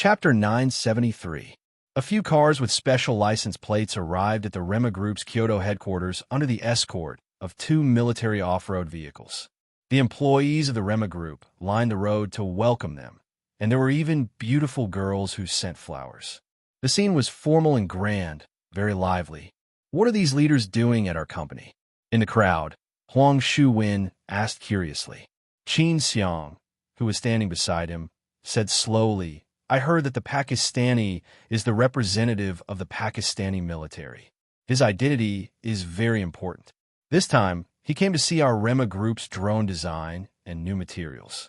Chapter 973. A few cars with special license plates arrived at the Rema Group's Kyoto headquarters under the escort of two military off-road vehicles. The employees of the Rema Group lined the road to welcome them, and there were even beautiful girls who sent flowers. The scene was formal and grand, very lively. "What are these leaders doing at our company?" In the crowd, Huang Shuwen asked curiously. Qin Xiang, who was standing beside him, said slowly, "I heard that the Pakistani is the representative of the Pakistani military. His identity is very important. This time, he came to see our Rema Group's drone design and new materials.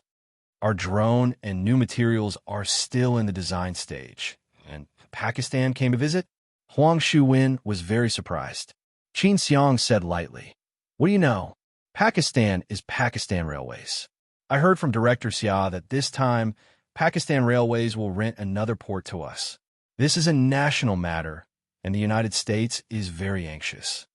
Our drone and new materials are still in the design stage, and Pakistan came to visit?" Huang Shuwen was very surprised. Qin Xiang said lightly, "What do you know? Pakistan is Pakistan Railways. I heard from Director Xia that this time Pakistan Railways will rent another port to us. This is a national matter, and the United States is very anxious.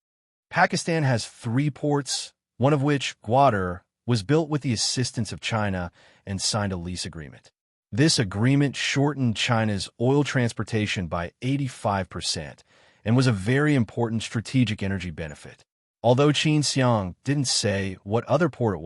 Pakistan has 3 ports, one of which, Gwadar, was built with the assistance of China and signed a lease agreement. This agreement shortened China's oil transportation by 85% and was a very important strategic energy benefit. Although Qin Xiang didn't say what other port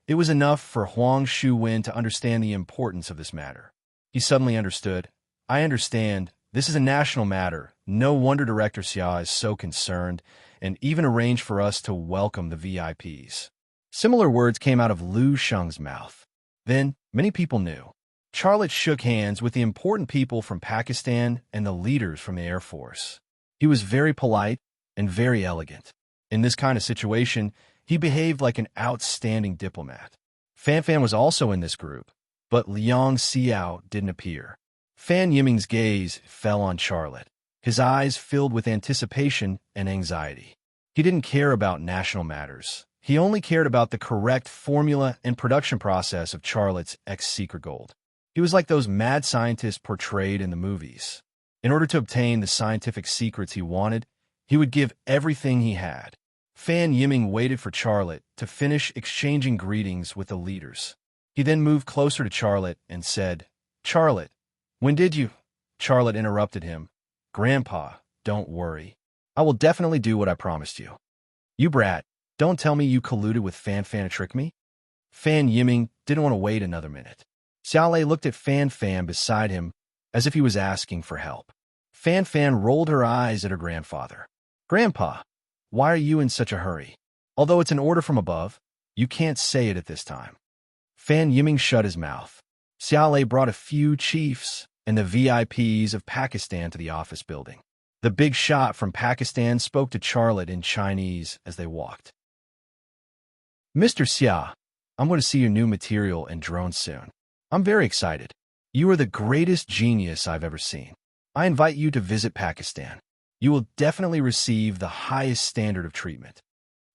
it was enough for Huang Shuwen to understand the importance of this matter. He suddenly understood. "I understand. This is a national matter. No wonder Director Xia is so concerned, and even arranged for us to welcome the VIPs." Similar words came out of Lu Sheng's mouth. Then, many people knew. Charlotte shook hands with the important people from Pakistan and the leaders from the Air Force. He was very polite and very elegant. In this kind of situation, he behaved like an outstanding diplomat. Fan Fan was also in this group, but Liang Xiao didn't appear. Fan Yiming's gaze fell on Charlotte. His eyes filled with anticipation and anxiety. He didn't care about national matters. He only cared about the correct formula and production process of Charlotte's ex-secret gold. He was like those mad scientists portrayed in the movies. In order to obtain the scientific secrets he wanted, he would give everything he had. Fan Yiming waited for Charlotte to finish exchanging greetings with the leaders. He then moved closer to Charlotte and said, "Charlotte, when did you—" Charlotte interrupted him. "Grandpa, don't worry. I will definitely do what I promised you." "You brat, don't tell me you colluded with Fan Fan to trick me?" Fan Yiming didn't want to wait another minute. Xiaolei looked at Fan Fan beside him as if he was asking for help. Fan Fan rolled her eyes at her grandfather. "Grandpa, why are you in such a hurry? Although it's an order from above, you can't say it at this time." Fan Yiming shut his mouth. Xiaolei brought a few chiefs and the VIPs of Pakistan to the office building. The big shot from Pakistan spoke to Charlotte in Chinese as they walked. "Mr. Xia, I'm going to see your new material and drone soon. I'm very excited. You are the greatest genius I've ever seen. I invite you to visit Pakistan. You will definitely receive the highest standard of treatment."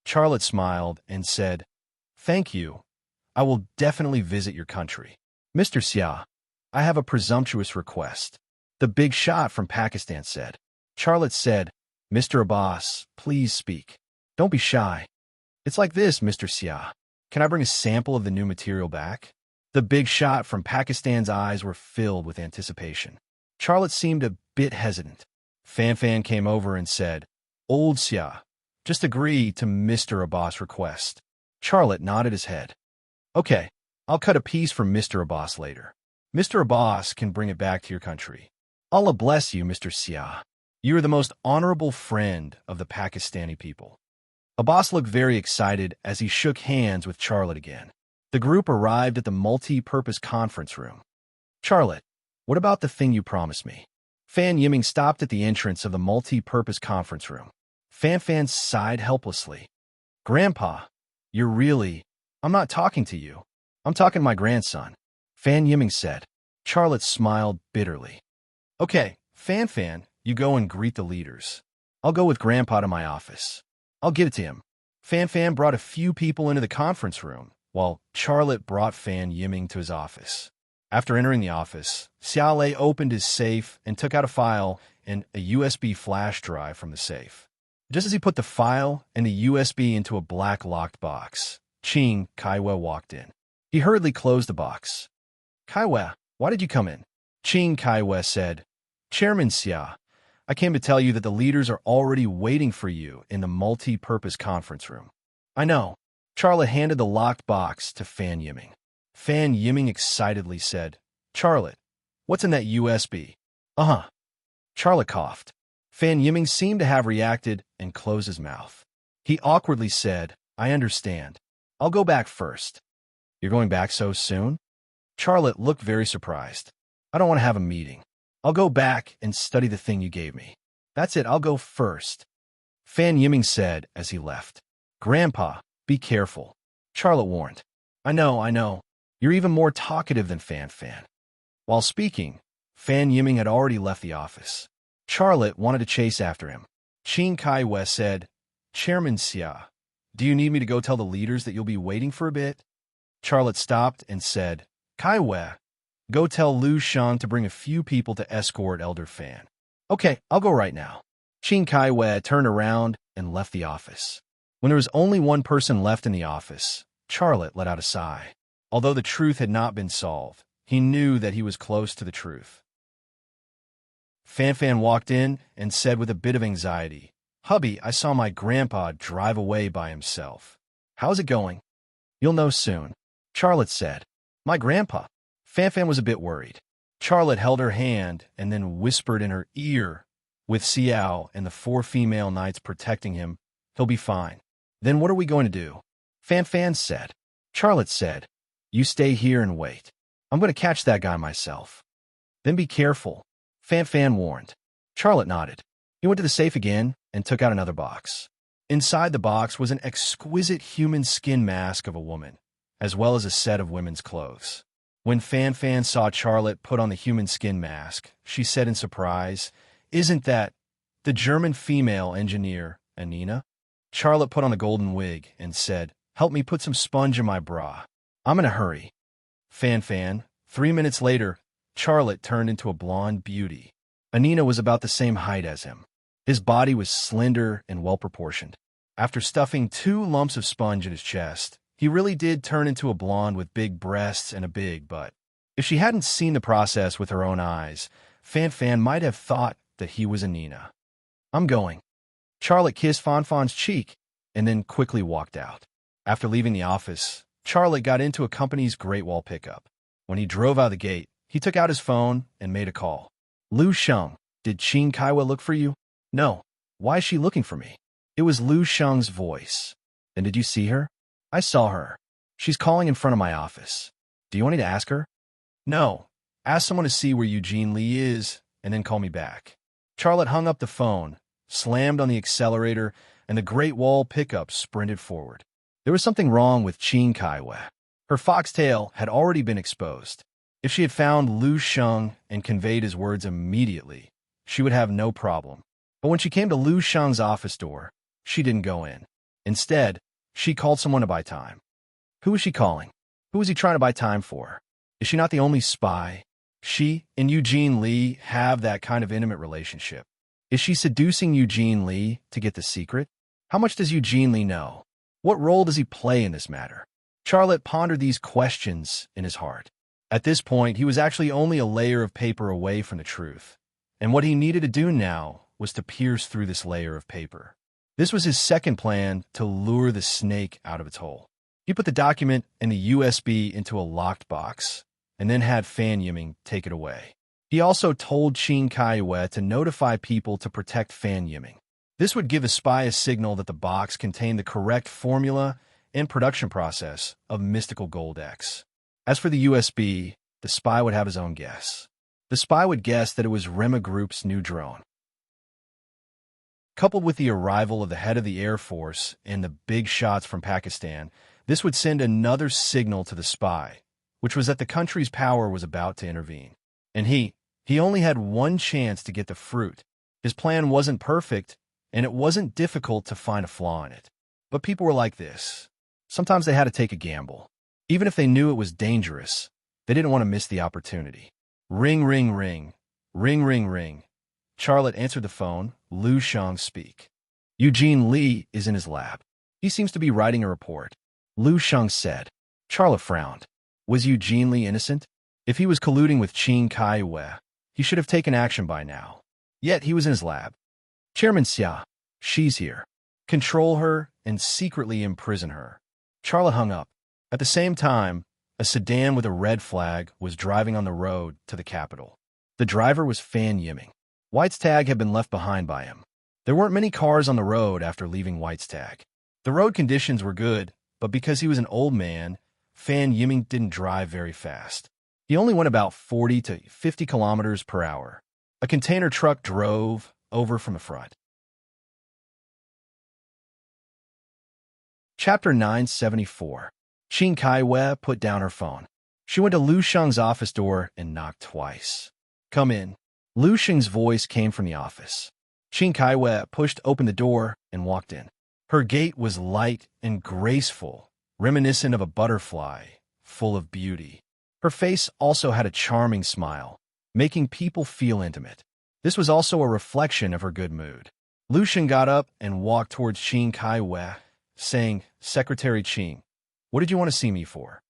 Charlotte smiled and said, "Thank you. I will definitely visit your country. Mr. Xia, I have a presumptuous request." The big shot from Pakistan said. Charlotte said, "Mr. Abbas, please speak. Don't be shy." "It's like this, Mr. Xia. Can I bring a sample of the new material back?" The big shot from Pakistan's eyes were filled with anticipation. Charlotte seemed a bit hesitant. Fan Fan came over and said, "Old Xia, just agree to Mr. Abbas' request." Charlotte nodded his head. "Okay, I'll cut a piece for Mr. Abbas later. Mr. Abbas can bring it back to your country. Allah bless you, Mr. Xia. You are the most honorable friend of the Pakistani people." Abbas looked very excited as he shook hands with Charlotte again. The group arrived at the multi-purpose conference room. "Charlotte, what about the thing you promised me?" Fan Yiming stopped at the entrance of the multi-purpose conference room. Fan Fan sighed helplessly. "Grandpa, I'm not talking to you. I'm talking to my grandson," Fan Yiming said. Charlotte smiled bitterly. "Okay, Fan Fan, you go and greet the leaders. I'll go with Grandpa to my office. I'll give it to him." Fan Fan brought a few people into the conference room, while Charlotte brought Fan Yiming to his office. After entering the office, Xiaolei opened his safe and took out a file and a USB flash drive from the safe. Just as he put the file and the USB into a black locked box, Qing Kaiwe walked in. He hurriedly closed the box. "Kaiwe, why did you come in?" Qing Kaiwe said, Chairman Xia, I came to tell you that the leaders are already waiting for you in the multi-purpose conference room. I know. Charlotte handed the locked box to Fan Yiming. Fan Yiming excitedly said, Charlotte, what's in that USB? Uh-huh. Charlotte coughed. Fan Yiming seemed to have reacted and closed his mouth. He awkwardly said, I understand. I'll go back first. You're going back so soon? Charlotte looked very surprised. I don't want to have a meeting. I'll go back and study the thing you gave me. That's it, I'll go first. Fan Yiming said as he left. Grandpa, be careful. Charlotte warned. I know. You're even more talkative than Fan. While speaking, Fan Yiming had already left the office. Charlotte wanted to chase after him. Qing Kaiwe said, Chairman Xia, do you need me to go tell the leaders that you'll be waiting for a bit? Charlotte stopped and said, Kaiwe, go tell Lu Shang to bring a few people to escort Elder Fan. Okay, I'll go right now. Qing Kaiwe turned around and left the office. When there was only one person left in the office, Charlotte let out a sigh. Although the truth had not been solved, he knew that he was close to the truth. Fan walked in and said with a bit of anxiety, Hubby, I saw my grandpa drive away by himself. How's it going? You'll know soon. Charlotte said. My grandpa. Fan was a bit worried. Charlotte held her hand and then whispered in her ear, with Xiao and the 4 female knights protecting him, he'll be fine. Then what are we going to do? Fan said. Charlotte said, you stay here and wait. I'm going to catch that guy myself. Then be careful. Fan warned. Charlotte nodded. He went to the safe again and took out another box. Inside the box was an exquisite human skin mask of a woman, as well as a set of women's clothes. When Fan saw Charlotte put on the human skin mask, she said in surprise, Isn't that the German female engineer, Anina? Charlotte put on a golden wig and said, Help me put some sponge in my bra. I'm in a hurry. Fan. 3 minutes later, Charlotte turned into a blonde beauty. Anina was about the same height as him. His body was slender and well-proportioned. After stuffing 2 lumps of sponge in his chest, he really did turn into a blonde with big breasts and a big butt. If she hadn't seen the process with her own eyes, Fan might have thought that he was Anina. I'm going. Charlotte kissed Fan's cheek and then quickly walked out. After leaving the office, Charlotte got into a company's Great Wall pickup. When he drove out the gate, he took out his phone and made a call. Lu Shang, did Qing Kaiwe look for you? No. Why is she looking for me? It was Lu Shang's voice. Then did you see her? I saw her. She's calling in front of my office. Do you want me to ask her? No. Ask someone to see where Eugene Li is, and then call me back. Charlotte hung up the phone, slammed on the accelerator, and the Great Wall pickup sprinted forward. There was something wrong with Qing Kaiwe. Her foxtail had already been exposed. If she had found Lu Shang and conveyed his words immediately, she would have no problem. But when she came to Lu Shang's office door, she didn't go in. Instead, she called someone to buy time. Who was she calling? Who was he trying to buy time for? Is she not the only spy? She and Eugene Li have that kind of intimate relationship. Is she seducing Eugene Li to get the secret? How much does Eugene Li know? What role does he play in this matter? Charlotte pondered these questions in his heart. At this point, he was actually only a layer of paper away from the truth. And what he needed to do now was to pierce through this layer of paper. This was his second plan to lure the snake out of its hole. He put the document and the USB into a locked box, and then had Fan Yiming take it away. He also told Qing Kaiwe to notify people to protect Fan Yiming. This would give a spy a signal that the box contained the correct formula and production process of mystical gold X. As for the USB, the spy would have his own guess. The spy would guess that it was Rema Group's new drone. Coupled with the arrival of the head of the Air Force and the big shots from Pakistan, this would send another signal to the spy, which was that the country's power was about to intervene. And he only had one chance to get the fruit. His plan wasn't perfect, and it wasn't difficult to find a flaw in it. But people were like this. Sometimes they had to take a gamble. Even if they knew it was dangerous, they didn't want to miss the opportunity. Ring, ring, ring. Ring, ring, ring. Charlotte answered the phone. Lu Shang speak. Eugene Li is in his lab. He seems to be writing a report. Lu Shang said. Charlotte frowned. Was Eugene Li innocent? If he was colluding with Qin Kai-wei, he should have taken action by now. Yet he was in his lab. Chairman Xia, she's here. Control her and secretly imprison her. Charlotte hung up. At the same time, a sedan with a red flag was driving on the road to the capital. The driver was Fan Yiming. White's tag had been left behind by him. There weren't many cars on the road after leaving White's tag. The road conditions were good, but because he was an old man, Fan Yiming didn't drive very fast. He only went about 40 to 50 kilometers per hour. A container truck drove over from the front. Chapter 974. Qin Kai-wei put down her phone. She went to Lu Sheng's office door and knocked twice. Come in. Lu Sheng's voice came from the office. Qin Kai-wei pushed open the door and walked in. Her gait was light and graceful, reminiscent of a butterfly, full of beauty. Her face also had a charming smile, making people feel intimate. This was also a reflection of her good mood. Lu Sheng got up and walked towards Qin Kai-wei, saying, Secretary Qin, what did you want to see me for?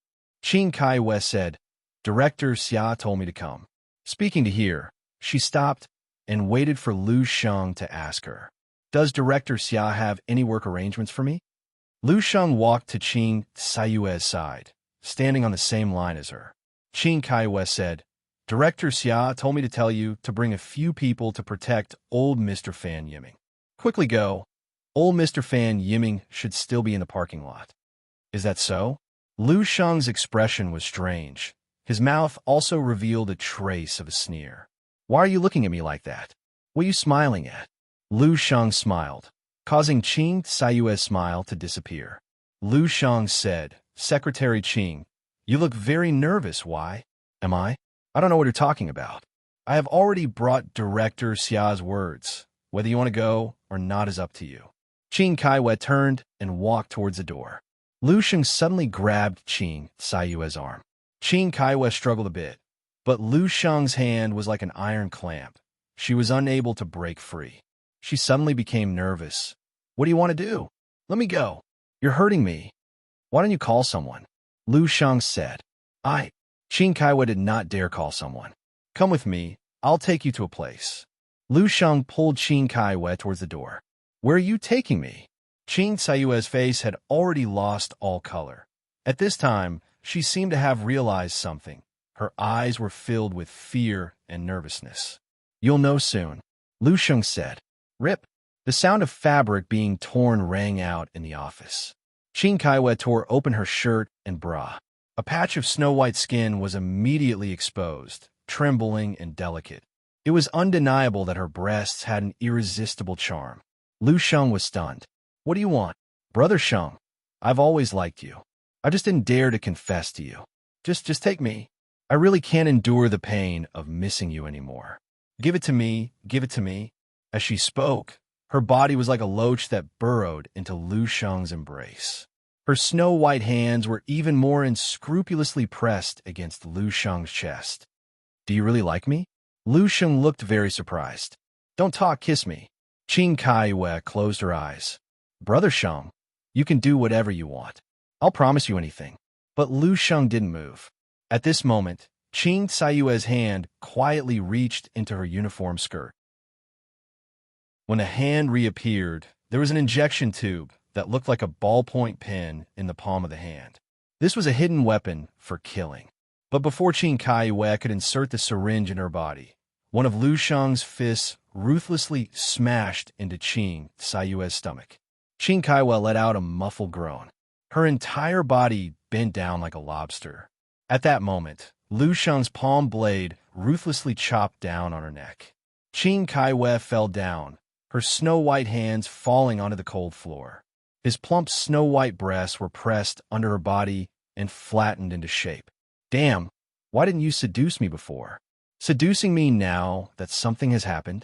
Qin Kai-wei said, Director Xia told me to come. Speaking to her, she stopped and waited for Lu Sheng to ask her, Does Director Xia have any work arrangements for me? Lu Sheng walked to Qin Kai-wei's side, standing on the same line as her. Qin Kai-wei said, Director Xia told me to tell you to bring a few people to protect old Mr. Fan Yiming. Quickly go. Old Mr. Fan Yiming should still be in the parking lot. Is that so? Lu Sheng's expression was strange. His mouth also revealed a trace of a sneer. Why are you looking at me like that? What are you smiling at? Lu Sheng smiled, causing Qin Kai-wei's smile to disappear. Lu Sheng said, Secretary Qin, you look very nervous. Why? Am I? I don't know what you're talking about. I have already brought Director Xia's words. Whether you want to go or not is up to you. Qin Kai-wei turned and walked towards the door. Lu Sheng suddenly grabbed Qin Kai-wei's arm. Qin Kai-wei struggled a bit, but Lu Sheng's hand was like an iron clamp. She was unable to break free. She suddenly became nervous. What do you want to do? Let me go. You're hurting me. Why don't you call someone? Lu Sheng said. Qin Kai-wei did not dare call someone. Come with me. I'll take you to a place. Lu Sheng pulled Qin Kai-wei towards the door. Where are you taking me? Qin Kai-wei's face had already lost all color. At this time, she seemed to have realized something. Her eyes were filled with fear and nervousness. You'll know soon, Lu Sheng said. Rip. The sound of fabric being torn rang out in the office. Qin Kai-wei tore open her shirt and bra. A patch of snow-white skin was immediately exposed, trembling and delicate. It was undeniable that her breasts had an irresistible charm. Lu Sheng was stunned. What do you want? Brother Sheng, I've always liked you. I just didn't dare to confess to you. Just take me. I really can't endure the pain of missing you anymore. Give it to me, give it to me. As she spoke, her body was like a loach that burrowed into Lu Sheng's embrace. Her snow-white hands were even more unscrupulously pressed against Lu Sheng's chest. Do you really like me? Lu Sheng looked very surprised. Don't talk, kiss me. Qin Kai-wei closed her eyes. Brother Sheng, you can do whatever you want. I'll promise you anything. But Lu Sheng didn't move. At this moment, Qin Kai-wei's hand quietly reached into her uniform skirt. When the hand reappeared, there was an injection tube that looked like a ballpoint pen in the palm of the hand. This was a hidden weapon for killing. But before Qin Kai-wei could insert the syringe in her body, one of Lu Sheng's fists ruthlessly smashed into Qin Kai-wei's stomach. Qin Kai-wei let out a muffled groan. Her entire body bent down like a lobster. At that moment, Lu Sheng's palm blade ruthlessly chopped down on her neck. Qin Kai-wei fell down, her snow-white hands falling onto the cold floor. His plump snow-white breasts were pressed under her body and flattened into shape. Damn, why didn't you seduce me before? Seducing me now that something has happened?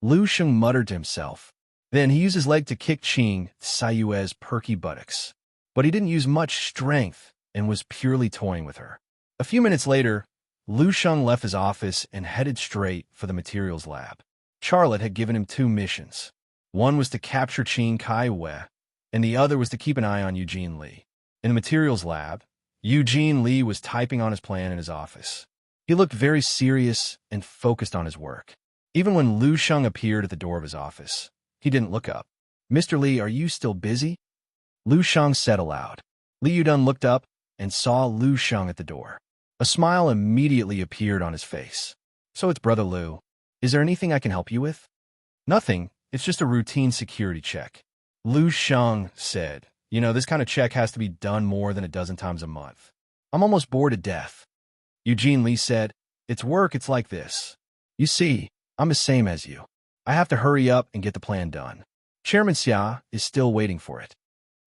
Lu Sheng muttered to himself. Then he used his leg to kick Qin Kai-wei's perky buttocks. But he didn't use much strength and was purely toying with her. A few minutes later, Lu Sheng left his office and headed straight for the materials lab. Charlotte had given him 2 missions. One was to capture Qin Kai-wei, and the other was to keep an eye on Eugene Lee. In the materials lab, Eugene Lee was typing on his plan in his office. He looked very serious and focused on his work. Even when Lu Sheng appeared at the door of his office, he didn't look up. "Mr. Li, are you still busy?" Lu Sheng said aloud. Li Yudun looked up and saw Lu Sheng at the door. A smile immediately appeared on his face. "So it's Brother Lu. Is there anything I can help you with?" "Nothing. It's just a routine security check." Lu Sheng said, This kind of check has to be done more than a dozen times a month. I'm almost bored to death." Eugene Li said, "It's work, it's like this. You see, I'm the same as you. I have to hurry up and get the plan done. Chairman Xia is still waiting for it."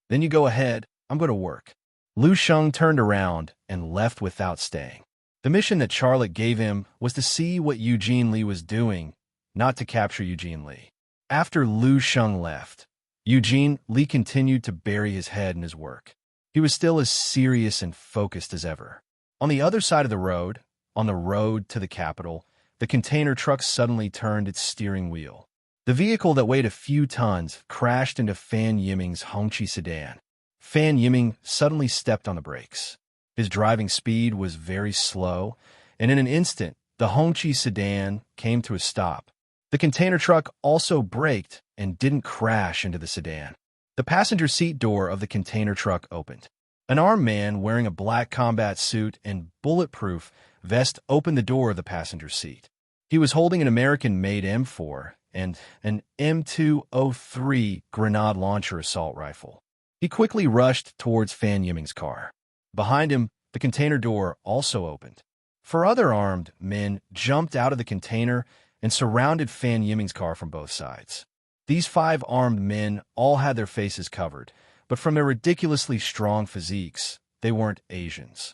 "Then you go ahead. I'm going to work." Lu Sheng turned around and left without staying. The mission that Charlotte gave him was to see what Eugene Li was doing, not to capture Eugene Li. After Lu Sheng left, Eugene Li continued to bury his head in his work. He was still as serious and focused as ever. On the other side of the road, on the road to the capital, the container truck suddenly turned its steering wheel. The vehicle that weighed a few tons crashed into Fan Yiming's Hongqi sedan. Fan Yiming suddenly stepped on the brakes. His driving speed was very slow, and in an instant, the Hongqi sedan came to a stop. The container truck also braked and didn't crash into the sedan. The passenger seat door of the container truck opened. An armed man wearing a black combat suit and bulletproof vest opened the door of the passenger seat. He was holding an American-made M4 and an M203 grenade launcher assault rifle. He quickly rushed towards Fan Yiming's car. Behind him, the container door also opened. 4 other armed men jumped out of the container and surrounded Fan Yiming's car from both sides. These 5 armed men all had their faces covered, but from their ridiculously strong physiques, they weren't Asians.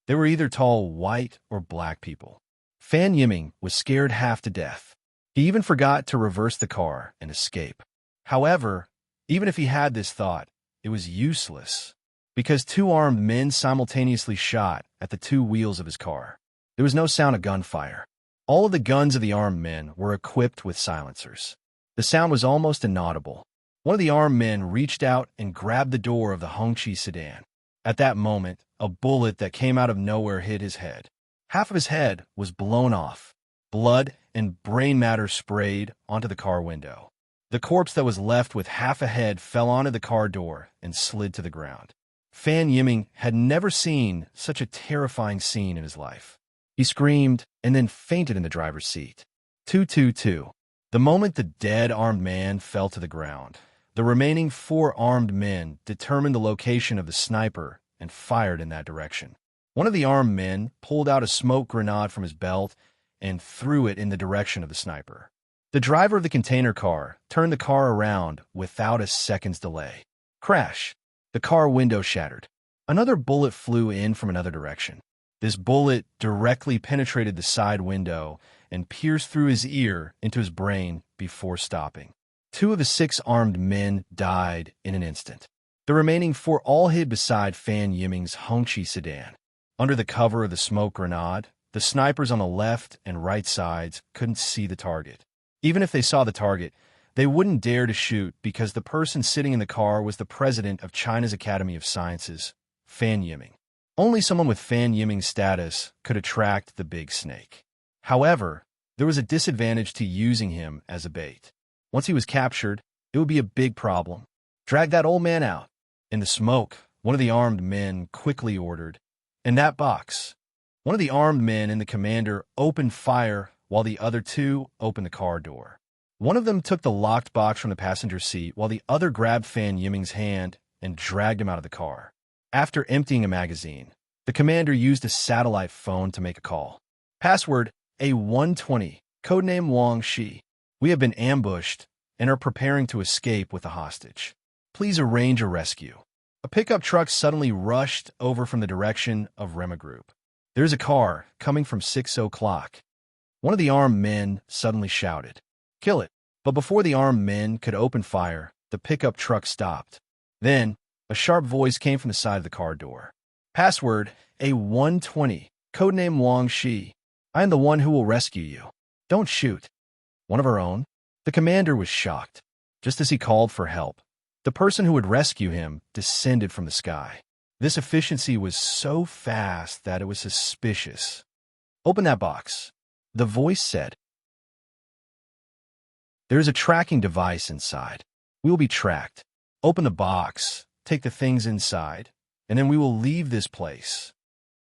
They were either tall white or black people. Fan Yiming was scared half to death. He even forgot to reverse the car and escape. However, even if he had this thought, it was useless, because 2 armed men simultaneously shot at the 2 wheels of his car. There was no sound of gunfire. All of the guns of the armed men were equipped with silencers. The sound was almost inaudible. One of the armed men reached out and grabbed the door of the Hongqi sedan. At that moment, a bullet that came out of nowhere hit his head. Half of his head was blown off. Blood and brain matter sprayed onto the car window. The corpse that was left with half a head fell onto the car door and slid to the ground. Fan Yiming had never seen such a terrifying scene in his life. He screamed and then fainted in the driver's seat. 222. The moment the dead armed man fell to the ground, the remaining 4 armed men determined the location of the sniper and fired in that direction. One of the armed men pulled out a smoke grenade from his belt and threw it in the direction of the sniper. The driver of the container car turned the car around without a second's delay. Crash! The car window shattered. Another bullet flew in from another direction. This bullet directly penetrated the side window and pierced through his ear into his brain before stopping. 2 of the 6 armed men died in an instant. The remaining 4 all hid beside Fan Yiming's Hongqi sedan. Under the cover of the smoke grenade, the snipers on the left and right sides couldn't see the target. Even if they saw the target, they wouldn't dare to shoot because the person sitting in the car was the president of China's Academy of Sciences, Fan Yiming. Only someone with Fan Yiming's status could attract the big snake. However, there was a disadvantage to using him as a bait. Once he was captured, it would be a big problem. "Drag that old man out." In the smoke, one of the armed men quickly ordered, "In that box." One of the armed men and the commander opened fire while the other 2 opened the car door. One of them took the locked box from the passenger seat while the other grabbed Fan Yiming's hand and dragged him out of the car. After emptying a magazine, the commander used a satellite phone to make a call. Password A120, codename Wang Shi. "We have been ambushed and are preparing to escape with the hostage. Please arrange a rescue." A pickup truck suddenly rushed over from the direction of Rema Group. "There's a car coming from 6 o'clock. One of the armed men suddenly shouted, "Kill it!" But before the armed men could open fire, the pickup truck stopped. Then, a sharp voice came from the side of the car door. Password A120, codename Wang Shi. I am the one who will rescue you. Don't shoot. One of our own? The commander was shocked. Just as he called for help, the person who would rescue him descended from the sky. This efficiency was so fast that it was suspicious. "Open that box," the voice said. "There is a tracking device inside. We will be tracked. Open the box, take the things inside, and then we will leave this place."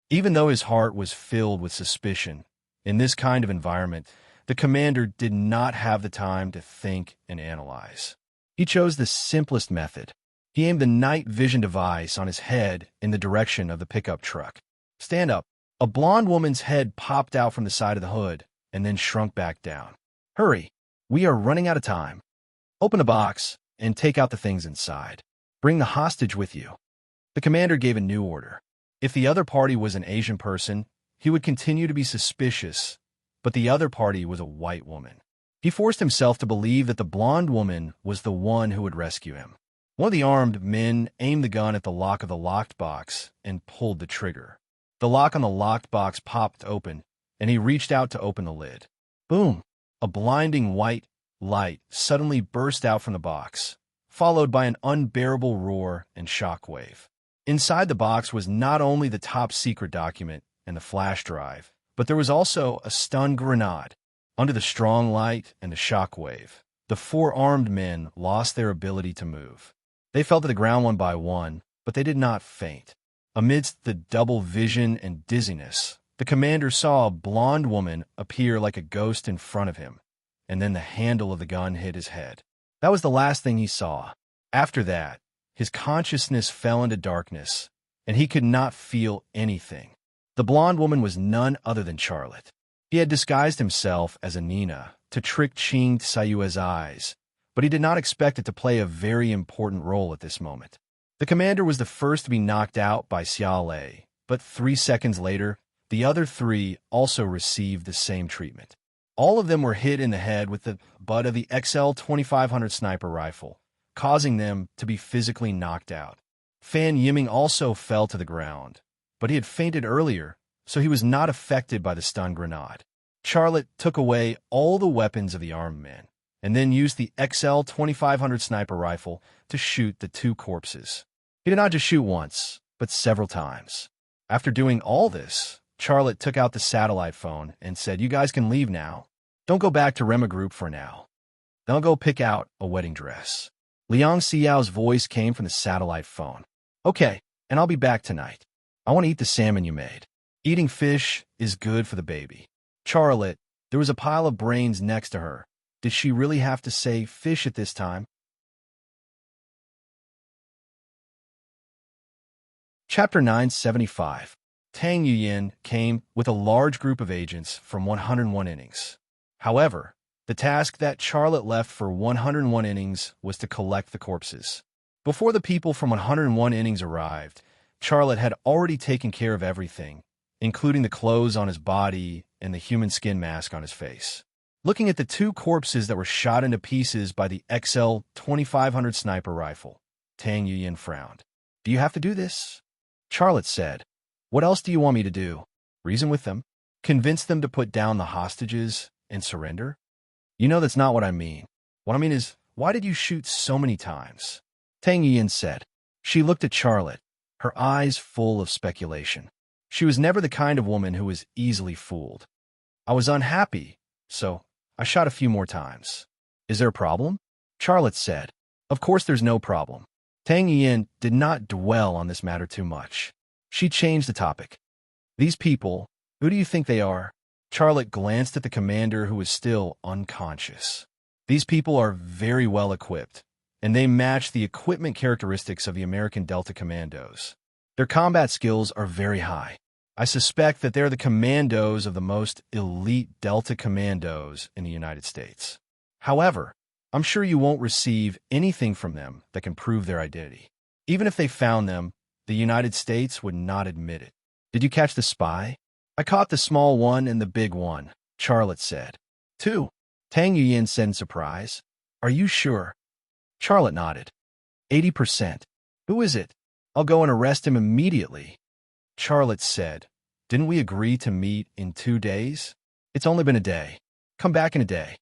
Even though his heart was filled with suspicion, in this kind of environment, the commander did not have the time to think and analyze. He chose the simplest method. He aimed the night vision device on his head in the direction of the pickup truck. "Stand up." A blonde woman's head popped out from the side of the hood and then shrunk back down. "Hurry. We are running out of time. Open the box and take out the things inside. Bring the hostage with you." The commander gave a new order. If the other party was an Asian person, he would continue to be suspicious, but the other party was a white woman. He forced himself to believe that the blonde woman was the one who would rescue him. One of the armed men aimed the gun at the lock of the locked box and pulled the trigger. The lock on the locked box popped open, and he reached out to open the lid. Boom! A blinding white light suddenly burst out from the box, followed by an unbearable roar and shockwave. Inside the box was not only the top-secret document and the flash drive, but there was also a stun grenade. Under the strong light and the shockwave, the four armed men lost their ability to move. They fell to the ground one by one, but they did not faint. Amidst the double vision and dizziness, the commander saw a blonde woman appear like a ghost in front of him, and then the handle of the gun hit his head. That was the last thing he saw. After that, his consciousness fell into darkness, and he could not feel anything. The blonde woman was none other than Charlotte. He had disguised himself as a Nina to trick Ching Sayue's eyes, but he did not expect it to play a very important role at this moment. The commander was the first to be knocked out by Xiao Lei, but 3 seconds later, the other three also received the same treatment. All of them were hit in the head with the butt of the XL 2500 sniper rifle, causing them to be physically knocked out. Fan Yiming also fell to the ground, but he had fainted earlier, so he was not affected by the stun grenade. Charlotte took away all the weapons of the armed men, and then used the XL 2500 sniper rifle to shoot the two corpses. He did not just shoot once, but several times. After doing all this, Charlotte took out the satellite phone and said, "You guys can leave now. Don't go back to Rema Group for now. Then I'll go pick out a wedding dress." Liang Xiao's voice came from the satellite phone. "Okay, and I'll be back tonight. I want to eat the salmon you made. Eating fish is good for the baby." Charlotte, there was a pile of brains next to her. Did she really have to say fish at this time? Chapter 975. Tang Yuyin came with a large group of agents from 101 innings. However, the task that Charlotte left for 101 innings was to collect the corpses. Before the people from 101 innings arrived, Charlotte had already taken care of everything, including the clothes on his body and the human skin mask on his face. Looking at the two corpses that were shot into pieces by the XL 2500 sniper rifle, Tang Yuyin frowned. "Do you have to do this?" Charlotte said, "What else do you want me to do? Reason with them? Convince them to put down the hostages and surrender?" "You know that's not what I mean. What I mean is, why did you shoot so many times?" Tang Yuyin said. She looked at Charlotte, her eyes full of speculation. She was never the kind of woman who was easily fooled. "I was unhappy, so I shot a few more times." "Is there a problem?" Charlotte said. "Of course there's no problem." Tang Yuyin did not dwell on this matter too much. She changed the topic. "These people, who do you think they are?" Charlotte glanced at the commander who was still unconscious. "These people are very well equipped, and they match the equipment characteristics of the American Delta Commandos. Their combat skills are very high. I suspect that they're the commandos of the most elite Delta Commandos in the United States. However, I'm sure you won't receive anything from them that can prove their identity. Even if they found them, the United States would not admit it." "Did you catch the spy?" "I caught the small one and the big one," Charlotte said. "Two," Tang Yuyin said in surprise. "Are you sure?" Charlotte nodded. 80%. "Who is it? I'll go and arrest him immediately." Charlotte said, "Didn't we agree to meet in 2 days? It's only been a day. Come back in a day.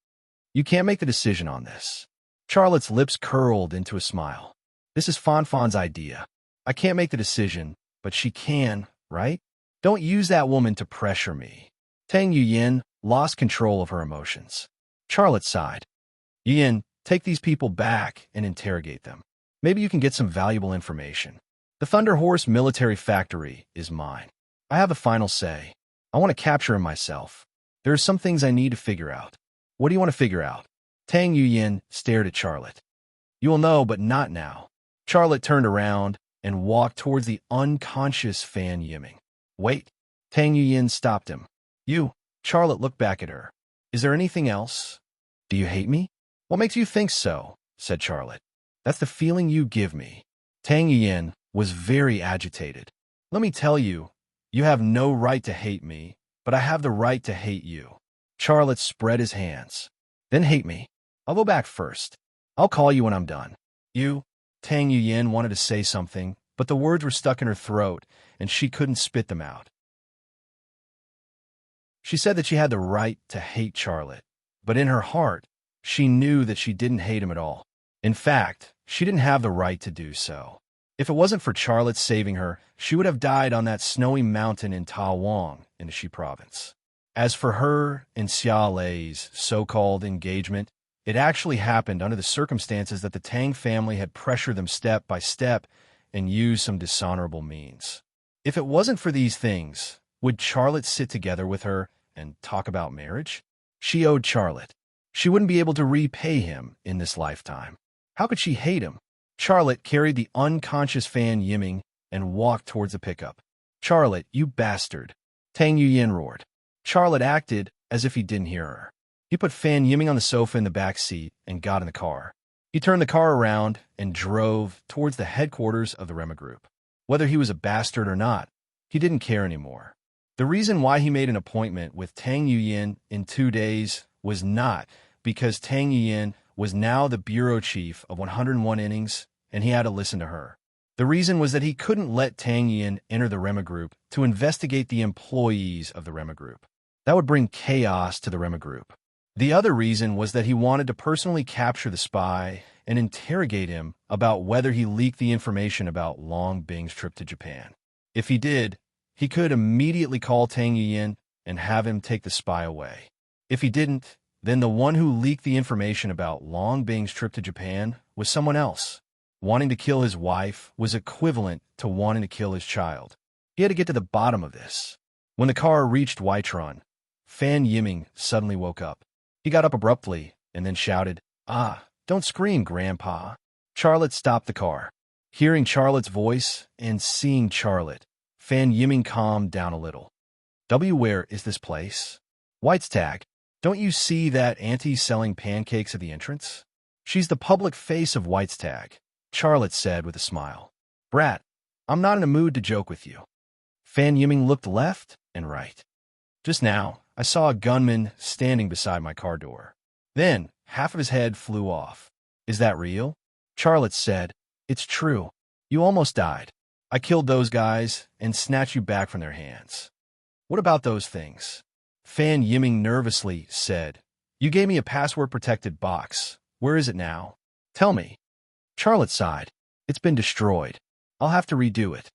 You can't make the decision on this." Charlotte's lips curled into a smile. "This is Fan's idea. I can't make the decision, But she can, right? Don't use that woman to pressure me. Tang Yuyin lost control of her emotions. Charlotte sighed. Yuyin, take these people back and interrogate them. Maybe you can get some valuable information. The Thunder Horse military factory is mine. I have the final say. I want to capture him myself. There are some things I need to figure out. What do you want to figure out? Tang Yuyin stared at Charlotte. You will know, but not now. Charlotte turned around and walked towards the unconscious Fan Yiming. Wait. Tang Yuyin stopped him. You. Charlotte looked back at her. Is there anything else? Do you hate me? What makes you think so? Said Charlotte. That's the feeling you give me. Tang Yuyin was very agitated. Let me tell you, you have no right to hate me, but I have the right to hate you. Charlotte spread his hands. Then hate me. I'll go back first. I'll call you when I'm done. You. Tang Yuyin wanted to say something, but the words were stuck in her throat, and she couldn't spit them out. She said that she had the right to hate Charlotte, but in her heart, she knew that she didn't hate him at all. In fact, she didn't have the right to do so. If it wasn't for Charlotte saving her, she would have died on that snowy mountain in Ta Wang in the Shi province. As for her and Xia Lei's so-called engagement, it actually happened under the circumstances that the Tang family had pressured them step by step and used some dishonorable means. If it wasn't for these things, would Charlotte sit together with her and talk about marriage? She owed Charlotte. She wouldn't be able to repay him in this lifetime. How could she hate him? Charlotte carried the unconscious Fan Yiming and walked towards the pickup. Charlotte, you bastard! Tang Yuyin roared. Charlotte acted as if he didn't hear her. He put Fan Yiming on the sofa in the back seat and got in the car. He turned the car around and drove towards the headquarters of the Rema Group. Whether he was a bastard or not, he didn't care anymore. The reason why he made an appointment with Tang Yuyin in 2 days was not because Tang Yuyin was now the bureau chief of 101 innings, and he had to listen to her. The reason was that he couldn't let Tang Yuyin enter the Rema Group to investigate the employees of the Rema Group. That would bring chaos to the Rema Group. The other reason was that he wanted to personally capture the spy and interrogate him about whether he leaked the information about Long Bing's trip to Japan. If he did, he could immediately call Tang Yuyin and have him take the spy away. If he didn't, then the one who leaked the information about Long Bing's trip to Japan was someone else. Wanting to kill his wife was equivalent to wanting to kill his child. He had to get to the bottom of this. When the car reached Weitron, Fan Yiming suddenly woke up. He got up abruptly and then shouted, "Ah, don't scream, Grandpa." Charlotte stopped the car. Hearing Charlotte's voice and seeing Charlotte, Fan Yiming calmed down a little. Where is this place? White's Tag. Don't you see that auntie selling pancakes at the entrance? She's the public face of White's Tag, Charlotte said with a smile. Brat, I'm not in a mood to joke with you. Fan Yiming looked left and right. Just now, I saw a gunman standing beside my car door. Then, half of his head flew off. Is that real? Charlotte said, It's true. You almost died. I killed those guys and snatched you back from their hands. What about those things? Fan Yiming nervously said, You gave me a password-protected box. Where is it now? Tell me. Charlotte sighed. It's been destroyed. I'll have to redo it.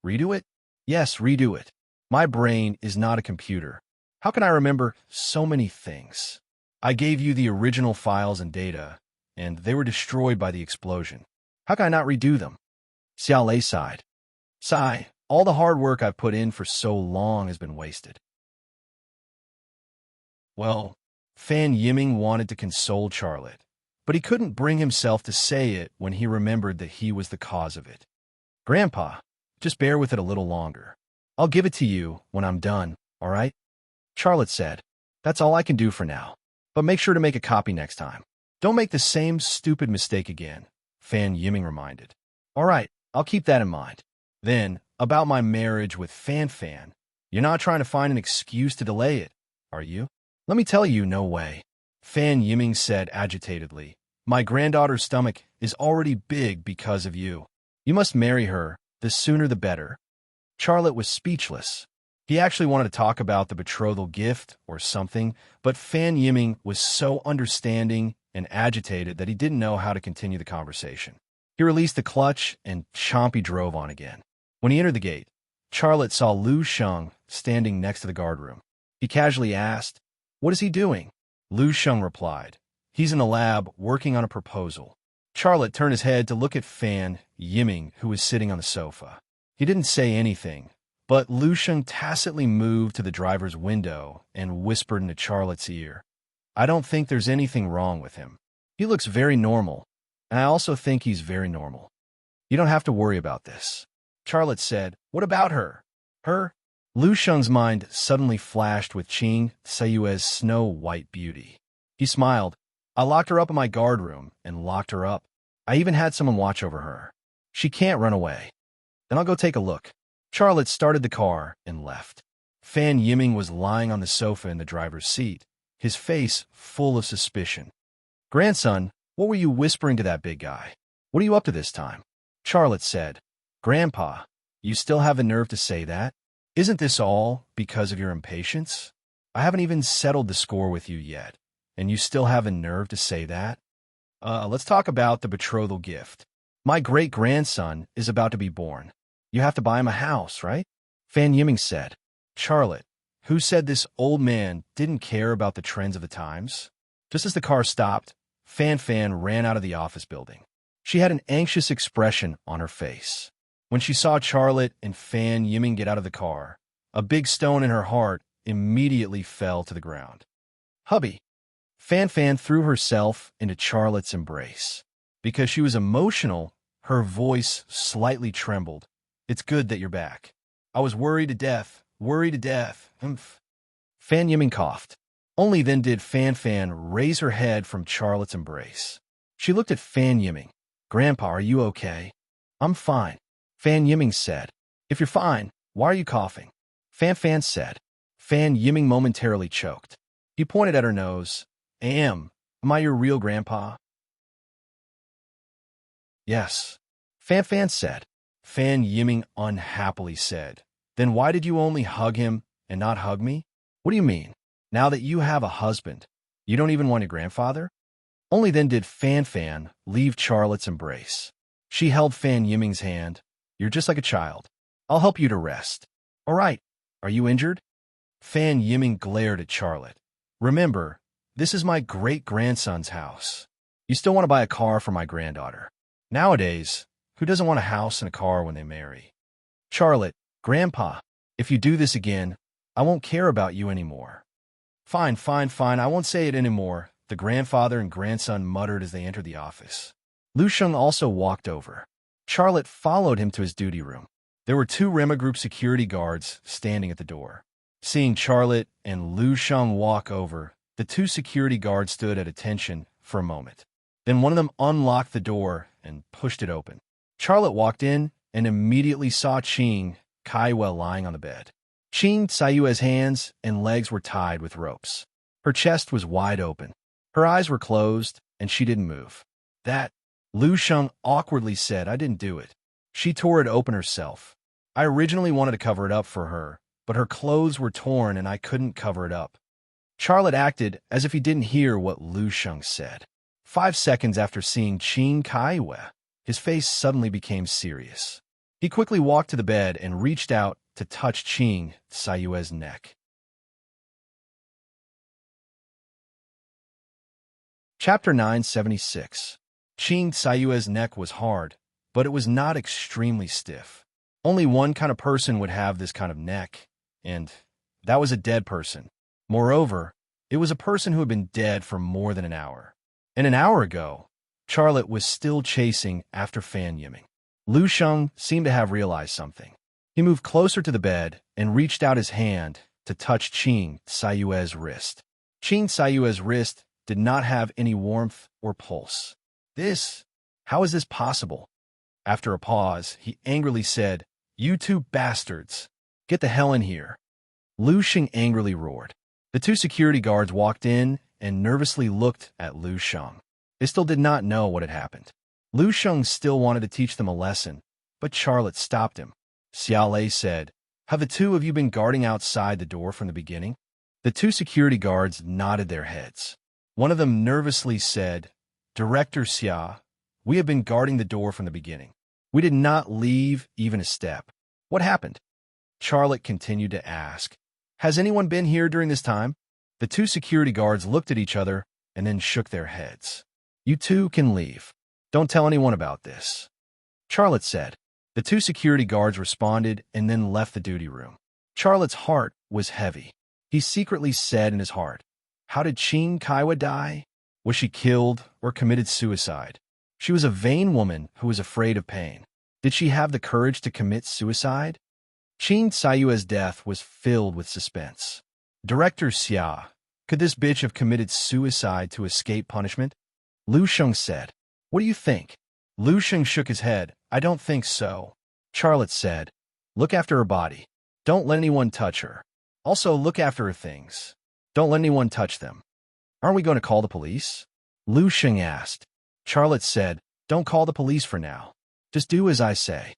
Redo it? Yes, redo it. My brain is not a computer. How can I remember so many things? I gave you the original files and data, and they were destroyed by the explosion. How can I not redo them? Xia Lei sighed. Sigh, all the hard work I've put in for so long has been wasted. Well, Fan Yiming wanted to console Charlotte, but he couldn't bring himself to say it when he remembered that he was the cause of it. Grandpa, just bear with it a little longer. I'll give it to you when I'm done, all right? Charlotte said, That's all I can do for now, but make sure to make a copy next time. Don't make the same stupid mistake again, Fan Yiming reminded. All right, I'll keep that in mind. Then, about my marriage with Fan Fan, you're not trying to find an excuse to delay it, are you? Let me tell you, no way. Fan Yiming said agitatedly, My granddaughter's stomach is already big because of you. You must marry her, the sooner the better. Charlotte was speechless. He actually wanted to talk about the betrothal gift or something, but Fan Yiming was so understanding and agitated that he didn't know how to continue the conversation. He released the clutch and Chompy drove on again. When he entered the gate, Charlotte saw Lu Sheng standing next to the guardroom. He casually asked, "What is he doing?" Lu Sheng replied, "He's in the lab working on a proposal." Charlotte turned his head to look at Fan Yiming, who was sitting on the sofa. He didn't say anything, but Lu Sheng tacitly moved to the driver's window and whispered into Charlotte's ear, "I don't think there's anything wrong with him. He looks very normal, and I also think he's very normal. You don't have to worry about this." Charlotte said, "What about her?" "Her?" Lu Sheng's mind suddenly flashed with Qing Sayue's snow-white beauty. He smiled. "I locked her up in my guardroom and locked her up. I even had someone watch over her. She can't run away." "Then I'll go take a look." Charlotte started the car and left. Fan Yiming was lying on the sofa in the driver's seat, his face full of suspicion. "Grandson, what were you whispering to that big guy? What are you up to this time?" Charlotte said, "Grandpa, you still have the nerve to say that? Isn't this all because of your impatience? I haven't even settled the score with you yet, and you still have the nerve to say that? Let's talk about the betrothal gift. My great-grandson is about to be born. You have to buy him a house, right?" Fan Yiming said. "Charlotte, who said this old man didn't care about the trends of the times?" Just as the car stopped, Fan ran out of the office building. She had an anxious expression on her face. When she saw Charlotte and Fan Yiming get out of the car, a big stone in her heart immediately fell to the ground. "Hubby." Fan threw herself into Charlotte's embrace. Because she was emotional, her voice slightly trembled. "It's good that you're back. I was worried to death, Fan Yiming coughed. Only then did Fan raise her head from Charlotte's embrace. She looked at Fan Yiming. "Grandpa, are you okay?" "I'm fine," Fan Yiming said. "If you're fine, why are you coughing?" Fan said. Fan Yiming momentarily choked. He pointed at her nose. Am I your real grandpa?" "Yes," Fan said. Fan Yiming unhappily said, "Then why did you only hug him and not hug me? What do you mean? Now that you have a husband, you don't even want a grandfather?" Only then did Fan leave Charlotte's embrace. She held Fan Yiming's hand. "You're just like a child. I'll help you to rest." "All right. Are you injured?" Fan Yiming glared at Charlotte. "Remember, this is my great-grandson's house. You still want to buy a car for my granddaughter. Nowadays, who doesn't want a house and a car when they marry?" "Charlotte, Grandpa, if you do this again, I won't care about you anymore." Fine, I won't say it anymore," the grandfather and grandson muttered as they entered the office. Lu Sheng also walked over. Charlotte followed him to his duty room. There were 2 Rema Group security guards standing at the door. Seeing Charlotte and Lu Sheng walk over, the 2 security guards stood at attention for a moment. Then one of them unlocked the door and pushed it open. Charlotte walked in and immediately saw Qing Kaiwell lying on the bed. Qing Sayue's hands and legs were tied with ropes. Her chest was wide open. Her eyes were closed, and she didn't move. "That," Lu Sheng awkwardly said, "I didn't do it. She tore it open herself. I originally wanted to cover it up for her, but her clothes were torn and I couldn't cover it up." Charlotte acted as if he didn't hear what Lu Sheng said. 5 seconds after seeing Qing Kaiwell, his face suddenly became serious. He quickly walked to the bed and reached out to touch Qing Sayue's neck. Chapter 976. Qing Sayue's neck was hard, but it was not extremely stiff. Only one kind of person would have this kind of neck, and that was a dead person. Moreover, it was a person who had been dead for more than an hour. And an hour ago, Charlotte was still chasing after Fan Yiming. Lu Sheng seemed to have realized something. He moved closer to the bed and reached out his hand to touch Qing Sayue's wrist. Qing Sayue's wrist did not have any warmth or pulse. How is this possible? After a pause, he angrily said, "You 2 bastards, get the hell in here." Lu Sheng angrily roared. The 2 security guards walked in and nervously looked at Lu Sheng. They still did not know what had happened. Lu Sheng still wanted to teach them a lesson, but Charlotte stopped him. Xiao Lei said, "Have the 2 of you been guarding outside the door from the beginning?" The 2 security guards nodded their heads. One of them nervously said, "Director Xia, we have been guarding the door from the beginning. We did not leave even a step." What happened? Charlotte continued to ask. Has anyone been here during this time? The two security guards looked at each other and then shook their heads. You two can leave. Don't tell anyone about this, Charlotte said. The two security guards responded and then left the duty room. Charlotte's heart was heavy. He secretly said in his heart, how did Qin Kaiwa die? Was she killed or committed suicide? She was a vain woman who was afraid of pain. Did she have the courage to commit suicide? Qin Sayue's death was filled with suspense. Director Xia, could this bitch have committed suicide to escape punishment? Lu Sheng said. What do you think? Lu Sheng shook his head. I don't think so. Charlotte said. Look after her body. Don't let anyone touch her. Also, look after her things. Don't let anyone touch them. Aren't we going to call the police? Lu Sheng asked. Charlotte said, don't call the police for now. Just do as I say.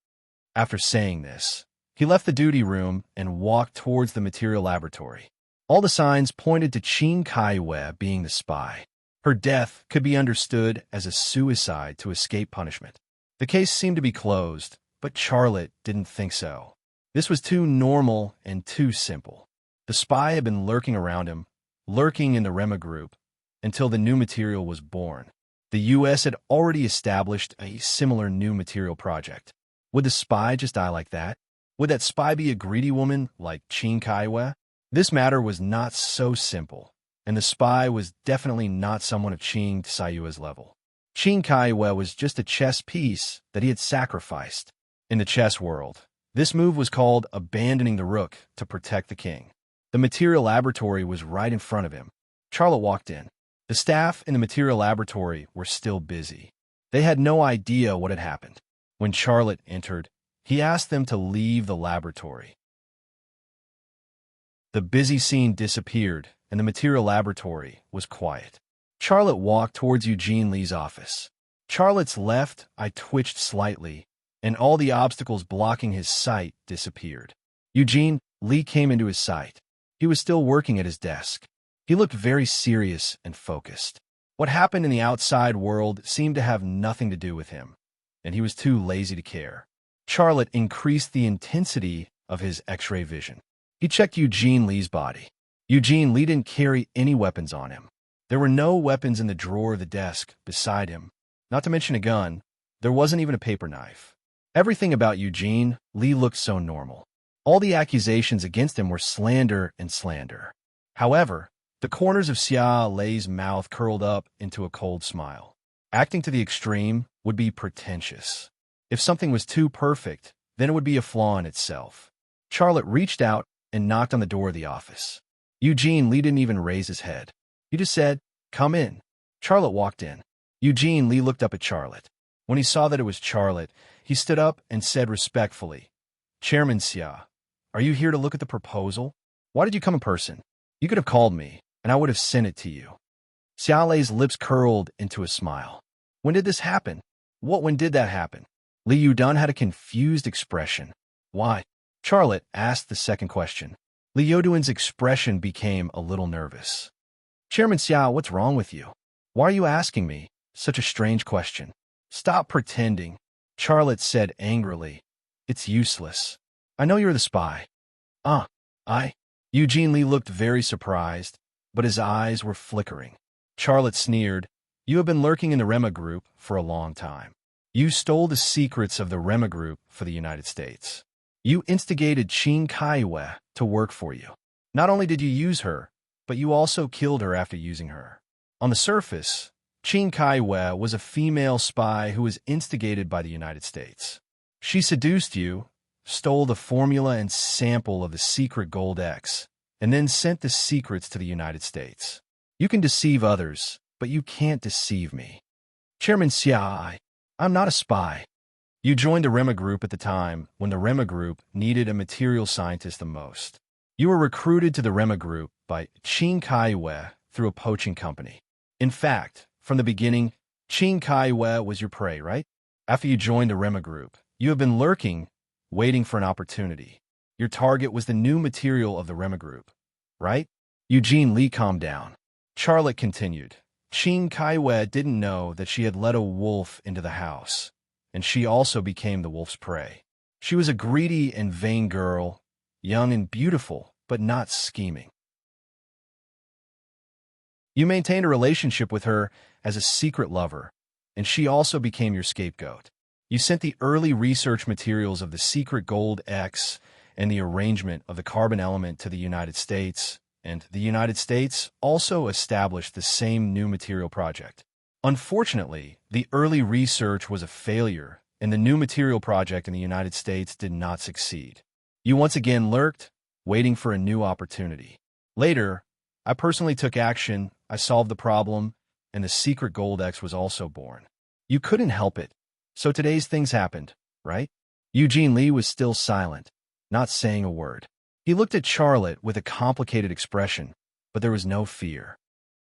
After saying this, he left the duty room and walked towards the material laboratory. All the signs pointed to Qin Kaiwa being the spy. Her death could be understood as a suicide to escape punishment. The case seemed to be closed, but Charlotte didn't think so. This was too normal and too simple. The spy had been lurking around him, lurking in the Rema group, until the new material was born. The U.S. had already established a similar new material project. Would the spy just die like that? Would that spy be a greedy woman like Qin Kaiwa? This matter was not so simple, and the spy was definitely not someone of Qin Sayue's level. Qin Kaiwa was just a chess piece that he had sacrificed. In the chess world, this move was called abandoning the rook to protect the king. The material laboratory was right in front of him. Charlotte walked in. The staff in the material laboratory were still busy. They had no idea what had happened. When Charlotte entered, he asked them to leave the laboratory. The busy scene disappeared, and the material laboratory was quiet. Charlotte walked towards Eugene Lee's office. Charlotte's left eye twitched slightly, and all the obstacles blocking his sight disappeared. Eugene Lee came into his sight. He was still working at his desk. He looked very serious and focused. What happened in the outside world seemed to have nothing to do with him, and he was too lazy to care. Charlotte increased the intensity of his X-ray vision. He checked Eugene Lee's body. Eugene Lee didn't carry any weapons on him. There were no weapons in the drawer of the desk beside him, not to mention a gun. There wasn't even a paper knife. Everything about Eugene Lee looked so normal. All the accusations against him were slander and slander. However, the corners of Xia Lei's mouth curled up into a cold smile. Acting to the extreme would be pretentious. If something was too perfect, then it would be a flaw in itself. Charlotte reached out and knocked on the door of the office. Eugene Lee didn't even raise his head. He just said, "Come in." Charlotte walked in. Eugene Lee looked up at Charlotte. When he saw that it was Charlotte, he stood up and said respectfully, "Chairman Xia, are you here to look at the proposal? Why did you come in person? You could have called me, and I would have sent it to you." Xia Lei's lips curled into a smile. When did this happen? When did that happen? Li Yudun had a confused expression. Why? Charlotte asked the second question. Li Yudun's expression became a little nervous. Chairman Xia, what's wrong with you? Why are you asking me such a strange question? Stop pretending, Charlotte said angrily. It's useless. I know you're the spy. Eugene Lee looked very surprised, but his eyes were flickering. Charlotte sneered. You have been lurking in the Rema Group for a long time. You stole the secrets of the Rema Group for the United States. You instigated Qin Kaiwa to work for you. Not only did you use her, but you also killed her after using her. On the surface, Qin Kaiwa was a female spy who was instigated by the United States. She seduced you, stole the formula and sample of the secret Gold X, and then sent the secrets to the United States. You can deceive others, but you can't deceive me. Chairman Xia, I'm not a spy. You joined the Rema Group at the time when the Rema Group needed a material scientist the most. You were recruited to the Rema Group by Qin Kaiwa through a poaching company. In fact, from the beginning, Qin Kaiwa was your prey, right? After you joined the Rema Group, you have been lurking, waiting for an opportunity. Your target was the new material of the Rema Group, right? Eugene Lee calmed down. Charlotte continued. Qin Kaiwa didn't know that she had let a wolf into the house, and she also became the wolf's prey. She was a greedy and vain girl, young and beautiful, but not scheming. You maintained a relationship with her as a secret lover, and she also became your scapegoat. You sent the early research materials of the secret gold X and the arrangement of the carbon element to the United States, and the United States also established the same new material project. Unfortunately, the early research was a failure, and the new material project in the United States did not succeed. You once again lurked, waiting for a new opportunity. Later, I personally took action, I solved the problem, and the secret gold X was also born. You couldn't help it. So today's things happened, right? Eugene Lee was still silent, not saying a word. He looked at Charlotte with a complicated expression, but there was no fear.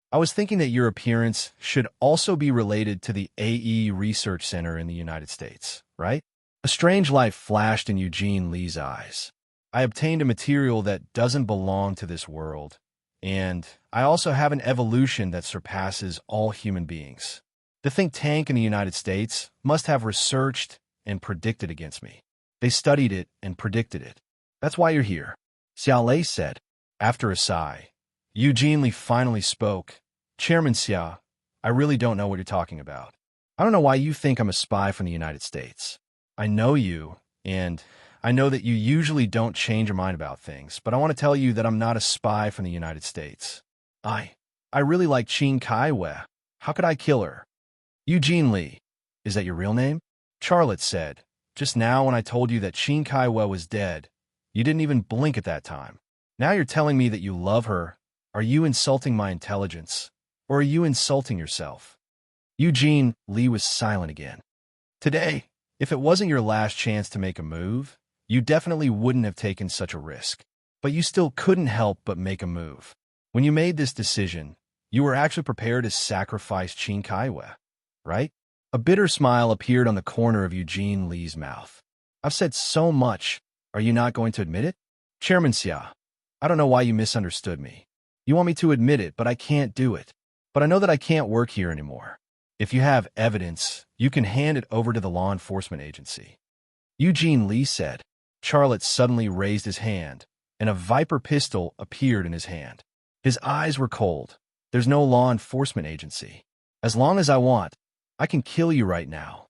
I was thinking that your appearance should also be related to the AE Research Center in the United States, right? A strange light flashed in Eugene Lee's eyes. I obtained a material that doesn't belong to this world, and I also have an evolution that surpasses all human beings. The think tank in the United States must have researched and predicted against me. They studied it and predicted it. That's why you're here, Xiao Lei said. After a sigh, Eugene Lee finally spoke. Chairman Xia, I really don't know what you're talking about. I don't know why you think I'm a spy from the United States. I know you, and I know that you usually don't change your mind about things, but I want to tell you that I'm not a spy from the United States. I really like Qin Kai-we. How could I kill her? Eugene Lee, is that your real name? Charlotte said. Just now when I told you that Qin Kai-we was dead, you didn't even blink at that time. Now you're telling me that you love her. Are you insulting my intelligence? Or are you insulting yourself? Eugene Lee was silent again. Today, if it wasn't your last chance to make a move, you definitely wouldn't have taken such a risk. But you still couldn't help but make a move. When you made this decision, you were actually prepared to sacrifice Qin Kai-we, right? A bitter smile appeared on the corner of Eugene Lee's mouth. I've said so much. Are you not going to admit it? Chairman Xia, I don't know why you misunderstood me. You want me to admit it, but I can't do it. But I know that I can't work here anymore. If you have evidence, you can hand it over to the law enforcement agency. Eugene Lee said. Charlotte suddenly raised his hand, and a Viper pistol appeared in his hand. His eyes were cold. There's no law enforcement agency. As long as I want, I can kill you right now.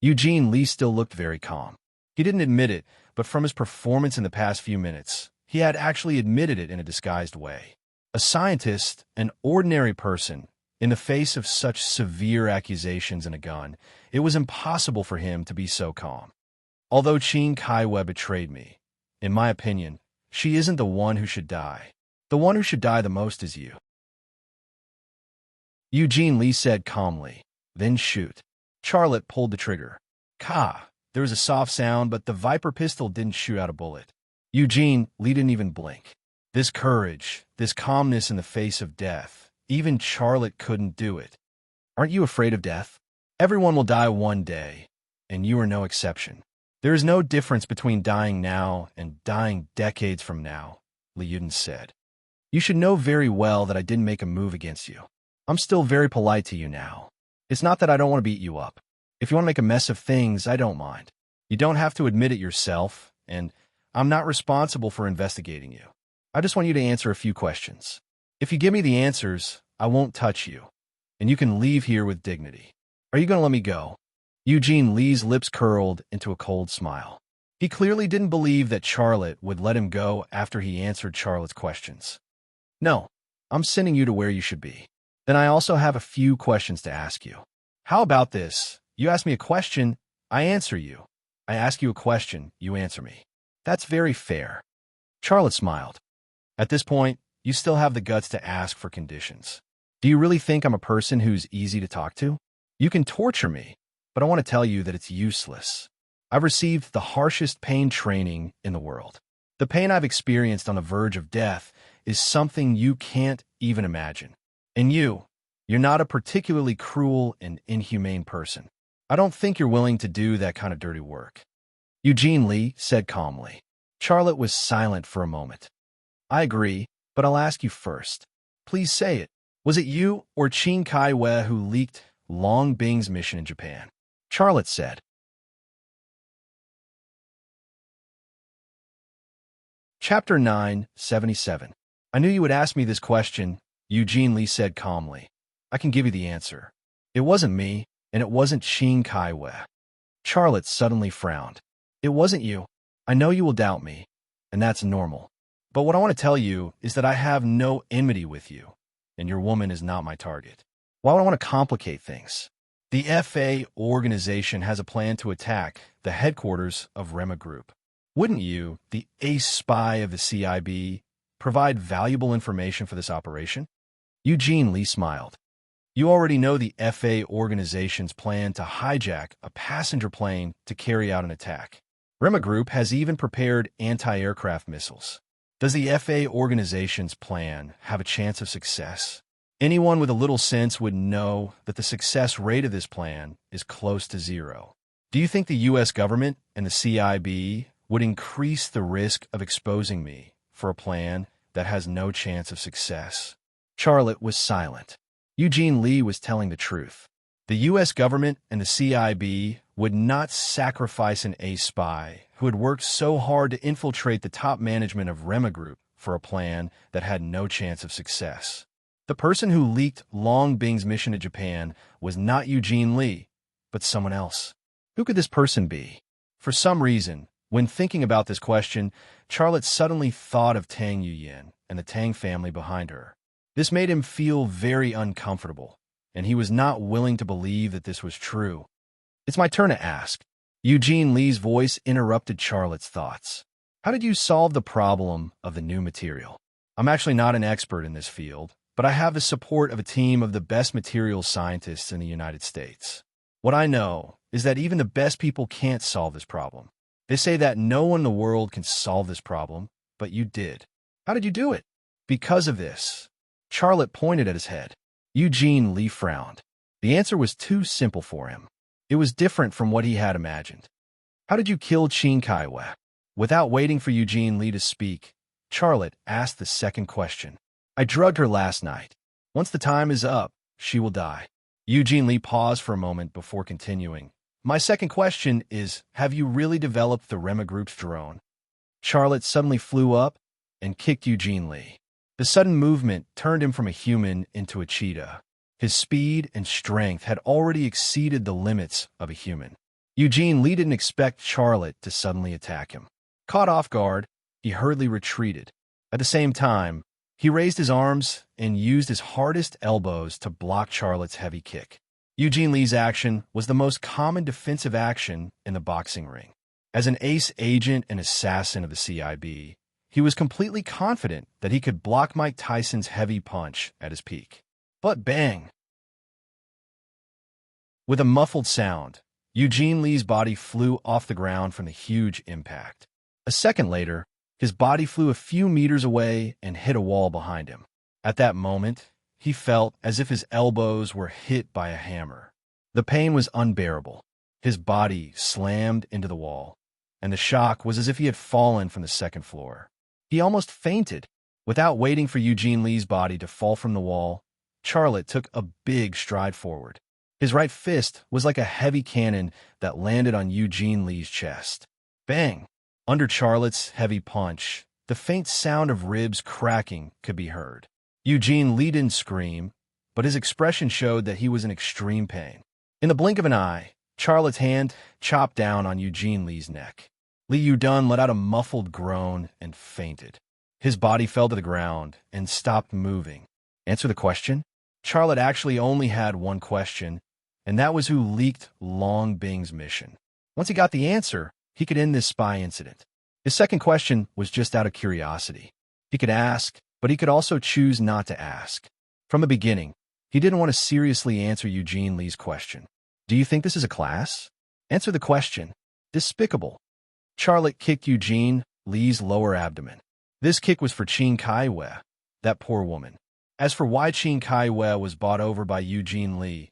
Eugene Lee still looked very calm. He didn't admit it, but from his performance in the past few minutes, he had actually admitted it in a disguised way. A scientist, an ordinary person, in the face of such severe accusations and a gun, it was impossible for him to be so calm. Although Qin Kai-we betrayed me, in my opinion, she isn't the one who should die. The one who should die the most is you. Eugene Lee said calmly, then shoot. Charlotte pulled the trigger. Ka! There was a soft sound, but the Viper pistol didn't shoot out a bullet. Eugene Lee didn't even blink. This courage, this calmness in the face of death, even Charlotte couldn't do it. Aren't you afraid of death? Everyone will die one day, and you are no exception. There is no difference between dying now and dying decades from now, Li Yuden said. You should know very well that I didn't make a move against you. I'm still very polite to you now. It's not that I don't want to beat you up. If you want to make a mess of things, I don't mind. You don't have to admit it yourself, and I'm not responsible for investigating you. I just want you to answer a few questions. If you give me the answers, I won't touch you, and you can leave here with dignity. Are you going to let me go? Eugene Lee's lips curled into a cold smile. He clearly didn't believe that Charlotte would let him go after he answered Charlotte's questions. No, I'm sending you to where you should be. Then I also have a few questions to ask you. How about this? You ask me a question, I answer you. I ask you a question, you answer me. That's very fair. Charlotte smiled. At this point, you still have the guts to ask for conditions. Do you really think I'm a person who's easy to talk to? You can torture me, but I want to tell you that it's useless. I've received the harshest pain training in the world. The pain I've experienced on the verge of death is something you can't even imagine. And you're not a particularly cruel and inhumane person. I don't think you're willing to do that kind of dirty work. Eugene Lee said calmly. Charlotte was silent for a moment. I agree, but I'll ask you first. Please say it. Was it you or Qin Kai-we who leaked Long Bing's mission in Japan? Charlotte said. Chapter 977. I knew you would ask me this question, Eugene Lee said calmly. I can give you the answer. It wasn't me, and it wasn't Qin Kai Wei. Charlotte suddenly frowned. It wasn't you. I know you will doubt me, and that's normal. But what I want to tell you is that I have no enmity with you, and your woman is not my target. Why would I want to complicate things? The FA organization has a plan to attack the headquarters of Rema Group. Wouldn't you, the ace spy of the CIB, provide valuable information for this operation? Eugene Lee smiled. You already know the FA organization's plan to hijack a passenger plane to carry out an attack. Rema Group has even prepared anti-aircraft missiles. Does the FA organization's plan have a chance of success? Anyone with a little sense would know that the success rate of this plan is close to zero. Do you think the U.S. government and the CIB would increase the risk of exposing me for a plan that has no chance of success? Charlotte was silent. Eugene Lee was telling the truth. The U.S. government and the CIB would not sacrifice an ace spy who had worked so hard to infiltrate the top management of Rema Group for a plan that had no chance of success. The person who leaked Long Bing's mission to Japan was not Eugene Lee, but someone else. Who could this person be? For some reason, when thinking about this question, Charlotte suddenly thought of Tang Yuyan and the Tang family behind her. This made him feel very uncomfortable, and he was not willing to believe that this was true. It's my turn to ask. Eugene Lee's voice interrupted Charlotte's thoughts. How did you solve the problem of the new material? I'm actually not an expert in this field, but I have the support of a team of the best materials scientists in the United States. What I know is that even the best people can't solve this problem. They say that no one in the world can solve this problem, but you did. How did you do it? Because of this. Charlotte pointed at his head. Eugene Lee frowned. The answer was too simple for him. It was different from what he had imagined. How did you kill Qin Kai Wei? Without waiting for Eugene Lee to speak, Charlotte asked the second question. I drugged her last night. Once the time is up, she will die. Eugene Lee paused for a moment before continuing. My second question is, have you really developed the Rema Group's drone? Charlotte suddenly flew up and kicked Eugene Lee. The sudden movement turned him from a human into a cheetah. His speed and strength had already exceeded the limits of a human. Eugene Lee didn't expect Charlotte to suddenly attack him. Caught off guard, he hurriedly retreated. At the same time, he raised his arms and used his hardest elbows to block Charlotte's heavy kick. Eugene Lee's action was the most common defensive action in the boxing ring. As an ace agent and assassin of the CIB, he was completely confident that he could block Mike Tyson's heavy punch at his peak. But bang! With a muffled sound, Eugene Lee's body flew off the ground from the huge impact. A second later, his body flew a few meters away and hit a wall behind him. At that moment, he felt as if his elbows were hit by a hammer. The pain was unbearable. His body slammed into the wall, and the shock was as if he had fallen from the second floor. He almost fainted. Without waiting for Eugene Lee's body to fall from the wall, Charlotte took a big stride forward. His right fist was like a heavy cannon that landed on Eugene Lee's chest. Bang! Under Charlotte's heavy punch, the faint sound of ribs cracking could be heard. Eugene Lee didn't scream, but his expression showed that he was in extreme pain. In the blink of an eye, Charlotte's hand chopped down on Eugene Lee's neck. Lee Yudun let out a muffled groan and fainted. His body fell to the ground and stopped moving. Answer the question? Charlotte actually only had one question, and that was who leaked Long Bing's mission. Once he got the answer, he could end this spy incident. His second question was just out of curiosity. He could ask, but he could also choose not to ask. From the beginning, he didn't want to seriously answer Eugene Lee's question. Do you think this is a class? Answer the question. Despicable. Charlotte kicked Eugene Lee's lower abdomen. This kick was for Qin Kai Wei, that poor woman. As for why Qin Kai Wei was bought over by Eugene Lee,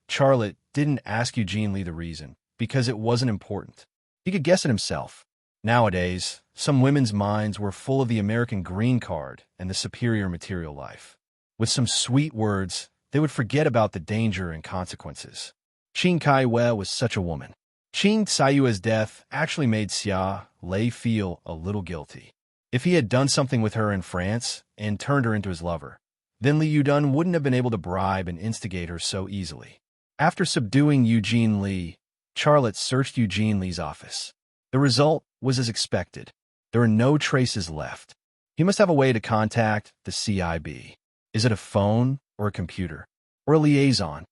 Charlotte didn't ask Eugene Lee the reason, because it wasn't important. He could guess it himself. Nowadays, some women's minds were full of the American green card and the superior material life. With some sweet words, they would forget about the danger and consequences. Qin Kai Wei was such a woman. Qin Saiyue's death actually made Xia Lei feel a little guilty. If he had done something with her in France and turned her into his lover, then Li Yudun wouldn't have been able to bribe and instigate her so easily. After subduing Eugene Li, Charlotte searched Eugene Li's office. The result was as expected. There were no traces left. He must have a way to contact the CIB. Is it a phone or a computer or a liaison?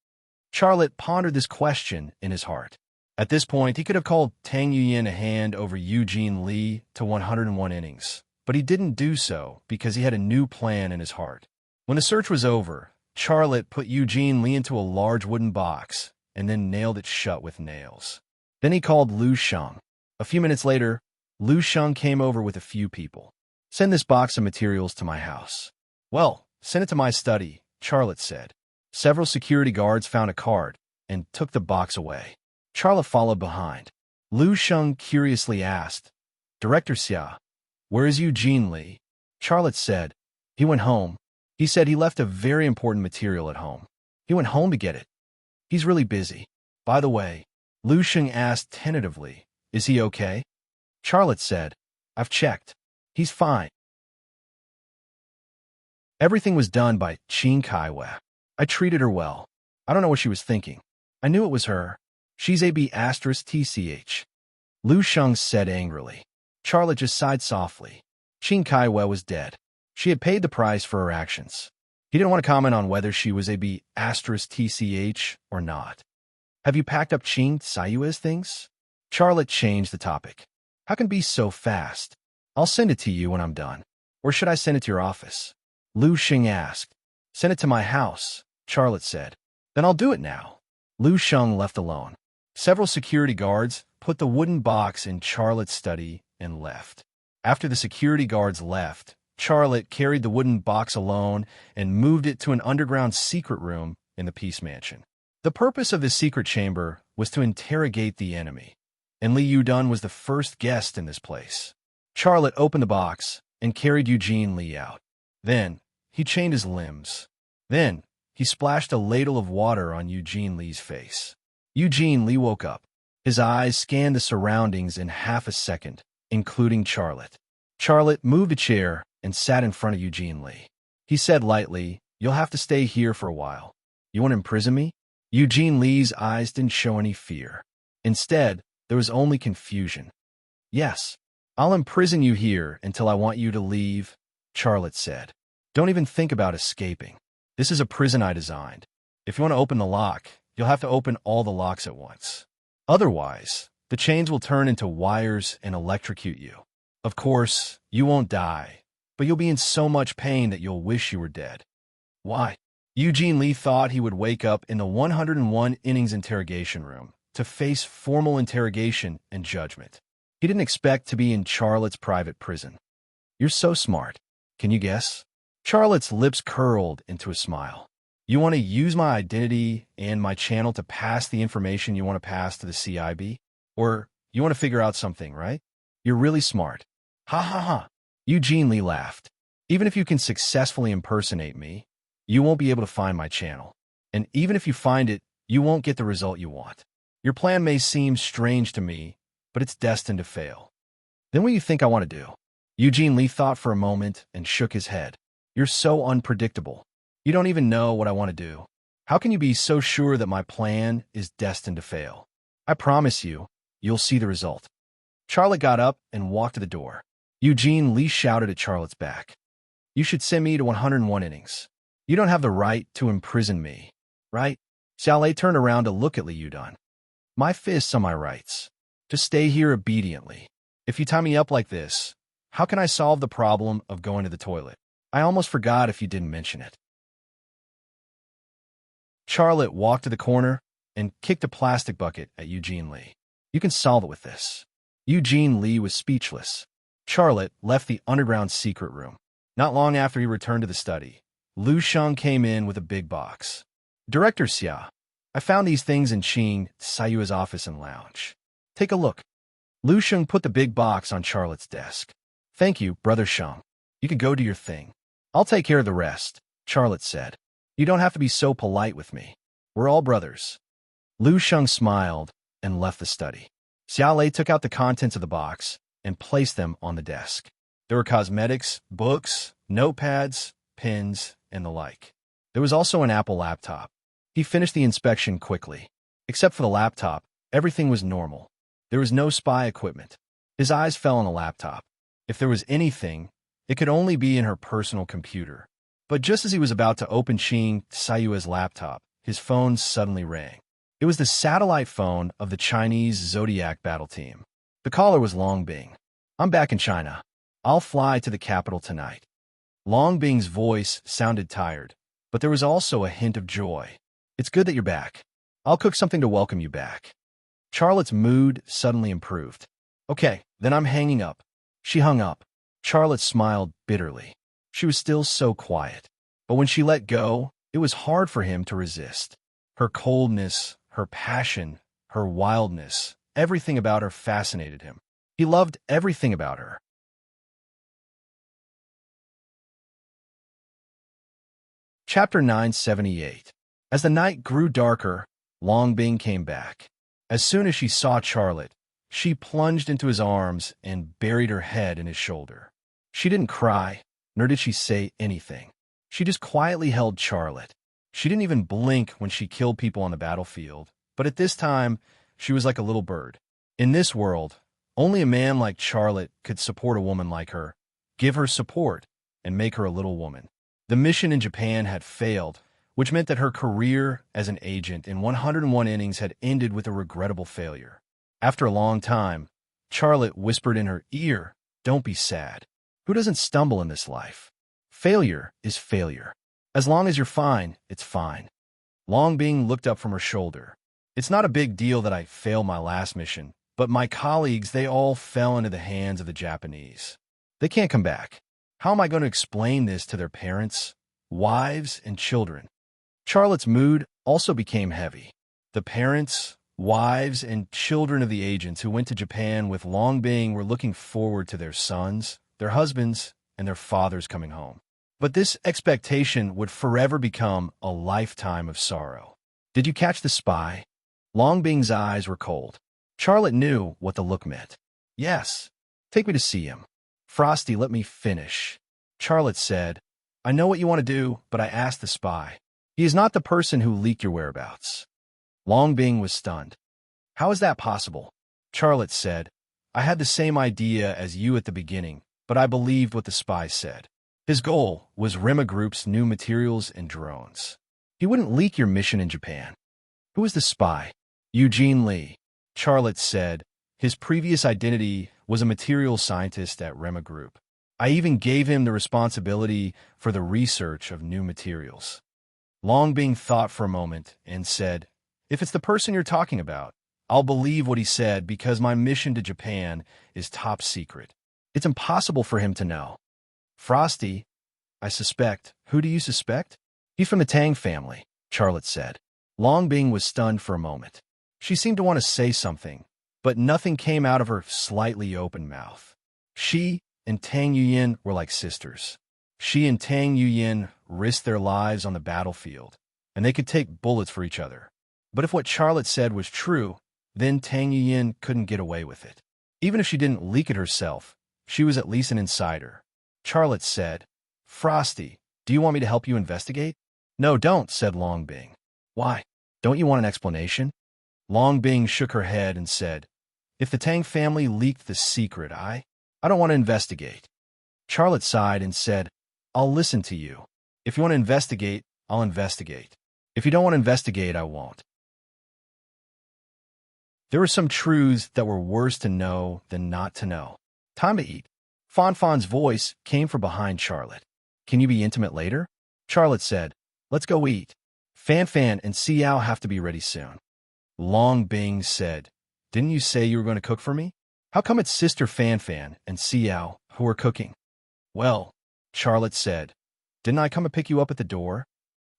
Charlotte pondered this question in his heart. At this point, he could have called Tang Yuyin a hand over Eugene Li to 101 innings, but he didn't do so because he had a new plan in his heart. When the search was over, Charlotte put Eugene Li into a large wooden box and then nailed it shut with nails. Then he called Lu Sheng. A few minutes later, Lu Sheng came over with a few people. Send this box of materials to my house. Well, send it to my study, Charlotte said. Several security guards found a card and took the box away. Charlotte followed behind. Lu Sheng curiously asked, Director Xia, where is Eugene Li? Charlotte said, he went home. He said he left a very important material at home. He went home to get it. He's really busy. By the way, Lu Sheng asked tentatively, is he okay? Charlotte said, I've checked. He's fine. Everything was done by Qin Kaiwei. I treated her well. I don't know what she was thinking. I knew it was her. She's AB*TCH. Lu Sheng said angrily. Charlotte just sighed softly. Qin Kaiwei was dead. She had paid the price for her actions. He didn't want to comment on whether she was AB*TCH or not. Have you packed up Qin Sayue's things? Charlotte changed the topic. How can it be so fast? I'll send it to you when I'm done. Or should I send it to your office? Lu Sheng asked. Send it to my house, Charlotte said. Then I'll do it now. Lu Sheng left alone. Several security guards put the wooden box in Charlotte's study and left. After the security guards left, Charlotte carried the wooden box alone and moved it to an underground secret room in the Peace Mansion. The purpose of this secret chamber was to interrogate the enemy, and Li Yudun was the first guest in this place. Charlotte opened the box and carried Eugene Li out. Then, he chained his limbs. Then, he splashed a ladle of water on Eugene Li's face. Eugene Li woke up. His eyes scanned the surroundings in half a second, including Charlotte. Charlotte moved a chair and sat in front of Eugene Li. He said lightly, You'll have to stay here for a while. You want to imprison me? Eugene Li's eyes didn't show any fear. Instead, there was only confusion. Yes, I'll imprison you here until I want you to leave, Charlotte said. Don't even think about escaping. This is a prison I designed. If you want to open the lock, you'll have to open all the locks at once. Otherwise, the chains will turn into wires and electrocute you. Of course, you won't die, but you'll be in so much pain that you'll wish you were dead. Why? Eugene Li thought he would wake up in the 101 innings interrogation room to face formal interrogation and judgment. He didn't expect to be in Charlotte's private prison. You're so smart. Can you guess? Charlotte's lips curled into a smile. You want to use my identity and my channel to pass the information you want to pass to the CIB? Or you want to figure out something, right? You're really smart. Ha ha ha. Eugene Li laughed. Even if you can successfully impersonate me, you won't be able to find my channel. And even if you find it, you won't get the result you want. Your plan may seem strange to me, but it's destined to fail. Then what do you think I want to do? Eugene Li thought for a moment and shook his head. You're so unpredictable. You don't even know what I want to do. How can you be so sure that my plan is destined to fail? I promise you, you'll see the result. Charlotte got up and walked to the door. Eugene Li shouted at Charlotte's back. You should send me to 101 innings. You don't have the right to imprison me, right? Xiaolei turned around to look at Li Yudun. My fists on my rights. To stay here obediently. If you tie me up like this, how can I solve the problem of going to the toilet? I almost forgot if you didn't mention it. Charlotte walked to the corner and kicked a plastic bucket at Eugene Li. You can solve it with this. Eugene Li was speechless. Charlotte left the underground secret room. Not long after he returned to the study, Lu Sheng came in with a big box. Director Xia, I found these things in Qin Sayue's office and lounge. Take a look. Lu Sheng put the big box on Charlotte's desk. Thank you, Brother Sheng. You can go do your thing. I'll take care of the rest, Charlotte said. You don't have to be so polite with me. We're all brothers. Lu Sheng smiled and left the study. Xiaolei took out the contents of the box and placed them on the desk. There were cosmetics, books, notepads, pens, and the like. There was also an Apple laptop. He finished the inspection quickly. Except for the laptop, everything was normal. There was no spy equipment. His eyes fell on the laptop. If there was anything, it could only be in her personal computer. But just as he was about to open Qing Sayue's laptop, his phone suddenly rang. It was the satellite phone of the Chinese Zodiac battle team. The caller was Long Bing. "I'm back in China. I'll fly to the capital tonight." Long Bing's voice sounded tired, but there was also a hint of joy. "It's good that you're back. I'll cook something to welcome you back." Charlotte's mood suddenly improved. "Okay, then I'm hanging up." She hung up. Charlotte smiled bitterly. She was still so quiet. But when she let go, it was hard for him to resist. Her coldness, her passion, her wildness, everything about her fascinated him. He loved everything about her. Chapter 978. As the night grew darker, Long Bing came back. As soon as she saw Charlotte, she plunged into his arms and buried her head in his shoulder. She didn't cry, nor did she say anything. She just quietly held Charlotte. She didn't even blink when she killed people on the battlefield, but at this time, she was like a little bird. In this world, only a man like Charlotte could support a woman like her, give her support, and make her a little woman. The mission in Japan had failed, which meant that her career as an agent in 101 innings had ended with a regrettable failure. After a long time, Charlotte whispered in her ear, "Don't be sad. Who doesn't stumble in this life? Failure is failure. As long as you're fine, it's fine." Long Bing looked up from her shoulder. "It's not a big deal that I failed my last mission, but my colleagues, they all fell into the hands of the Japanese. They can't come back. How am I going to explain this to their parents, wives, and children?" Charlotte's mood also became heavy. The parents, wives, and children of the agents who went to Japan with Long Bing were looking forward to their sons, their husbands, and their fathers coming home. But this expectation would forever become a lifetime of sorrow. "Did you catch the spy?" Long Bing's eyes were cold. Charlotte knew what the look meant. "Yes. Take me to see him." "Frosty, let me finish." Charlotte said, "I know what you want to do, but I asked the spy. He is not the person who leaked your whereabouts." Long Bing was stunned. "How is that possible?" Charlotte said, "I had the same idea as you at the beginning, but I believed what the spy said. His goal was Rema Group's new materials and drones. He wouldn't leak your mission in Japan." "Who is the spy?" "Eugene Lee." Charlotte said, "His previous identity was a materials scientist at Rema Group. I even gave him the responsibility for the research of new materials." Long Bing thought for a moment and said, "If it's the person you're talking about, I'll believe what he said because my mission to Japan is top secret. It's impossible for him to know." "Frosty, I suspect." "Who do you suspect?" "He's from the Tang family," Charlotte said. Long Bing was stunned for a moment. She seemed to want to say something, but nothing came out of her slightly open mouth. She and Tang Yuyin were like sisters. She and Tang Yuyin risked their lives on the battlefield, and they could take bullets for each other. But if what Charlotte said was true, then Tang Yuyin couldn't get away with it. Even if she didn't leak it herself, she was at least an insider. Charlotte said, "Frosty, do you want me to help you investigate?" "No, don't," said Long Bing. "Why? Don't you want an explanation?" Long Bing shook her head and said, "If the Tang family leaked the secret, I don't want to investigate." Charlotte sighed and said, "I'll listen to you. If you want to investigate, I'll investigate. If you don't want to investigate, I won't." There were some truths that were worse to know than not to know. "Time to eat." Fan's voice came from behind Charlotte. "Can you be intimate later?" Charlotte said, "Let's go eat. Fan and Xiao have to be ready soon." Long Bing said, "Didn't you say you were going to cook for me? How come it's Sister Fan and Xiao who are cooking?" "Well," Charlotte said, "didn't I come and pick you up at the door?"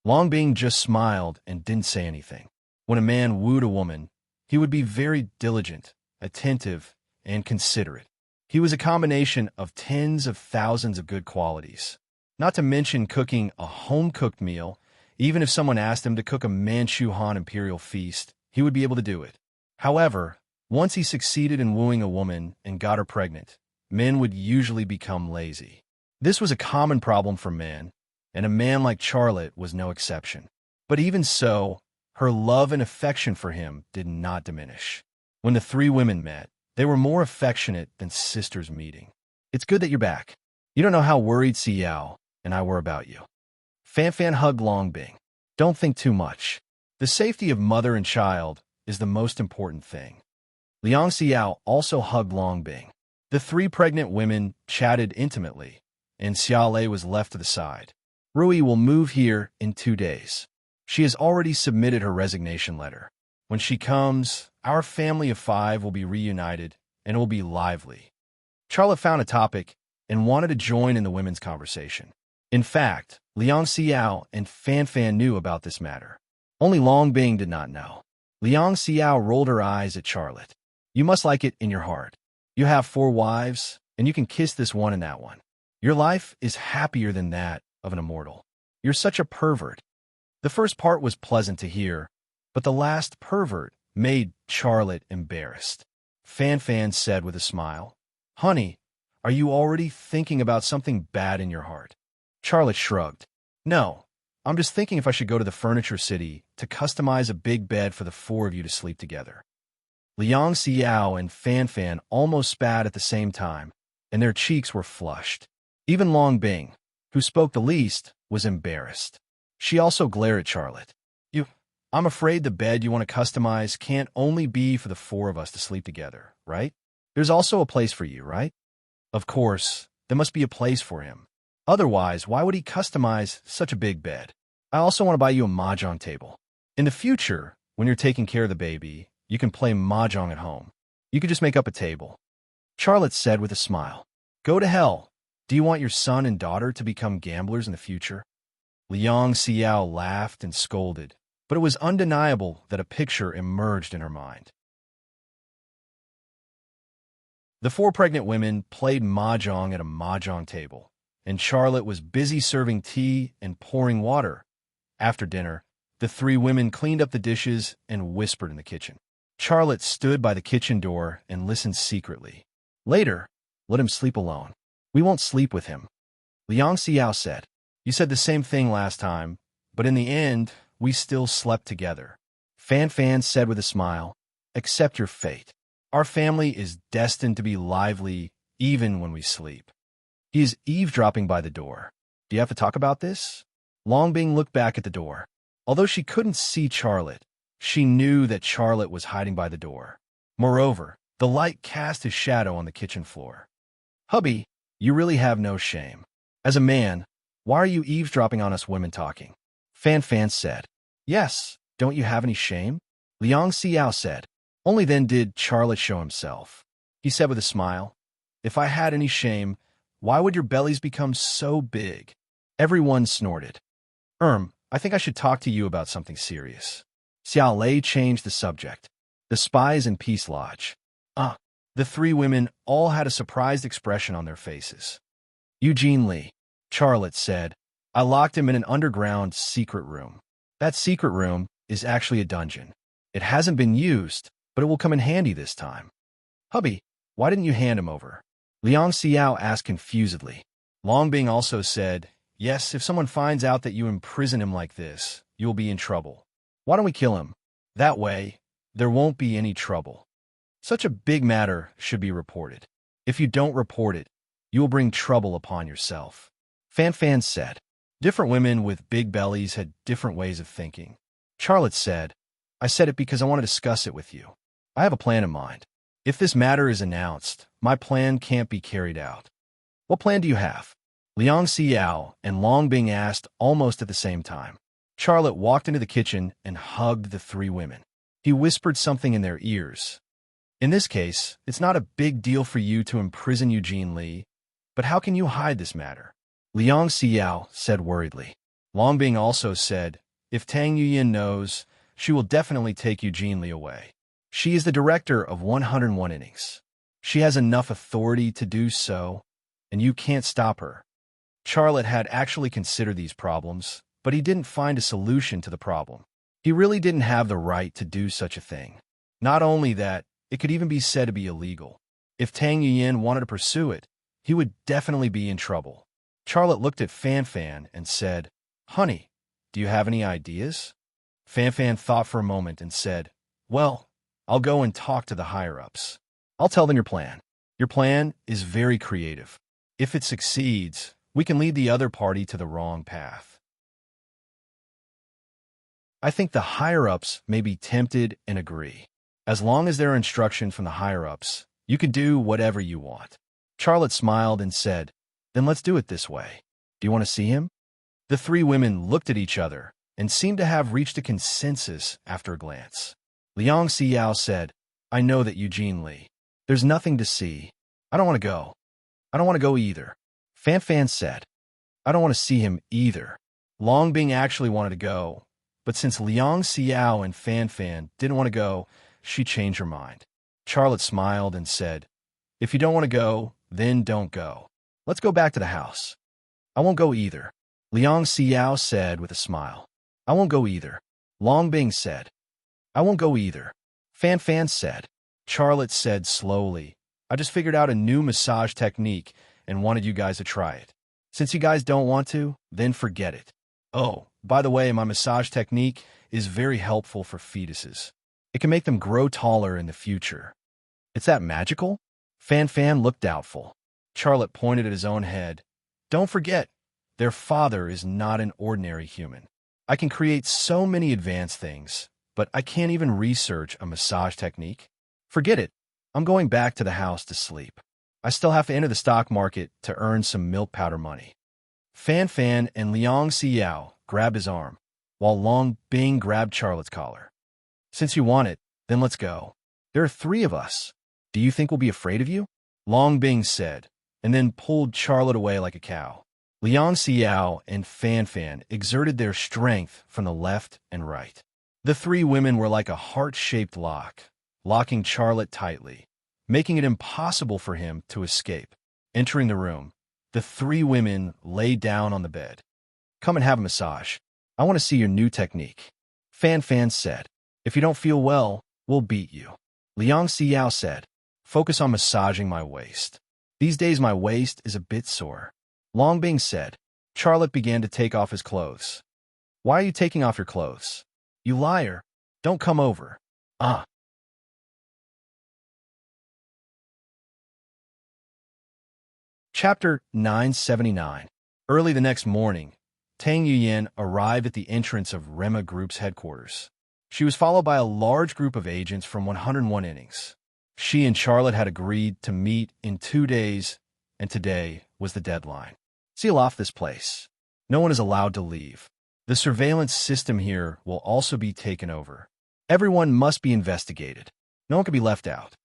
Long Bing just smiled and didn't say anything. When a man wooed a woman, he would be very diligent, attentive, and considerate. He was a combination of tens of thousands of good qualities. Not to mention cooking a home-cooked meal. Even if someone asked him to cook a Manchu Han imperial feast, he would be able to do it. However, once he succeeded in wooing a woman and got her pregnant, men would usually become lazy. This was a common problem for men, and a man like Charlotte was no exception. But even so, her love and affection for him did not diminish. When the three women met, they were more affectionate than sisters meeting. "It's good that you're back. You don't know how worried Xiao and I were about you." Fan Fan hugged Long Bing. "Don't think too much. The safety of mother and child is the most important thing." Liang Xiao also hugged Long Bing. The three pregnant women chatted intimately, and Xiao Lei was left to the side. "Rui will move here in 2 days. She has already submitted her resignation letter. When she comes, our family of 5 will be reunited, and it will be lively." Charlotte found a topic and wanted to join in the women's conversation. In fact, Liang Xiao and Fan Fan knew about this matter. Only Long Bing did not know. Liang Xiao rolled her eyes at Charlotte. "You must like it in your heart. You have 4 wives, and you can kiss this one and that one. Your life is happier than that of an immortal. You're such a pervert." The first part was pleasant to hear, but the last pervert made Charlotte embarrassed. Fan Fan said with a smile, "Honey, are you already thinking about something bad in your heart?" Charlotte shrugged. "No, I'm just thinking if I should go to the furniture city to customize a big bed for the 4 of you to sleep together." Liang Xiao and Fan Fan almost spat at the same time, and their cheeks were flushed. Even Long Bing, who spoke the least, was embarrassed. She also glared at Charlotte. I'm afraid the bed you want to customize can't only be for the 4 of us to sleep together, right? There's also a place for you, right?" "Of course, there must be a place for him. Otherwise, why would he customize such a big bed? I also want to buy you a mahjong table. In the future, when you're taking care of the baby, you can play mahjong at home. You could just make up a table." Charlotte said with a smile, "Go to hell. Do you want your son and daughter to become gamblers in the future?" Liang Xiao laughed and scolded, but it was undeniable that a picture emerged in her mind. The 4 pregnant women played mahjong at a mahjong table, and Charlotte was busy serving tea and pouring water. After dinner, the 3 women cleaned up the dishes and whispered in the kitchen. Charlotte stood by the kitchen door and listened secretly. "Later, let him sleep alone. We won't sleep with him." Liang Xiao said, "You said the same thing last time, but in the end, we still slept together." Fan Fan said with a smile, "Accept your fate. Our family is destined to be lively even when we sleep." "He is eavesdropping by the door. Do you have to talk about this?" Long Bing looked back at the door. Although she couldn't see Charlotte, she knew that Charlotte was hiding by the door. Moreover, the light cast his shadow on the kitchen floor. "Hubby, you really have no shame. As a man, why are you eavesdropping on us women talking?" Fan Fan said. "Yes, don't you have any shame?" Liang Xiao said. Only then did Charlotte show himself. He said with a smile, "If I had any shame, why would your bellies become so big?" Everyone snorted. I think I should talk to you about something serious." Xiao Lei changed the subject. "The spies in Peace Lodge." The 3 women all had a surprised expression on their faces. "Eugene Lee," Charlotte said. "I locked him in an underground secret room. That secret room is actually a dungeon. It hasn't been used, but it will come in handy this time." "Hubby, why didn't you hand him over?" Liang Xiao asked confusedly. Long Bing also said, "Yes, if someone finds out that you imprison him like this, you will be in trouble. Why don't we kill him? That way, there won't be any trouble. Such a big matter should be reported. If you don't report it, you will bring trouble upon yourself." Fan Fan said. Different women with big bellies had different ways of thinking. Charlotte said, "I said it because I want to discuss it with you. I have a plan in mind. If this matter is announced, my plan can't be carried out." "What plan do you have?" Liang Xiao and Long Bing asked almost at the same time. Charlotte walked into the kitchen and hugged the 3 women. He whispered something in their ears. "In this case, it's not a big deal for you to imprison Eugene Lee, but how can you hide this matter?" Liang Xiao said worriedly. Long Bing also said, "If Tang Yuyin knows, she will definitely take Eugene Lee away. She is the director of 101 innings. She has enough authority to do so, and you can't stop her." Charlotte had actually considered these problems, but he didn't find a solution to the problem. He really didn't have the right to do such a thing. Not only that, it could even be said to be illegal. If Tang Yuyan wanted to pursue it, he would definitely be in trouble. Charlotte looked at Fan Fan and said, "Honey, do you have any ideas?" Fan Fan thought for a moment and said, "Well, I'll go and talk to the higher-ups. I'll tell them your plan. Your plan is very creative. If it succeeds, we can lead the other party to the wrong path. I think the higher-ups may be tempted and agree. As long as there are instructions from the higher-ups, you can do whatever you want." Charlotte smiled and said, "Then let's do it this way. Do you want to see him?" The three women looked at each other and seemed to have reached a consensus after a glance. Liang Xiao said, "I know that Eugene Li. There's nothing to see. I don't want to go." "I don't want to go either." Fan Fan said, "I don't want to see him either." Long Bing actually wanted to go, but since Liang Xiao and Fan Fan didn't want to go, she changed her mind. Charlotte smiled and said, "If you don't want to go, then don't go. Let's go back to the house." "I won't go either," Liang Xiao said with a smile. "I won't go either." Long Bing said, "I won't go either." Fan Fan said. Charlotte said slowly, "I just figured out a new massage technique and wanted you guys to try it. Since you guys don't want to, then forget it. Oh, by the way, my massage technique is very helpful for fetuses. It can make them grow taller in the future." "It's that magical?" Fan Fan looked doubtful. Charlotte pointed at his own head. "Don't forget, their father is not an ordinary human. I can create so many advanced things, but I can't even research a massage technique. Forget it. I'm going back to the house to sleep. I still have to enter the stock market to earn some milk powder money." Fan Fan and Liang Xiao grabbed his arm, while Long Bing grabbed Charlotte's collar. "Since you want it, then let's go. There are three of us. Do you think we'll be afraid of you?" Long Bing said, and then pulled Charlotte away like a cow. Liang Xiao and Fan Fan exerted their strength from the left and right. The three women were like a heart-shaped lock, locking Charlotte tightly, making it impossible for him to escape. Entering the room, the three women lay down on the bed. "Come and have a massage. I want to see your new technique." Fan Fan said, "If you don't feel well, we'll beat you." Liang Xiao said, "Focus on massaging my waist. These days my waist is a bit sore." Long Bing said. Charlotte began to take off his clothes. "Why are you taking off your clothes? You liar. Don't come over." "Ah." Chapter 979. Early the next morning, Tang Yuyan arrived at the entrance of Rema Group's headquarters. She was followed by a large group of agents from 101 innings. She and Charlotte had agreed to meet in 2 days, and today was the deadline. "Seal off this place. No one is allowed to leave. The surveillance system here will also be taken over. Everyone must be investigated. No one can be left out."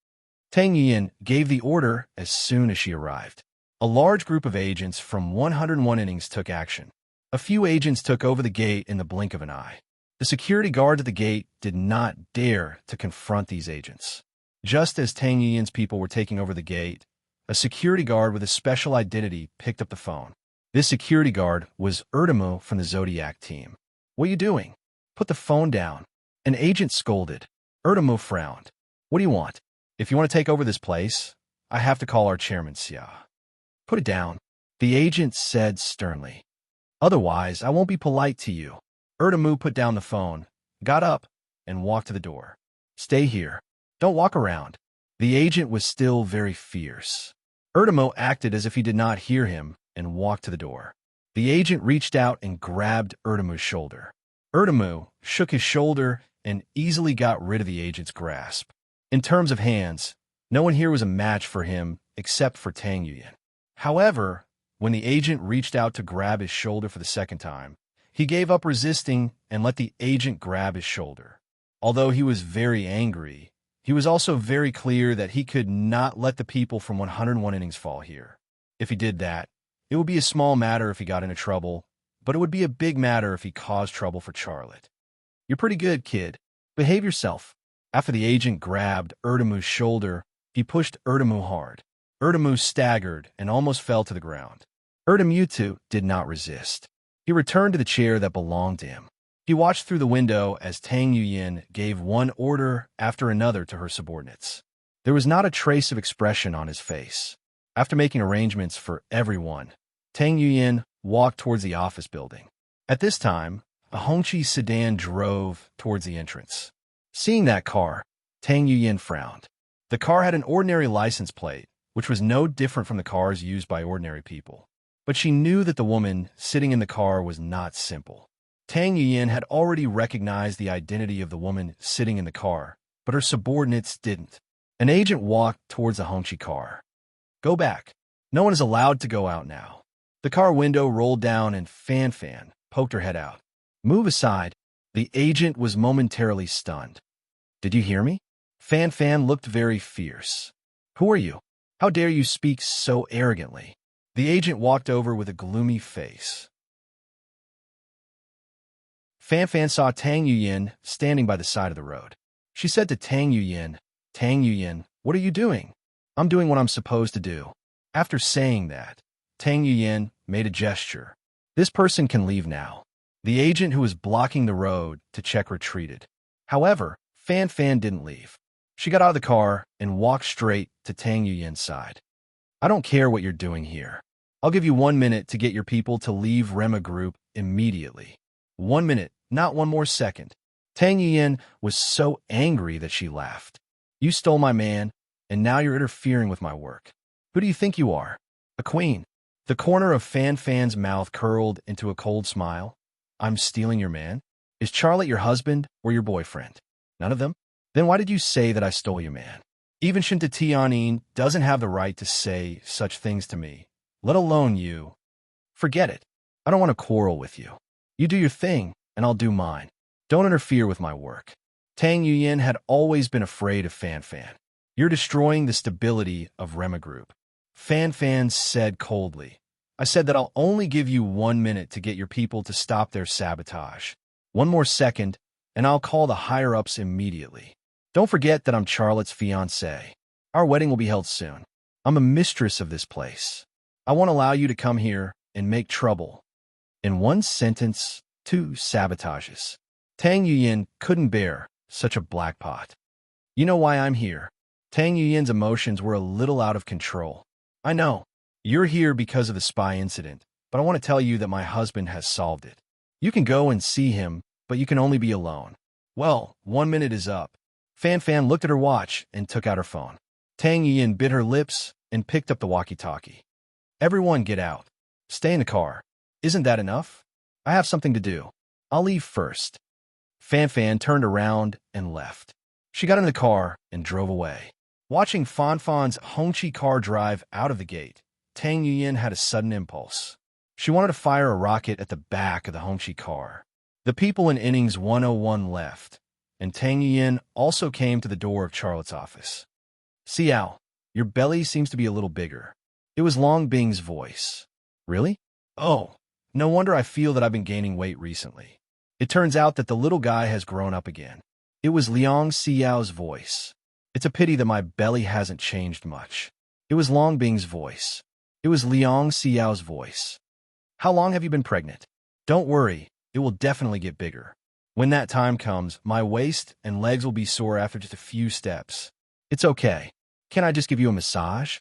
Tang Yuyan gave the order as soon as she arrived. A large group of agents from 101 innings took action. A few agents took over the gate in the blink of an eye. The security guard at the gate did not dare to confront these agents. Just as Tang Yuyan's people were taking over the gate, a security guard with a special identity picked up the phone. This security guard was Erdemo from the Zodiac team. "What are you doing? Put the phone down." An agent scolded. Erdemo frowned. "What do you want?" "If you want to take over this place, I have to call our chairman, Xia." "Put it down," the agent said sternly. "Otherwise, I won't be polite to you." Erdemo put down the phone, got up, and walked to the door. "Stay here. Don't walk around." The agent was still very fierce. Erdemo acted as if he did not hear him and walked to the door. The agent reached out and grabbed Erdemu's shoulder. Erdemu shook his shoulder and easily got rid of the agent's grasp. In terms of hands, no one here was a match for him except for Tang Yuyan. However, when the agent reached out to grab his shoulder for the second time, he gave up resisting and let the agent grab his shoulder. Although he was very angry, he was also very clear that he could not let the people from 101 innings fall here. If he did that, it would be a small matter if he got into trouble, but it would be a big matter if he caused trouble for Charlotte. "You're pretty good, kid. Behave yourself." After the agent grabbed Erdemu's shoulder, he pushed Erdemu hard. Erdemu staggered and almost fell to the ground. Erdemu did not resist. He returned to the chair that belonged to him. He watched through the window as Tang Yuyan gave one order after another to her subordinates. There was not a trace of expression on his face. After making arrangements for everyone, Tang Yuyin walked towards the office building. At this time, a Hongqi sedan drove towards the entrance. Seeing that car, Tang Yuyin frowned. The car had an ordinary license plate, which was no different from the cars used by ordinary people. But she knew that the woman sitting in the car was not simple. Tang Yuyin had already recognized the identity of the woman sitting in the car, but her subordinates didn't. An agent walked towards the Hongqi car. Go back. No one is allowed to go out now. The car window rolled down and Fan Fan poked her head out. Move aside. The agent was momentarily stunned. Did you hear me? Fan Fan looked very fierce. Who are you? How dare you speak so arrogantly? The agent walked over with a gloomy face. Fan Fan saw Tang Yuyin standing by the side of the road. She said to Tang Yuyin, what are you doing? I'm doing what I'm supposed to do. After saying that, Tang Yuyin made a gesture. This person can leave now. The agent who was blocking the road to check retreated. However, Fan Fan didn't leave. She got out of the car and walked straight to Tang Yuyin's side. I don't care what you're doing here. I'll give you 1 minute to get your people to leave Rema Group immediately. 1 minute, not one more second. Tang Yuyin was so angry that she laughed. You stole my man, and now you're interfering with my work. Who do you think you are? A queen? The corner of Fan Fan's mouth curled into a cold smile. I'm stealing your man? Is Charlotte your husband or your boyfriend? None of them? Then why did you say that I stole your man? Even Shinta Tianin doesn't have the right to say such things to me, let alone you. Forget it. I don't want to quarrel with you. You do your thing, and I'll do mine. Don't interfere with my work. Tang Yuyin had always been afraid of Fan Fan. You're destroying the stability of Rema Group. Fan Fan said coldly. I said that I'll only give you 1 minute to get your people to stop their sabotage. 1 more second, and I'll call the higher-ups immediately. Don't forget that I'm Charlotte's fiancé. Our wedding will be held soon. I'm a mistress of this place. I won't allow you to come here and make trouble. In one sentence, 2 sabotages. Tang Yuyin couldn't bear such a black pot. You know why I'm here. Tang Yuyin's emotions were a little out of control. I know. You're here because of the spy incident, but I want to tell you that my husband has solved it. You can go and see him, but you can only be alone. Well, 1 minute is up. Fan Fan looked at her watch and took out her phone. Tang Yuyin bit her lips and picked up the walkie-talkie. Everyone get out. Stay in the car. Isn't that enough? I have something to do. I'll leave first. Fan Fan turned around and left. She got in the car and drove away. Watching Fan Fan's Hongqi car drive out of the gate, Tang Yuyin had a sudden impulse. She wanted to fire a rocket at the back of the Hongqi car. The people in innings 101 left, and Tang Yuyin also came to the door of Charlotte's office. Xiao, your belly seems to be a little bigger. It was Long Bing's voice. Really? Oh, no wonder I feel that I've been gaining weight recently. It turns out that the little guy has grown up again. It was Liang Xiao's voice. It's a pity that my belly hasn't changed much. It was Long Bing's voice. It was Liang Xiao's voice. How long have you been pregnant? Don't worry, it will definitely get bigger. When that time comes, my waist and legs will be sore after just a few steps. It's okay. Can I just give you a massage?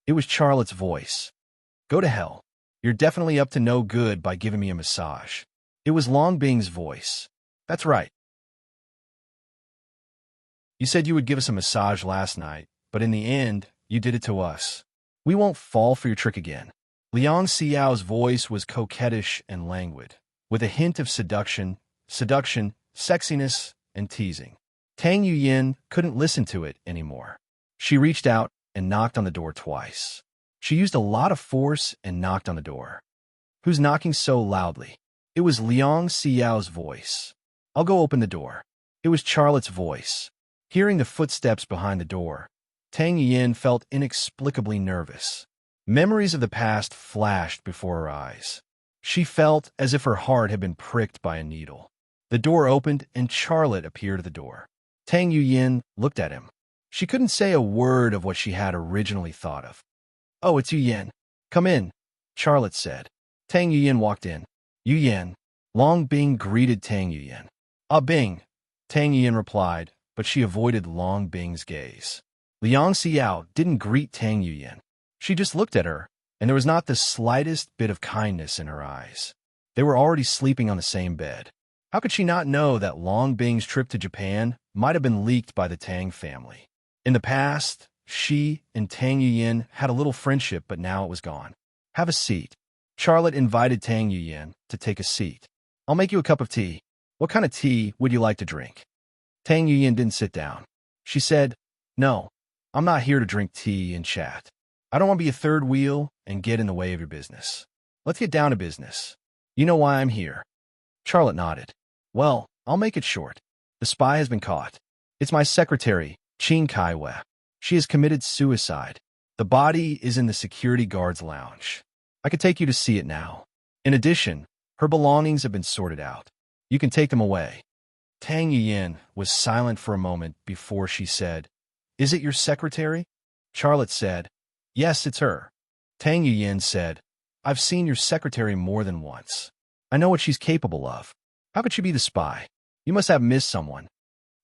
It was Charlotte's voice. Go to hell. You're definitely up to no good by giving me a massage. It was Long Bing's voice. That's right. You said you would give us a massage last night, but in the end, you did it to us. We won't fall for your trick again. Liang Xiao's voice was coquettish and languid, with a hint of seduction, sexiness, and teasing. Tang Yuyin couldn't listen to it anymore. She reached out and knocked on the door twice. She used a lot of force and knocked on the door. Who's knocking so loudly? It was Liang Xiao's voice. I'll go open the door. It was Charlotte's voice. Hearing the footsteps behind the door, Tang Yuyin felt inexplicably nervous. Memories of the past flashed before her eyes. She felt as if her heart had been pricked by a needle. The door opened and Charlotte appeared at the door. Tang Yuyin looked at him. She couldn't say a word of what she had originally thought of. Oh, it's Yuyin. Come in, Charlotte said. Tang Yuyin walked in. Yuyin. Long Bing greeted Tang Yuyin. Ah, Bing, Tang Yuyin replied, but she avoided Long Bing's gaze. Liang Xiao didn't greet Tang Yuyan. She just looked at her, and there was not the slightest bit of kindness in her eyes. They were already sleeping on the same bed. How could she not know that Long Bing's trip to Japan might have been leaked by the Tang family? In the past, she and Tang Yuyan had a little friendship, but now it was gone. Have a seat. Charlotte invited Tang Yuyan to take a seat. I'll make you a cup of tea. What kind of tea would you like to drink? Tang Yuyan didn't sit down. She said, No, I'm not here to drink tea and chat. I don't want to be a third wheel and get in the way of your business. Let's get down to business. You know why I'm here. Charlotte nodded. Well, I'll make it short. The spy has been caught. It's my secretary, Qin Kaiwe. She has committed suicide. The body is in the security guard's lounge. I could take you to see it now. In addition, her belongings have been sorted out. You can take them away. Tang Yuyan was silent for a moment before she said, Is it your secretary? Charlotte said, Yes, it's her. Tang Yuyan said, I've seen your secretary more than once. I know what she's capable of. How could she be the spy? You must have missed someone.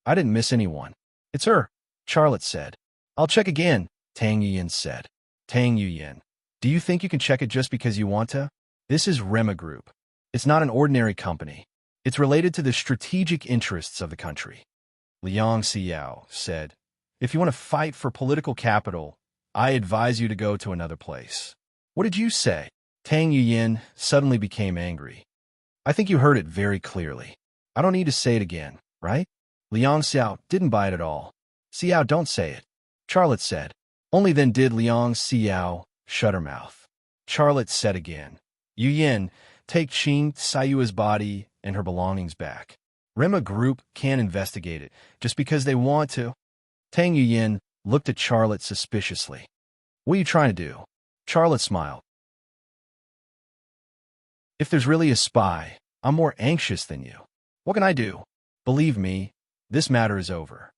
I didn't miss anyone. It's her, Charlotte said. I'll check again, Tang Yuyan said. Tang Yuyan, do you think you can check it just because you want to? This is Rema Group. It's not an ordinary company. It's related to the strategic interests of the country. Liang Xiao said, If you want to fight for political capital, I advise you to go to another place. What did you say? Tang Yuyan suddenly became angry. I think you heard it very clearly. I don't need to say it again, right? Liang Xiao didn't buy it at all. Xiao, don't say it. Charlotte said. Only then did Liang Xiao shut her mouth. Charlotte said again, Yuyan, take Qin Sayua's body and her belongings back. Rema Group can't investigate it just because they want to. Tang Yuyan looked at Charlotte suspiciously. What are you trying to do? Charlotte smiled. If there's really a spy, I'm more anxious than you. What can I do? Believe me, this matter is over.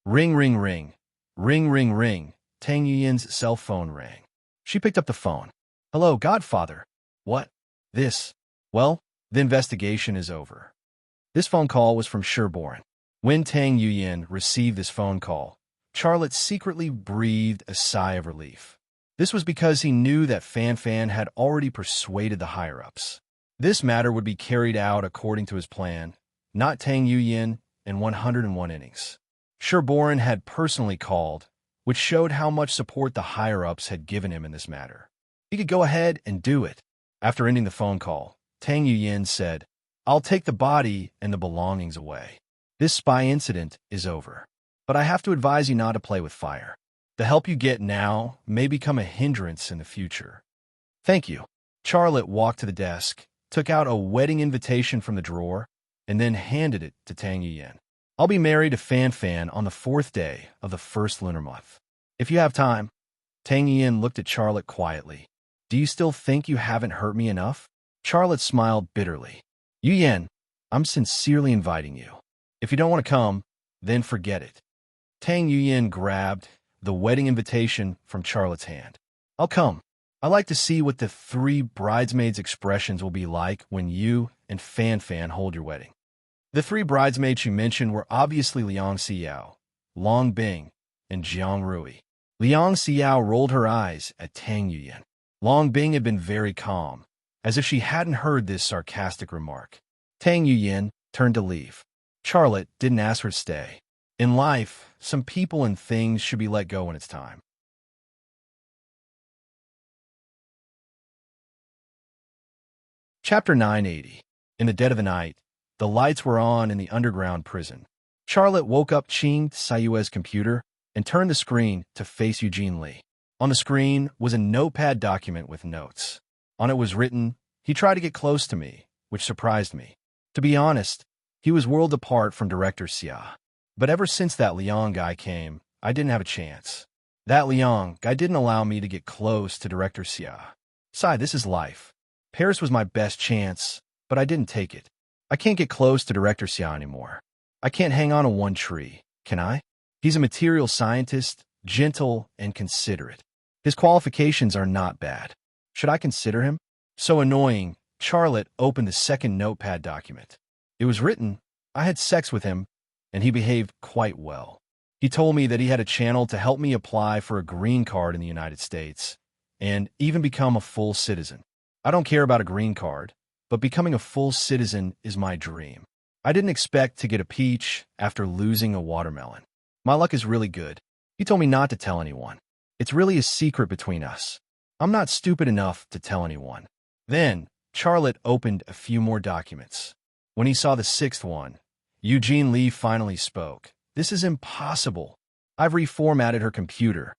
Ring, ring, ring. Ring, ring, ring. Tang Yuyan's cell phone rang. She picked up the phone. Hello, Godfather. What? This. Well, the investigation is over. This phone call was from Sherborne. When Tang Yuyan received this phone call, Charlotte secretly breathed a sigh of relief. This was because he knew that Fan Fan had already persuaded the higher-ups. This matter would be carried out according to his plan, not Tang Yuyan in 101 innings. Sherborne had personally called, which showed how much support the higher-ups had given him in this matter. He could go ahead and do it. After ending the phone call, Tang Yuyan said, I'll take the body and the belongings away. This spy incident is over. But I have to advise you not to play with fire. The help you get now may become a hindrance in the future. Thank you. Charlotte walked to the desk, took out a wedding invitation from the drawer, and then handed it to Tang Yuyan. I'll be married to Fan Fan on the 4th day of the 1st lunar month. If you have time. Tang Yuyan looked at Charlotte quietly. Do you still think you haven't hurt me enough? Charlotte smiled bitterly. Yuyan, I'm sincerely inviting you. If you don't want to come, then forget it. Tang Yuyan grabbed the wedding invitation from Charlotte's hand. I'll come. I like to see what the 3 bridesmaids' expressions will be like when you and Fan Fan hold your wedding. The 3 bridesmaids she mentioned were obviously Liang Xiao, Long Bing, and Jiang Rui. Liang Xiao rolled her eyes at Tang Yuyan. Long Bing had been very calm, as if she hadn't heard this sarcastic remark. Tang Yuyan turned to leave. Charlotte didn't ask her to stay. In life, some people and things should be let go when it's time. Chapter 980. In the dead of the night, the lights were on in the underground prison. Charlotte woke up Qin Sayue's computer and turned the screen to face Eugene Lee. On the screen was a notepad document with notes. On it was written, He tried to get close to me, which surprised me. To be honest, he was worlds apart from Director Xia. But ever since that Liang guy came, I didn't have a chance. That Liang guy didn't allow me to get close to Director Xia. Besides, this is life. Paris was my best chance, but I didn't take it. I can't get close to Director Xia anymore. I can't hang on to one tree, can I? He's a material scientist, gentle and considerate. His qualifications are not bad. Should I consider him? So annoying, Charlotte opened the second notepad document. It was written, I had sex with him, and he behaved quite well. He told me that he had a channel to help me apply for a green card in the United States and even become a full citizen. I don't care about a green card, but becoming a full citizen is my dream. I didn't expect to get a peach after losing a watermelon. My luck is really good. He told me not to tell anyone. It's really a secret between us. I'm not stupid enough to tell anyone. Then, Charlotte opened a few more documents. When he saw the sixth one, Eugene Lee finally spoke. This is impossible. I've reformatted her computer.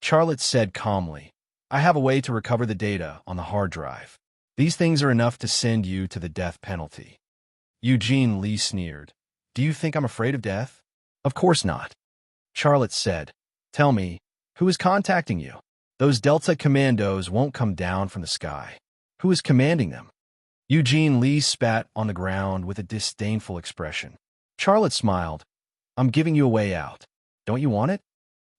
Charlotte said calmly, I have a way to recover the data on the hard drive. These things are enough to send you to the death penalty. Eugene Lee sneered. Do you think I'm afraid of death? Of course not. Charlotte said, Tell me, who is contacting you? Those Delta commandos won't come down from the sky. Who is commanding them? Eugene Lee spat on the ground with a disdainful expression. Charlotte smiled. I'm giving you a way out. Don't you want it?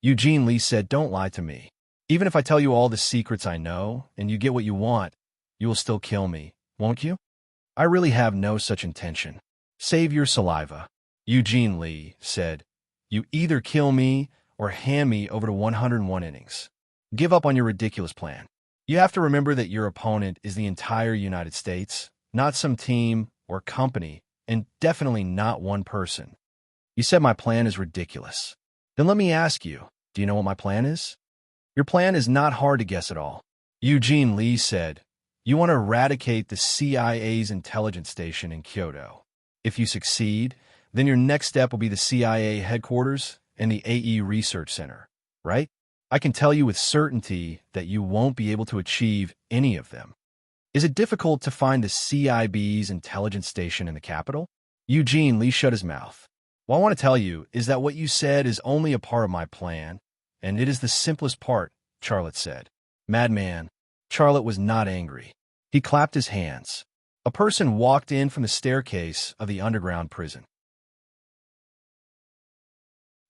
Eugene Lee said, Don't lie to me. Even if I tell you all the secrets I know and you get what you want, you will still kill me, won't you? I really have no such intention. Save your saliva. Eugene Lee said, You either kill me or hand me over to 101 innings. Give up on your ridiculous plan. You have to remember that your opponent is the entire United States, not some team or company, and definitely not one person. You said my plan is ridiculous. Then let me ask you, do you know what my plan is? Your plan is not hard to guess at all. Eugene Lee said, You want to eradicate the CIA's intelligence station in Kyoto. If you succeed, then your next step will be the CIA headquarters and the AE Research Center, right? I can tell you with certainty that you won't be able to achieve any of them. Is it difficult to find the CIB's intelligence station in the capital? Eugene Lee shut his mouth. What I want to tell you is that what you said is only a part of my plan, and it is the simplest part, Charlotte said. Madman. Charlotte was not angry. He clapped his hands. A person walked in from the staircase of the underground prison.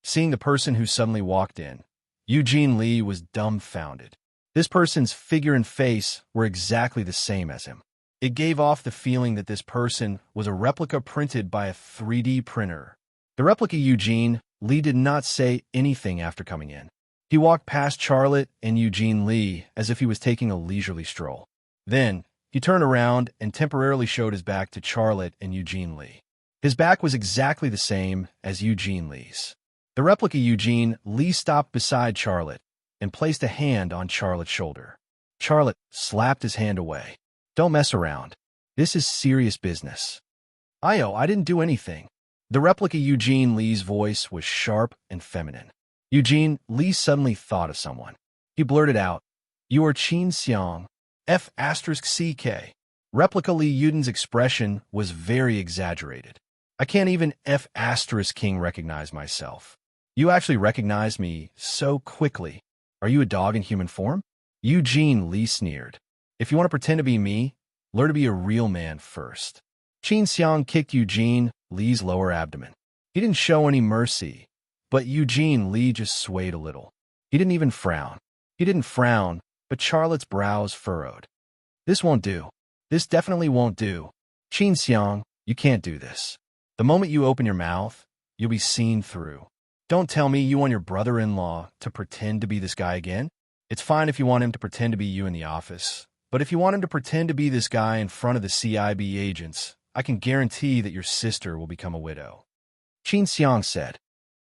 Seeing the person who suddenly walked in, Eugene Lee was dumbfounded. This person's figure and face were exactly the same as him. It gave off the feeling that this person was a replica printed by a 3D printer. The replica Eugene Lee did not say anything after coming in. He walked past Charlotte and Eugene Lee as if he was taking a leisurely stroll. Then, he turned around and temporarily showed his back to Charlotte and Eugene Lee. His back was exactly the same as Eugene Lee's. The replica Eugene Lee stopped beside Charlotte and placed a hand on Charlotte's shoulder. Charlotte slapped his hand away. Don't mess around. This is serious business. I didn't do anything. The replica Eugene Lee's voice was sharp and feminine. Eugene Lee suddenly thought of someone. He blurted out, You are Qin Xiang, F***CK. Replica Lee Yuden's expression was very exaggerated. I can't even F***king recognize myself. You actually recognize me so quickly. Are you a dog in human form? Eugene Lee sneered. If you want to pretend to be me, learn to be a real man first. Qin Xiang kicked Eugene Lee's lower abdomen. He didn't show any mercy, but Eugene Lee just swayed a little. He didn't even frown. He didn't frown, but Charlotte's brows furrowed. This won't do. This definitely won't do. Qin Xiang, you can't do this. The moment you open your mouth, you'll be seen through. Don't tell me you want your brother-in-law to pretend to be this guy again. It's fine if you want him to pretend to be you in the office, but if you want him to pretend to be this guy in front of the CIB agents, I can guarantee that your sister will become a widow. Qin Xiang said.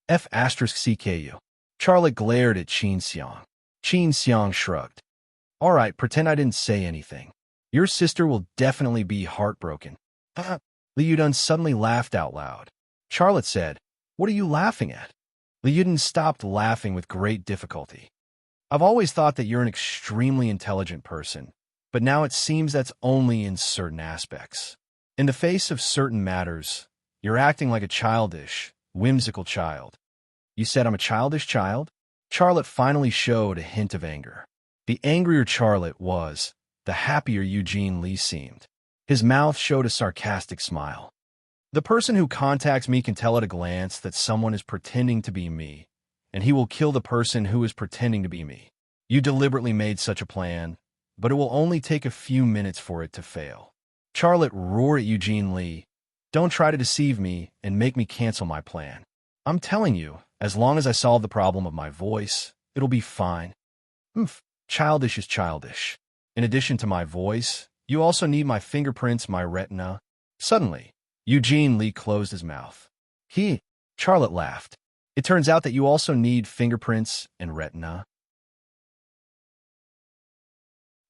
F***CKU. Charlotte glared at Qin Xiang. Qin Xiang shrugged. All right, pretend I didn't say anything. Your sister will definitely be heartbroken. Li Yuden suddenly laughed out loud. Charlotte said, What are you laughing at? Li Yuden stopped laughing with great difficulty. I've always thought that you're an extremely intelligent person, but now it seems that's only in certain aspects. In the face of certain matters, you're acting like a childish, whimsical child. You said I'm a childish child? Charlotte finally showed a hint of anger. The angrier Charlotte was, the happier Eugene Lee seemed. His mouth showed a sarcastic smile. The person who contacts me can tell at a glance that someone is pretending to be me, and he will kill the person who is pretending to be me. You deliberately made such a plan, but it will only take a few minutes for it to fail. Charlotte roared at Eugene Lee. Don't try to deceive me and make me cancel my plan. I'm telling you, As long as I solve the problem of my voice, it'll be fine. Childish is childish. In addition to my voice, you also need my fingerprints, my retina. Suddenly, Eugene Lee closed his mouth. Charlotte laughed. It turns out that you also need fingerprints and retina.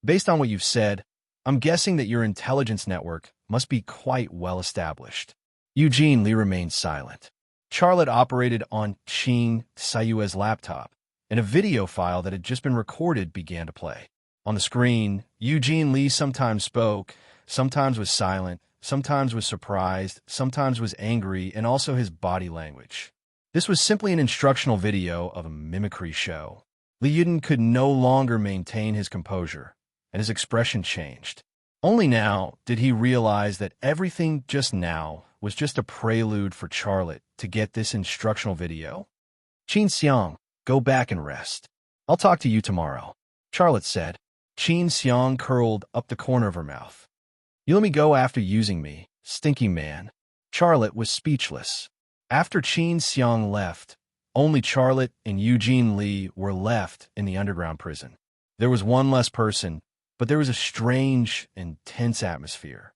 Based on what you've said, I'm guessing that your intelligence network must be quite well established. Eugene Lee remained silent. Charlotte operated on Qin Sayue's laptop, and a video file that had just been recorded began to play. On the screen, Eugene Lee sometimes spoke, sometimes was silent, sometimes was surprised, sometimes was angry, and also his body language. This was simply an instructional video of a mimicry show. Li Yuden could no longer maintain his composure, and his expression changed. Only now did he realize that everything just now was just a prelude for Charlotte to get this instructional video. Qin Xiang, go back and rest. I'll talk to you tomorrow, Charlotte said. Qin Xiang curled up the corner of her mouth. You let me go after using me, stinky man. Charlotte was speechless. After Qin Xiang left, only Charlotte and Eugene Lee were left in the underground prison. There was one less person, but there was a strange and tense atmosphere.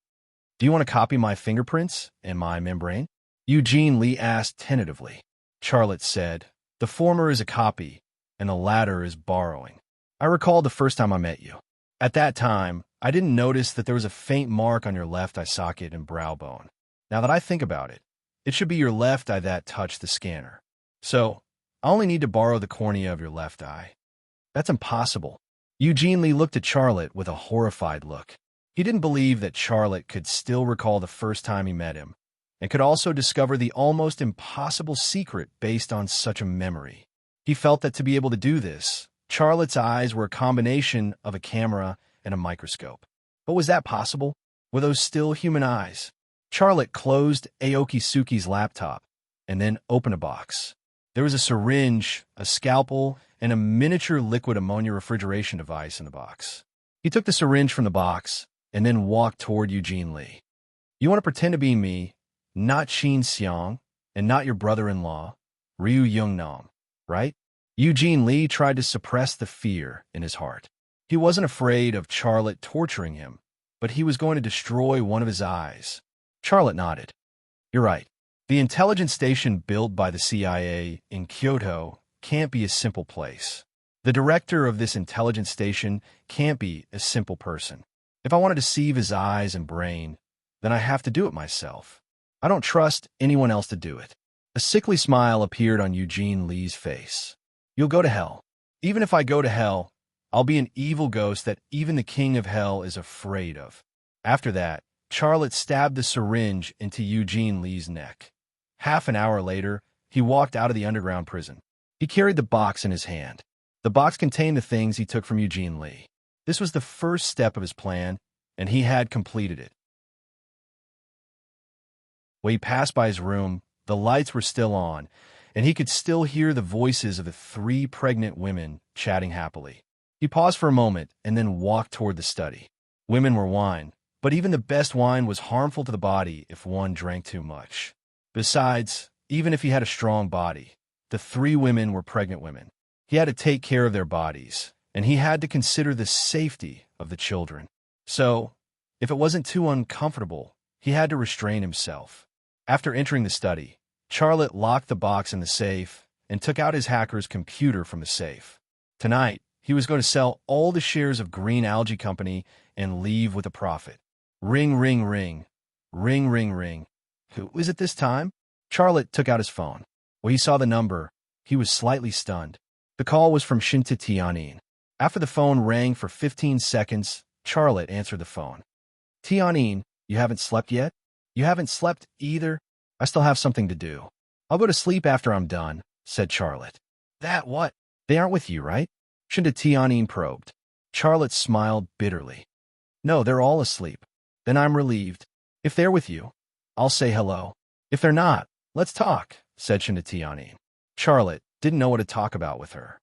Do you want to copy my fingerprints and my membrane? Eugene Lee asked tentatively. Charlotte said, the former is a copy, and the latter is borrowing. I recall the first time I met you. At that time, I didn't notice that there was a faint mark on your left eye socket and brow bone. Now that I think about it, it should be your left eye that touched the scanner. So, I only need to borrow the cornea of your left eye. That's impossible. Eugene Lee looked at Charlotte with a horrified look. He didn't believe that Charlotte could still recall the first time he met him, and could also discover the almost impossible secret based on such a memory. He felt that to be able to do this, Charlotte's eyes were a combination of a camera and a microscope. But was that possible? Were those still human eyes? Charlotte closed Aoki Suki's laptop and then opened a box. There was a syringe, a scalpel, and a miniature liquid ammonia refrigeration device in the box. He took the syringe from the box and then walked toward Eugene Lee. You want to pretend to be me, not Qin Xiang, and not your brother-in-law, Ryu Youngnam, right? Eugene Lee tried to suppress the fear in his heart. He wasn't afraid of Charlotte torturing him, but he was going to destroy one of his eyes. Charlotte nodded. You're right. The intelligence station built by the CIA in Kyoto can't be a simple place. The director of this intelligence station can't be a simple person. If I want to deceive his eyes and brain, then I have to do it myself. I don't trust anyone else to do it. A sickly smile appeared on Eugene Lee's face. You'll go to hell. Even if I go to hell, I'll be an evil ghost that even the king of hell is afraid of. After that, Charlotte stabbed the syringe into Eugene Lee's neck. Half an hour later, he walked out of the underground prison. He carried the box in his hand. The box contained the things he took from Eugene Lee. This was the first step of his plan, and he had completed it. When he passed by his room, the lights were still on, and he could still hear the voices of the 3 pregnant women chatting happily. He paused for a moment and then walked toward the study. Women were wine, but even the best wine was harmful to the body if one drank too much. Besides, even if he had a strong body, the 3 women were pregnant women. He had to take care of their bodies, and he had to consider the safety of the children. So, if it wasn't too uncomfortable, he had to restrain himself. After entering the study, Charlotte locked the box in the safe and took out his hacker's computer from the safe. Tonight, he was going to sell all the shares of Green Algae Company and leave with a profit. Ring, ring, ring. Ring, ring, ring. Who is it this time? Charlotte took out his phone. When he saw the number, he was slightly stunned. The call was from Shinta Tianyin. After the phone rang for 15 seconds, Charlotte answered the phone. Tianyin, you haven't slept yet? You haven't slept either? I still have something to do. I'll go to sleep after I'm done, said Charlotte. That what? They aren't with you, right? Shinta Tianyin probed. Charlotte smiled bitterly. No, they're all asleep. Then I'm relieved. If they're with you, I'll say hello. If they're not, let's talk, said Shinta Tianyin. Charlotte didn't know what to talk about with her.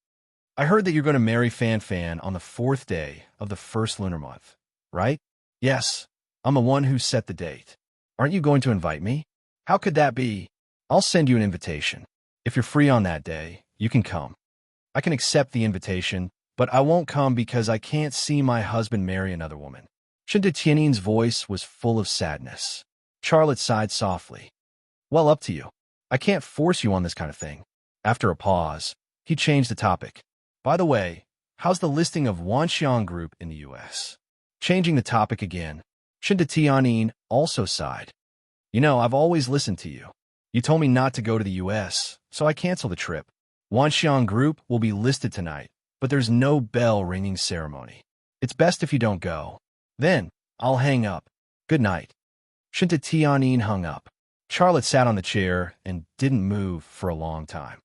I heard that you're going to marry Fan Fan on the 4th day of the 1st lunar month, right? Yes, I'm the one who set the date. Aren't you going to invite me? How could that be? I'll send you an invitation. If you're free on that day, you can come. I can accept the invitation, but I won't come because I can't see my husband marry another woman. Shinta Tianin's voice was full of sadness. Charlotte sighed softly. Well, up to you. I can't force you on this kind of thing. After a pause, he changed the topic. By the way, how's the listing of Wanxiang Group in the U.S.? Changing the topic again, Shinta Tianin also sighed. You know, I've always listened to you. You told me not to go to the U.S., so I canceled the trip. Wanxiang Group will be listed tonight, but there's no bell-ringing ceremony. It's best if you don't go. Then, I'll hang up. Good night. Shinta Tianin hung up. Charlotte sat on the chair and didn't move for a long time.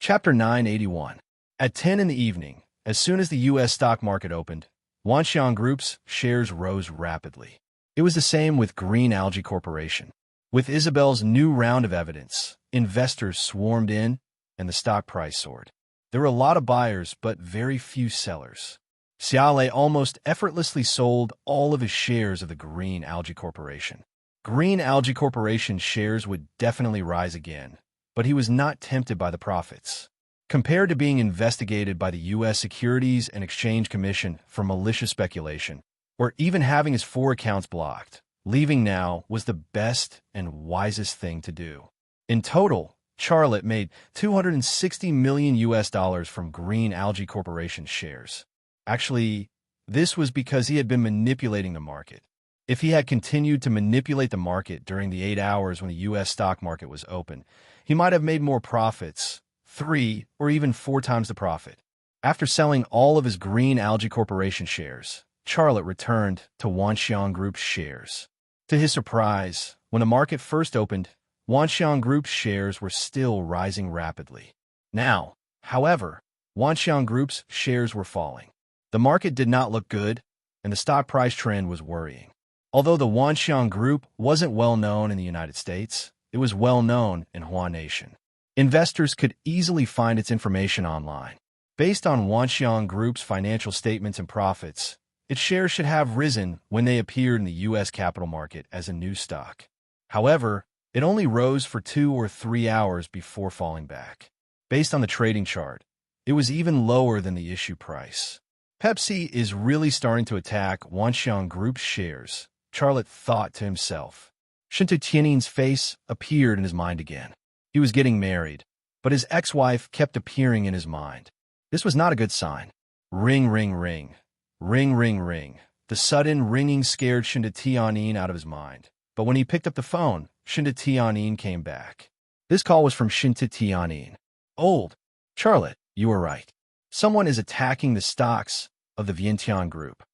Chapter 981. At 10 in the evening, as soon as the U.S. stock market opened, Wanxiang Group's shares rose rapidly. It was the same with Green Algae Corporation. With Isabel's new round of evidence, investors swarmed in, and the stock price soared. There were a lot of buyers, but very few sellers. Xiaolei almost effortlessly sold all of his shares of the Green Algae Corporation. Green Algae Corporation shares would definitely rise again, but he was not tempted by the profits. Compared to being investigated by the U.S. Securities and Exchange Commission for malicious speculation, or even having his 4 accounts blocked, leaving now was the best and wisest thing to do. In total, Charlotte made $260 million from Green Algae Corporation shares. Actually, this was because he had been manipulating the market. If he had continued to manipulate the market during the 8 hours when the U.S. stock market was open, he might have made more profits, 3 or even 4 times the profit. After selling all of his Green Algae Corporation shares, Charlotte returned to Wanxiang Group's shares. To his surprise, when the market first opened, Wanxiang Group's shares were still rising rapidly. Now, however, Wanxiang Group's shares were falling. The market did not look good, and the stock price trend was worrying. Although the Wanxiang Group wasn't well known in the United States, it was well known in Hua Nation. Investors could easily find its information online. Based on Wanxiang Group's financial statements and profits, its shares should have risen when they appeared in the U.S. capital market as a new stock. However, it only rose for 2 or 3 hours before falling back. Based on the trading chart, it was even lower than the issue price. Pepsi is really starting to attack Wanxiang Group's shares, Charlotte thought to himself. Shinta Tianin's face appeared in his mind again. He was getting married, but his ex-wife kept appearing in his mind. This was not a good sign. Ring, ring, ring. Ring, ring, ring. The sudden ringing scared Shinta Tianin out of his mind. But when he picked up the phone, Shinta Tianin came back. This call was from Shinta Tianin. Old. Charlotte, you were right. Someone is attacking the stocks of the Vientiane Group.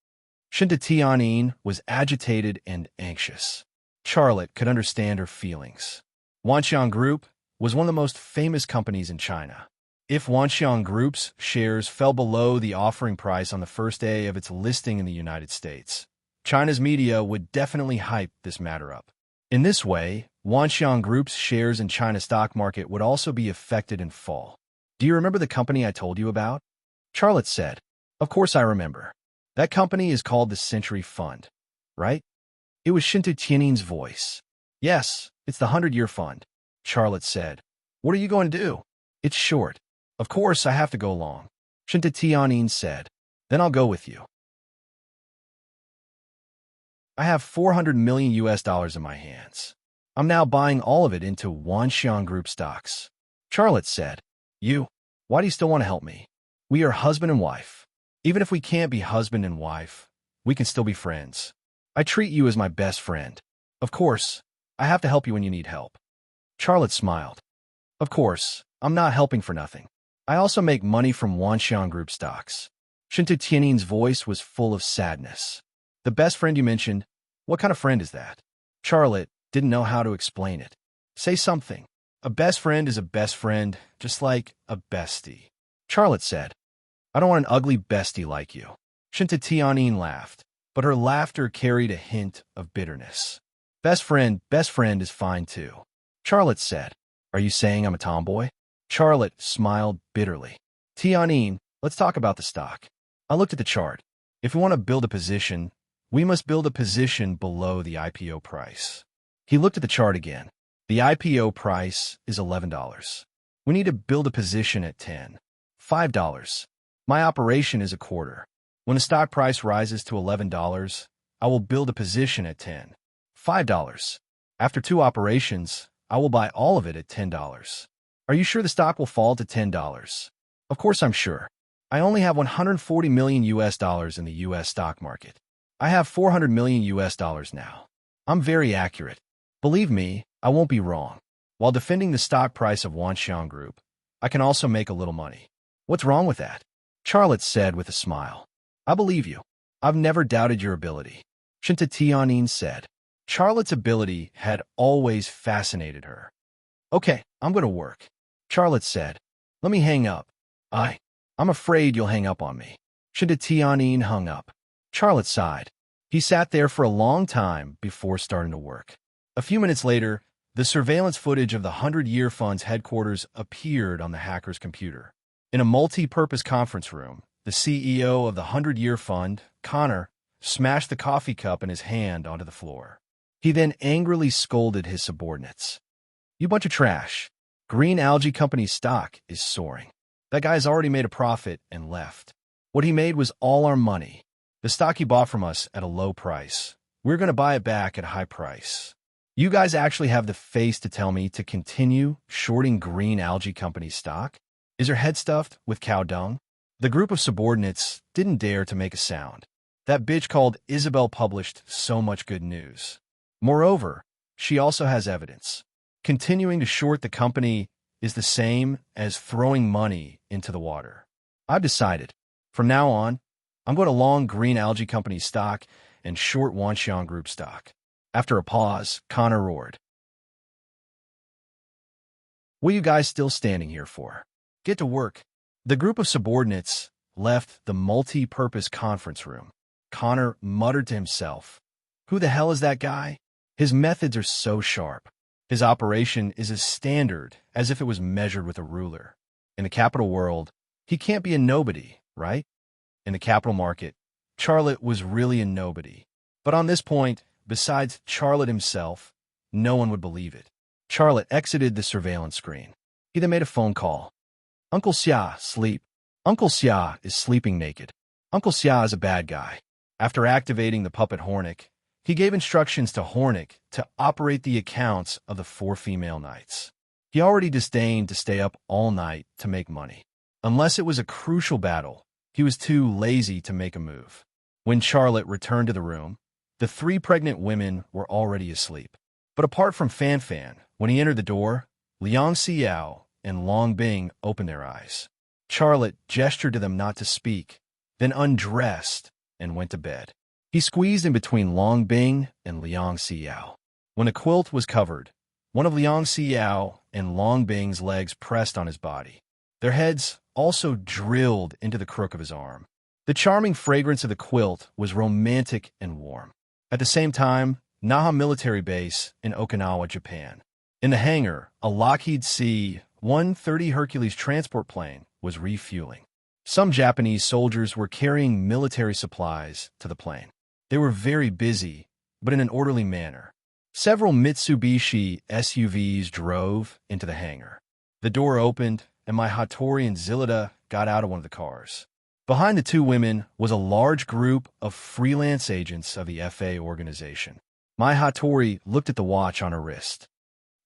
Shinta Tianin was agitated and anxious. Charlotte could understand her feelings. Wanxiang Group was one of the most famous companies in China. If Wanxiang Group's shares fell below the offering price on the first day of its listing in the United States, China's media would definitely hype this matter up. In this way, Wanxiang Group's shares in China's stock market would also be affected and fall. Do you remember the company I told you about? Charlotte said. Of course I remember. That company is called the Century Fund, right? It was Shinta Tianin's voice. Yes, it's the 100-year fund, Charlotte said. What are you going to do? It's short. Of course I have to go along, Shinta Tianin said. Then I'll go with you. I have $400 million in my hands. I'm now buying all of it into Wanxiang Group stocks. Charlotte said. You? Why do you still want to help me? We are husband and wife. Even if we can't be husband and wife, we can still be friends. I treat you as my best friend. Of course, I have to help you when you need help. Charlotte smiled. Of course, I'm not helping for nothing. I also make money from Wanxiang Group stocks. Shinta Tianin's voice was full of sadness. The best friend you mentioned, what kind of friend is that? Charlotte didn't know how to explain it. Say something. A best friend is a best friend, just like a bestie. Charlotte said. I don't want an ugly bestie like you. Shinta Tianin laughed, but her laughter carried a hint of bitterness. Best friend is fine too. Charlotte said. Are you saying I'm a tomboy? Charlotte smiled bitterly. Tianin, let's talk about the stock. I looked at the chart. If we want to build a position, We must build a position below the IPO price. He looked at the chart again. The IPO price is $11. We need to build a position at $10. $5. My operation is a quarter. When the stock price rises to $11, I will build a position at $10. $5. After 2 operations, I will buy all of it at $10. Are you sure the stock will fall to $10? Of course I'm sure. I only have 140 million US dollars in the US stock market. I have 400 million US dollars now. I'm very accurate. Believe me, I won't be wrong. While defending the stock price of Wanxiang Group, I can also make a little money. What's wrong with that? Charlotte said with a smile. I believe you. I've never doubted your ability. Shinta Tianyin said. Charlotte's ability had always fascinated her. Okay, I'm going to work. Charlotte said. Let me hang up. I'm afraid you'll hang up on me. Shinta Tianyin hung up. Charlotte sighed. He sat there for a long time before starting to work. A few minutes later, the surveillance footage of the 100-Year Fund's headquarters appeared on the hacker's computer. In a multi-purpose conference room, the CEO of the 100-Year Fund, Connor, smashed the coffee cup in his hand onto the floor. He then angrily scolded his subordinates. You bunch of trash. Green Algae Company's stock is soaring. That guy's already made a profit and left. What he made was all our money. The stock he bought from us at a low price. We're going to buy it back at a high price. You guys actually have the face to tell me to continue shorting Green Algae Company's stock? Is your head stuffed with cow dung? The group of subordinates didn't dare to make a sound. That bitch called Isabel published so much good news. Moreover, she also has evidence. Continuing to short the company is the same as throwing money into the water. I've decided. From now on, I'm going to long Green Algae Company's stock and short Wanxiang Group stock. After a pause, Connor roared. What are you guys still standing here for? Get to work. The group of subordinates left the multi-purpose conference room. Connor muttered to himself, Who the hell is that guy? His methods are so sharp. His operation is as standard as if it was measured with a ruler. In the capital world, he can't be a nobody, right? In the capital market, Charlotte was really a nobody. But on this point, besides Charlotte himself, no one would believe it. Charlotte exited the surveillance screen. He then made a phone call. Uncle Xia, sleep. Uncle Xia is sleeping naked. Uncle Xia is a bad guy. After activating the puppet Hornick, he gave instructions to Hornick to operate the accounts of the 4 female knights. He already disdained to stay up all night to make money. Unless it was a crucial battle, he was too lazy to make a move. When Charlotte returned to the room, the 3 pregnant women were already asleep. But apart from Fan Fan, when he entered the door, Liang Xiao and Long Bing opened their eyes. Charlotte gestured to them not to speak, then undressed and went to bed. He squeezed in between Long Bing and Liang Xiao. When a quilt was covered, one of Liang Xiao and Long Bing's legs pressed on his body. Their heads also drilled into the crook of his arm. The charming fragrance of the quilt was romantic and warm. At the same time, Naha Military Base in Okinawa, Japan. In the hangar, a Lockheed C-130 Hercules transport plane was refueling. Some Japanese soldiers were carrying military supplies to the plane. They were very busy, but in an orderly manner. Several Mitsubishi SUVs drove into the hangar. The door opened, and my Hattori and Zillida got out of one of the cars. Behind the 2 women was a large group of freelance agents of the FA organization. My Hattori looked at the watch on her wrist.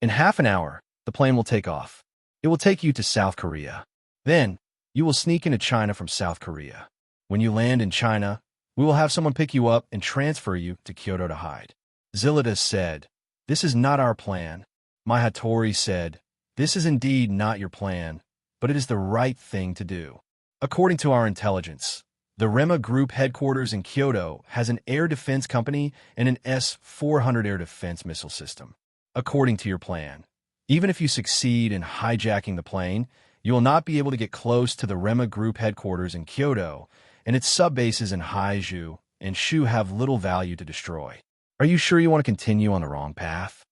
In half an hour, the plane will take off. It will take you to South Korea. Then, you will sneak into China from South Korea. When you land in China, we will have someone pick you up and transfer you to Kyoto to hide. Zillida said, This is not our plan. My Hattori said, This is indeed not your plan, but it is the right thing to do. According to our intelligence, the Rema Group headquarters in Kyoto has an air defense company and an S-400 air defense missile system. According to your plan, even if you succeed in hijacking the plane, you will not be able to get close to the Rema Group headquarters in Kyoto, and its sub-bases in Haizhu and Shu have little value to destroy. Are you sure you want to continue on the wrong path?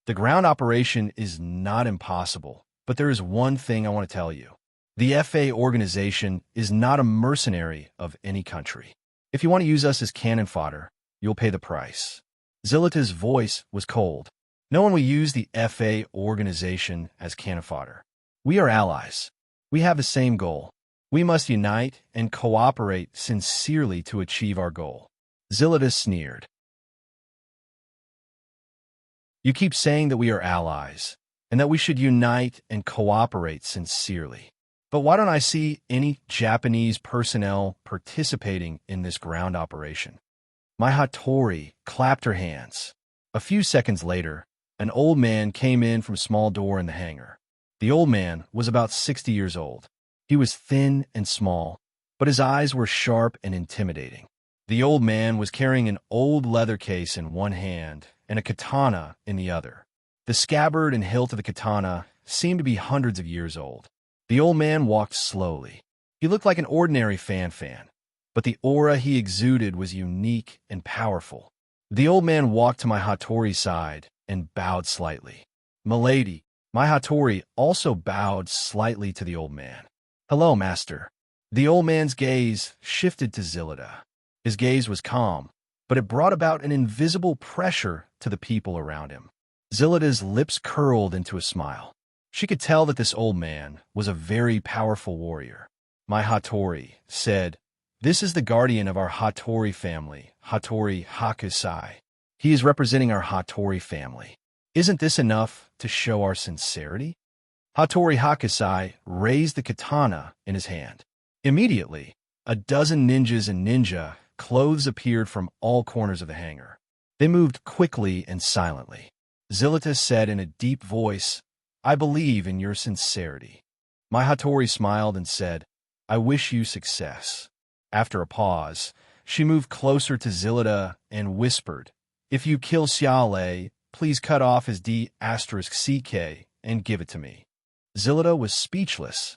The ground operation is not impossible, but there is one thing I want to tell you. The FA organization is not a mercenary of any country. If you want to use us as cannon fodder, you'll pay the price. Zilita's voice was cold. No one will use the FA organization as cannon fodder. We are allies. We have the same goal. We must unite and cooperate sincerely to achieve our goal. Zilita sneered. You keep saying that we are allies, and that we should unite and cooperate sincerely. But why don't I see any Japanese personnel participating in this ground operation? My Hattori clapped her hands. A few seconds later, an old man came in from a small door in the hangar. The old man was about 60 years old. He was thin and small, but his eyes were sharp and intimidating. The old man was carrying an old leather case in one hand and a katana in the other. The scabbard and hilt of the katana seemed to be hundreds of years old. The old man walked slowly. He looked like an ordinary fan, but the aura he exuded was unique and powerful. The old man walked to my Hattori's side and bowed slightly. "Milady." My Hattori also bowed slightly to the old man. "Hello, master." The old man's gaze shifted to Zilita. His gaze was calm, but it brought about an invisible pressure to the people around him. Zilita's lips curled into a smile. She could tell that this old man was a very powerful warrior. My Hattori said, "This is the guardian of our Hattori family, Hattori Hakusai. He is representing our Hattori family. Isn't this enough to show our sincerity?" Hattori Hakusai raised the katana in his hand. Immediately, a dozen ninjas in ninja clothes appeared from all corners of the hangar. They moved quickly and silently. Zilita said in a deep voice, "I believe in your sincerity." My Hattori smiled and said, "I wish you success." After a pause, she moved closer to Zilita and whispered, "If you kill Xiaolei, please cut off his D*CK and give it to me." Zilita was speechless.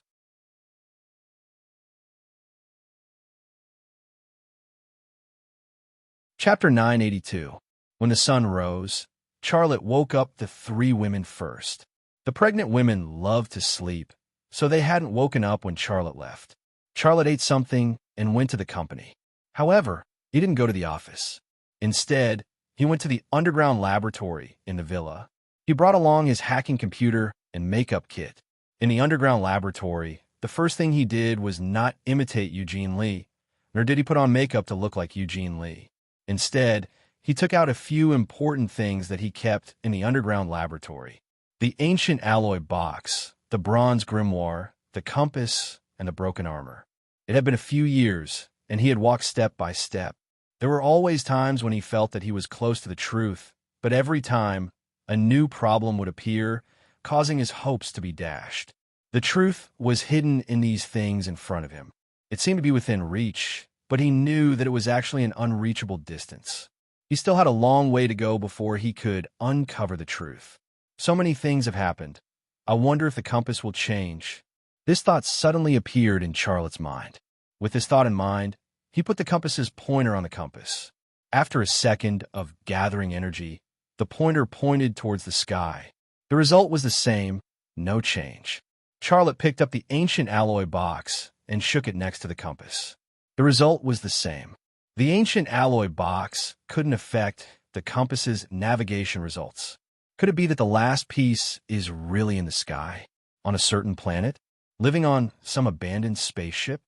Chapter 982. When the sun rose, Charlotte woke up the three women first. The pregnant women loved to sleep, so they hadn't woken up when Charlotte left. Charlotte ate something and went to the company. However, he didn't go to the office. Instead, he went to the underground laboratory in the villa. He brought along his hacking computer and makeup kit. In the underground laboratory, the first thing he did was not imitate Eugene Lee, nor did he put on makeup to look like Eugene Lee. Instead, he took out a few important things that he kept in the underground laboratory: the ancient alloy box, the bronze grimoire, the compass, and the broken armor. It had been a few years, and he had walked step by step. There were always times when he felt that he was close to the truth, but every time, a new problem would appear, causing his hopes to be dashed. The truth was hidden in these things in front of him. It seemed to be within reach, but he knew that it was actually an unreachable distance. He still had a long way to go before he could uncover the truth. So many things have happened. I wonder if the compass will change. This thought suddenly appeared in Charlotte's mind. With this thought in mind, he put the compass's pointer on the compass. After a second of gathering energy, the pointer pointed towards the sky. The result was the same, no change. Charlotte picked up the ancient alloy box and shook it next to the compass. The result was the same. The ancient alloy box couldn't affect the compass's navigation results. Could it be that the last piece is really in the sky, on a certain planet, living on some abandoned spaceship?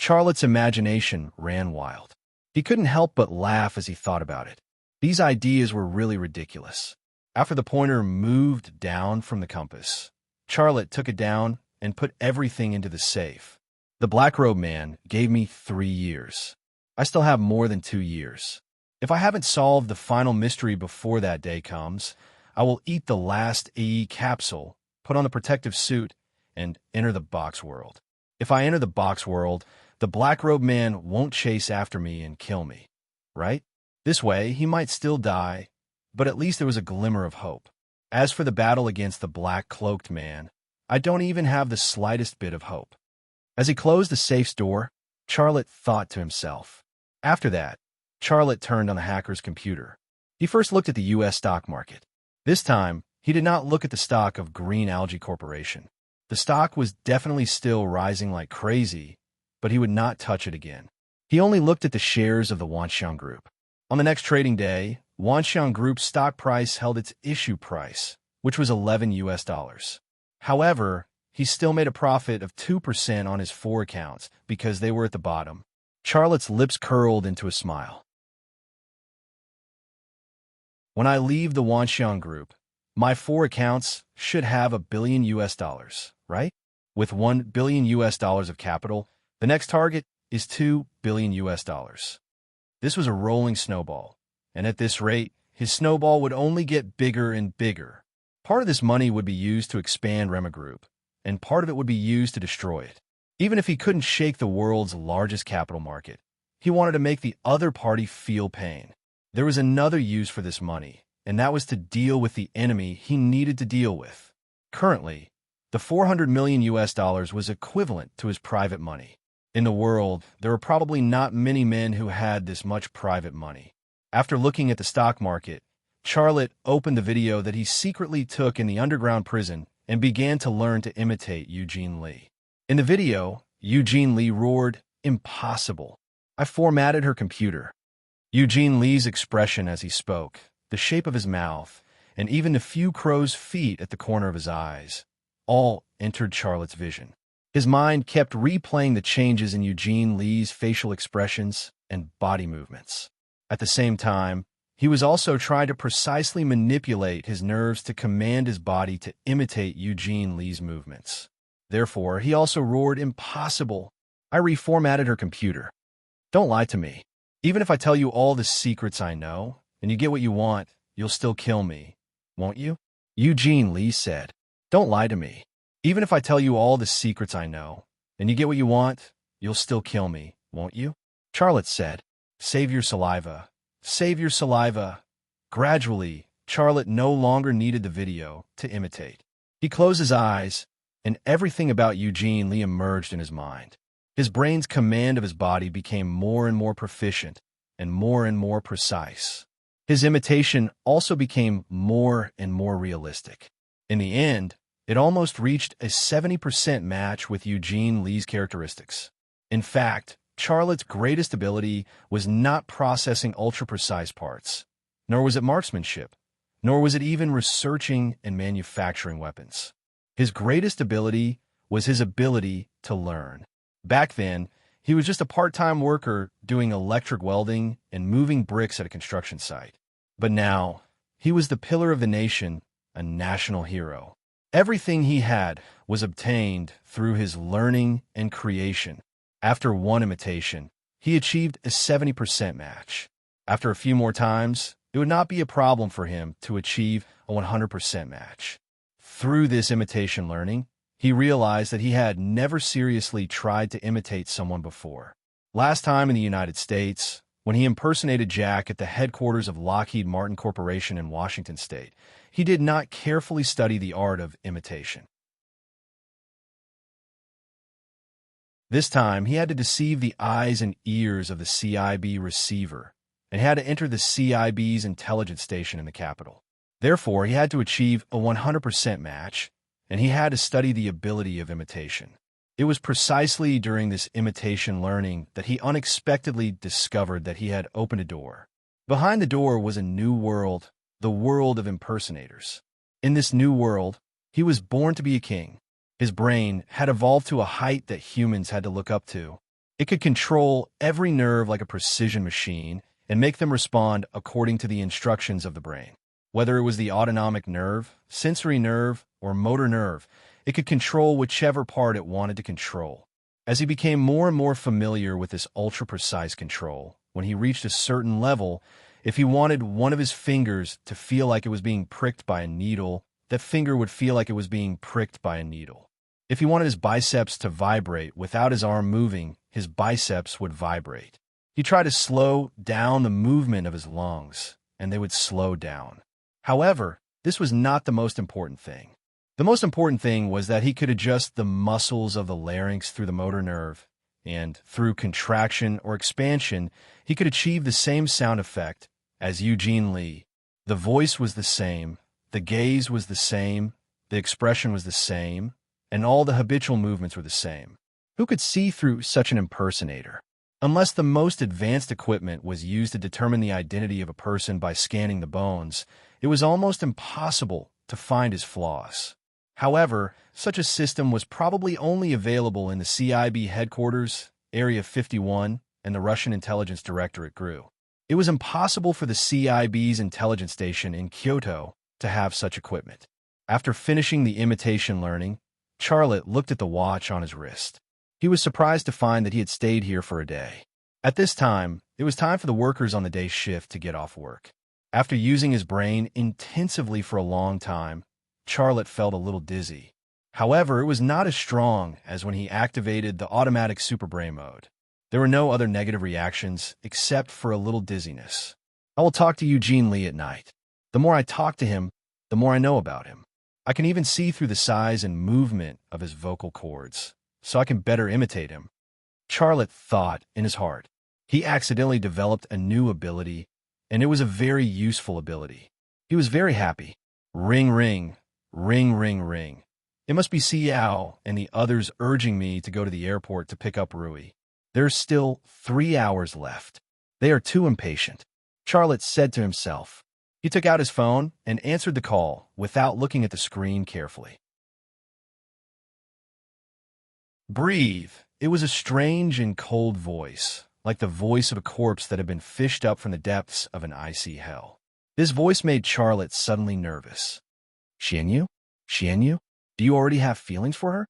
Charlotte's imagination ran wild. He couldn't help but laugh as he thought about it. These ideas were really ridiculous. After the pointer moved down from the compass, Charlotte took it down and put everything into the safe. The Black-Robe Man gave me 3 years. I still have more than 2 years. If I haven't solved the final mystery before that day comes, I will eat the last AE capsule, put on the protective suit, and enter the box world. If I enter the box world, the Black-Robe Man won't chase after me and kill me, right? This way, he might still die, but at least there was a glimmer of hope. As for the battle against the Black-Cloaked Man, I don't even have the slightest bit of hope. As he closed the safe's door, Charlotte thought to himself. After that, Charlotte turned on the hacker's computer. He first looked at the U.S. stock market. This time, he did not look at the stock of Green Algae Corporation. The stock was definitely still rising like crazy, but he would not touch it again. He only looked at the shares of the Wanxiang Group. On the next trading day, Wanxiang Group's stock price held its issue price, which was $11. However, he still made a profit of 2% on his 4 accounts because they were at the bottom. Charlotte's lips curled into a smile. When I leave the Wanxiang Group, my 4 accounts should have $1 billion, right? With $1 billion of capital, the next target is $2 billion. This was a rolling snowball, and at this rate, his snowball would only get bigger and bigger. Part of this money would be used to expand Rema Group, and part of it would be used to destroy it. Even if he couldn't shake the world's largest capital market, he wanted to make the other party feel pain. There was another use for this money, and that was to deal with the enemy he needed to deal with. Currently, the $400 million was equivalent to his private money. In the world, there were probably not many men who had this much private money. After looking at the stock market, Charlotte opened the video that he secretly took in the underground prison and began to learn to imitate Eugene Lee. In the video, Eugene Lee roared, "Impossible." I formatted her computer. Eugene Lee's expression as he spoke, the shape of his mouth, and even the few crow's feet at the corner of his eyes, all entered Charlotte's vision. His mind kept replaying the changes in Eugene Lee's facial expressions and body movements. At the same time, he was also trying to precisely manipulate his nerves to command his body to imitate Eugene Lee's movements. Therefore, he also roared, "Impossible." I reformatted her computer. Don't lie to me. Even if I tell you all the secrets I know, and you get what you want, you'll still kill me, won't you? Eugene Lee said. Don't lie to me. Even if I tell you all the secrets I know, and you get what you want, you'll still kill me, won't you? Charlotte said. Save your saliva. Save your saliva. Gradually, Charlotte no longer needed the video to imitate. He closed his eyes, and everything about Eugene Lee emerged in his mind. His brain's command of his body became more and more proficient and more precise. His imitation also became more and more realistic. In the end, it almost reached a 70% match with Eugene Lee's characteristics. In fact, Charlotte's greatest ability was not processing ultra-precise parts, nor was it marksmanship, nor was it even researching and manufacturing weapons. His greatest ability was his ability to learn. Back then, he was just a part-time worker doing electric welding and moving bricks at a construction site. But now, he was the pillar of the nation, a national hero. Everything he had was obtained through his learning and creation. After one imitation, he achieved a 70% match. After a few more times, it would not be a problem for him to achieve a 100% match. Through this imitation learning, he realized that he had never seriously tried to imitate someone before. Last time in the United States, when he impersonated Jack at the headquarters of Lockheed Martin Corporation in Washington State, he did not carefully study the art of imitation. This time, he had to deceive the eyes and ears of the CIB receiver and had to enter the CIB's intelligence station in the Capitol. Therefore, he had to achieve a 100% match, and he had to study the ability of imitation. It was precisely during this imitation learning that he unexpectedly discovered that he had opened a door. Behind the door was a new world, the world of impersonators. In this new world, he was born to be a king. His brain had evolved to a height that humans had to look up to. It could control every nerve like a precision machine and make them respond according to the instructions of the brain. Whether it was the autonomic nerve, sensory nerve, or motor nerve, it could control whichever part it wanted to control. As he became more and more familiar with this ultra-precise control, when he reached a certain level, if he wanted one of his fingers to feel like it was being pricked by a needle, that finger would feel like it was being pricked by a needle. If he wanted his biceps to vibrate without his arm moving, his biceps would vibrate. He tried to slow down the movement of his lungs, and they would slow down. However, this was not the most important thing. The most important thing was that he could adjust the muscles of the larynx through the motor nerve, and through contraction or expansion, he could achieve the same sound effect as Eugene Lee. The voice was the same, the gaze was the same, the expression was the same, and all the habitual movements were the same. Who could see through such an impersonator? Unless the most advanced equipment was used to determine the identity of a person by scanning the bones, it was almost impossible to find his flaws. However, such a system was probably only available in the CIB headquarters, Area 51, and the Russian Intelligence Directorate GRU. It was impossible for the CIB's intelligence station in Kyoto to have such equipment. After finishing the imitation learning, Charlotte looked at the watch on his wrist. He was surprised to find that he had stayed here for a day. At this time, it was time for the workers on the day shift to get off work. After using his brain intensively for a long time, Charlotte felt a little dizzy. However, it was not as strong as when he activated the automatic superbrain mode. There were no other negative reactions except for a little dizziness. I will talk to Eugene Lee at night. The more I talk to him, the more I know about him. I can even see through the size and movement of his vocal cords, so I can better imitate him. Charlotte thought in his heart. He accidentally developed a new ability, and it was a very useful ability. He was very happy. Ring, ring, ring, ring, ring. It must be Xiao and the others urging me to go to the airport to pick up Rui. There's still 3 hours left. They are too impatient, Charlotte said to himself. He took out his phone and answered the call without looking at the screen carefully. Breathe. It was a strange and cold voice, like the voice of a corpse that had been fished up from the depths of an icy hell. This voice made Charlotte suddenly nervous. Xianyu? Xianyu? Do you already have feelings for her?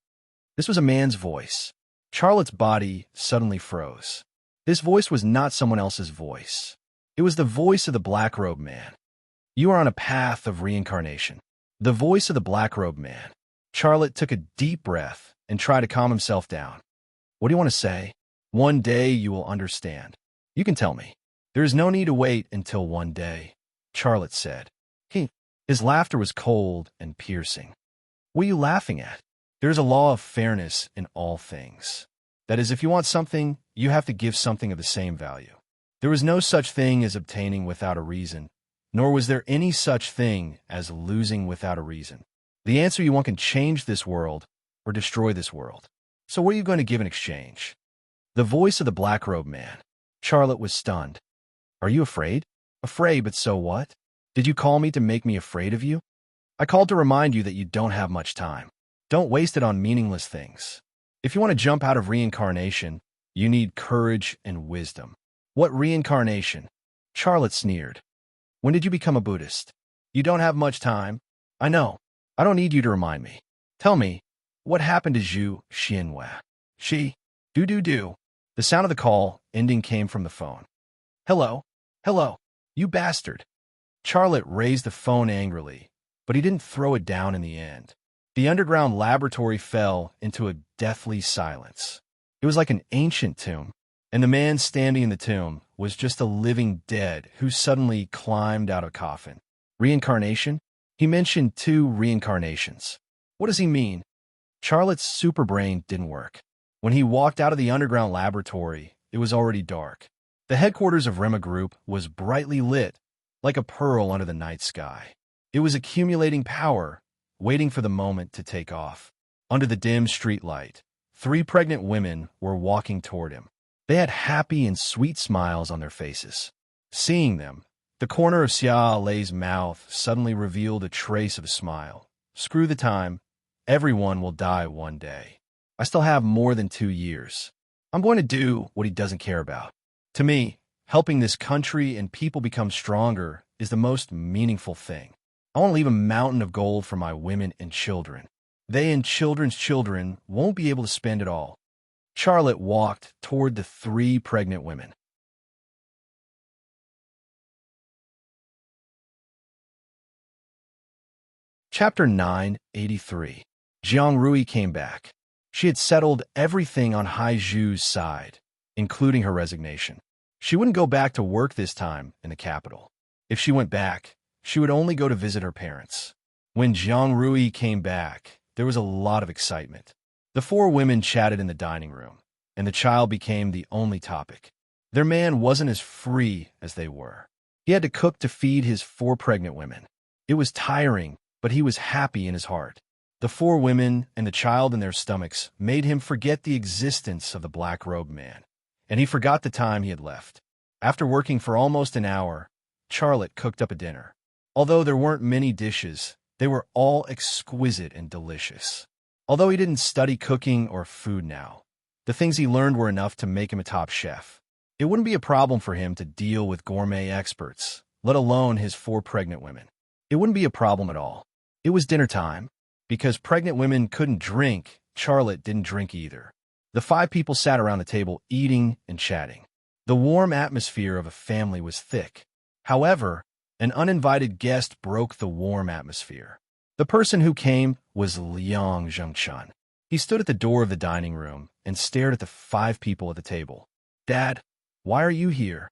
This was a man's voice. Charlotte's body suddenly froze. This voice was not someone else's voice. It was the voice of the black-robed man. You are on a path of reincarnation. The voice of the black-robed man. Charlotte took a deep breath and tried to calm himself down. What do you want to say? One day you will understand. You can tell me. There is no need to wait until one day, Charlotte said. His laughter was cold and piercing. What are you laughing at? There is a law of fairness in all things. That is, if you want something, you have to give something of the same value. There was no such thing as obtaining without a reason, nor was there any such thing as losing without a reason. The answer you want can change this world or destroy this world. So what are you going to give in exchange? The voice of the black-robed man. Charlotte was stunned. Are you afraid? Afraid, but so what? Did you call me to make me afraid of you? I called to remind you that you don't have much time. Don't waste it on meaningless things. If you want to jump out of reincarnation, you need courage and wisdom. What reincarnation? Charlotte sneered. When did you become a Buddhist? You don't have much time. I know. I don't need you to remind me. Tell me, what happened to Zhu Xianhua? She? Do. The sound of the call ending came from the phone. Hello? Hello? You bastard. Charlotte raised the phone angrily, but he didn't throw it down in the end. The underground laboratory fell into a deathly silence. It was like an ancient tomb, and the man standing in the tomb was just a living dead who suddenly climbed out of a coffin. Reincarnation? He mentioned 2 reincarnations. What does he mean? Charlotte's superbrain didn't work. When he walked out of the underground laboratory, it was already dark. The headquarters of Rema Group was brightly lit, like a pearl under the night sky. It was accumulating power, waiting for the moment to take off. Under the dim streetlight, 3 pregnant women were walking toward him. They had happy and sweet smiles on their faces. Seeing them, the corner of Xia Lei's mouth suddenly revealed a trace of a smile. Screw the time. Everyone will die one day. I still have more than 2 years. I'm going to do what he doesn't care about. To me, helping this country and people become stronger is the most meaningful thing. I want to leave a mountain of gold for my women and children. They and children's children won't be able to spend it all. Charlotte walked toward the 3 pregnant women. Chapter 983. Jiang Rui came back. She had settled everything on Hai Zhu's side, including her resignation. She wouldn't go back to work this time in the capital. If she went back, she would only go to visit her parents. When Jiang Rui came back, there was a lot of excitement. The 4 women chatted in the dining room, and the child became the only topic. Their man wasn't as free as they were. He had to cook to feed his 4 pregnant women. It was tiring, but he was happy in his heart. The 4 women and the child in their stomachs made him forget the existence of the black-robed man, and he forgot the time he had left. After working for almost an hour, Charlotte cooked up a dinner. Although there weren't many dishes, they were all exquisite and delicious. Although he didn't study cooking or food now, the things he learned were enough to make him a top chef. It wouldn't be a problem for him to deal with gourmet experts, let alone his 4 pregnant women. It wouldn't be a problem at all. It was dinner time. Because pregnant women couldn't drink, Charlotte didn't drink either. The 5 people sat around the table eating and chatting. The warm atmosphere of a family was thick. However, an uninvited guest broke the warm atmosphere. The person who came was Liang Zhengchun. He stood at the door of the dining room and stared at the 5 people at the table. "Dad, why are you here?"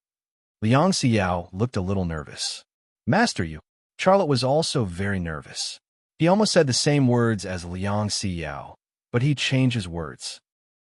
Liang Xiao looked a little nervous. "Master, you." Charlotte was also very nervous. He almost said the same words as Liang Xiao, but he changed his words.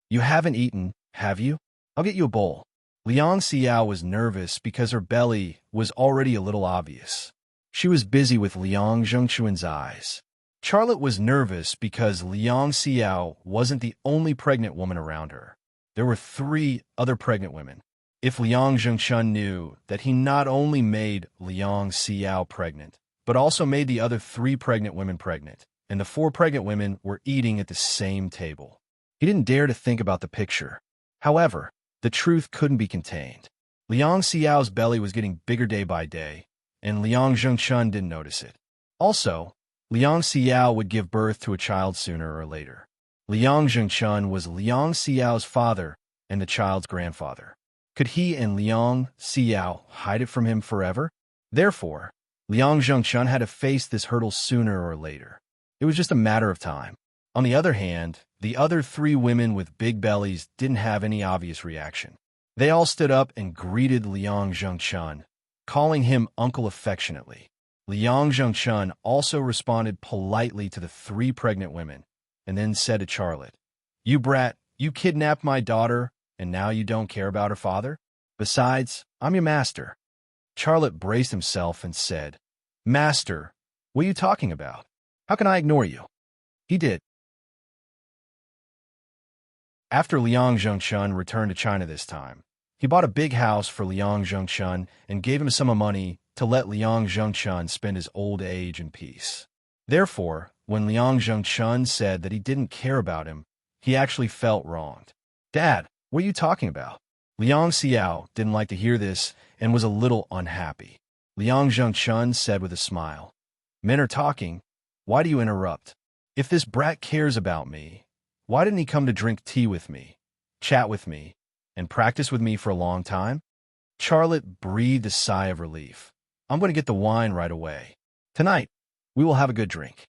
"You haven't eaten, have you? I'll get you a bowl." Liang Xiao was nervous because her belly was already a little obvious. She was busy with Liang Zhengchun's eyes. Charlotte was nervous because Liang Xiao wasn't the only pregnant woman around her. There were 3 other pregnant women. If Liang Zhengchun knew that he not only made Liang Xiao pregnant, but also made the other 3 pregnant women pregnant, and the 4 pregnant women were eating at the same table, he didn't dare to think about the picture. However, the truth couldn't be contained. Liang Xiao's belly was getting bigger day by day, and Liang Zhengchun didn't notice it. Also, Liang Xiao would give birth to a child sooner or later. Liang Zhengchun was Liang Xiao's father and the child's grandfather. Could he and Liang Xiao hide it from him forever? Therefore, Liang Zhengchun had to face this hurdle sooner or later. It was just a matter of time. On the other hand, the other 3 women with big bellies didn't have any obvious reaction. They all stood up and greeted Liang Zhengchun, calling him uncle affectionately. Liang Zhengchun also responded politely to the 3 pregnant women, and then said to Charlotte, "You brat, you kidnapped my daughter, and now you don't care about her father? Besides, I'm your master." Charlotte braced himself and said, "Master, what are you talking about? How can I ignore you?" He did. After Liang Zhengchun returned to China this time, he bought a big house for Liang Zhengchun and gave him some money to let Liang Zhengchun spend his old age in peace. Therefore, when Liang Zhengchun said that he didn't care about him, he actually felt wronged. "Dad, what are you talking about?" Liang Xiao didn't like to hear this and was a little unhappy. Liang Zhengchun said with a smile, "Men are talking. Why do you interrupt? If this brat cares about me, why didn't he come to drink tea with me, chat with me, and practice with me for a long time?" Charlotte breathed a sigh of relief. "I'm going to get the wine right away. Tonight, we will have a good drink.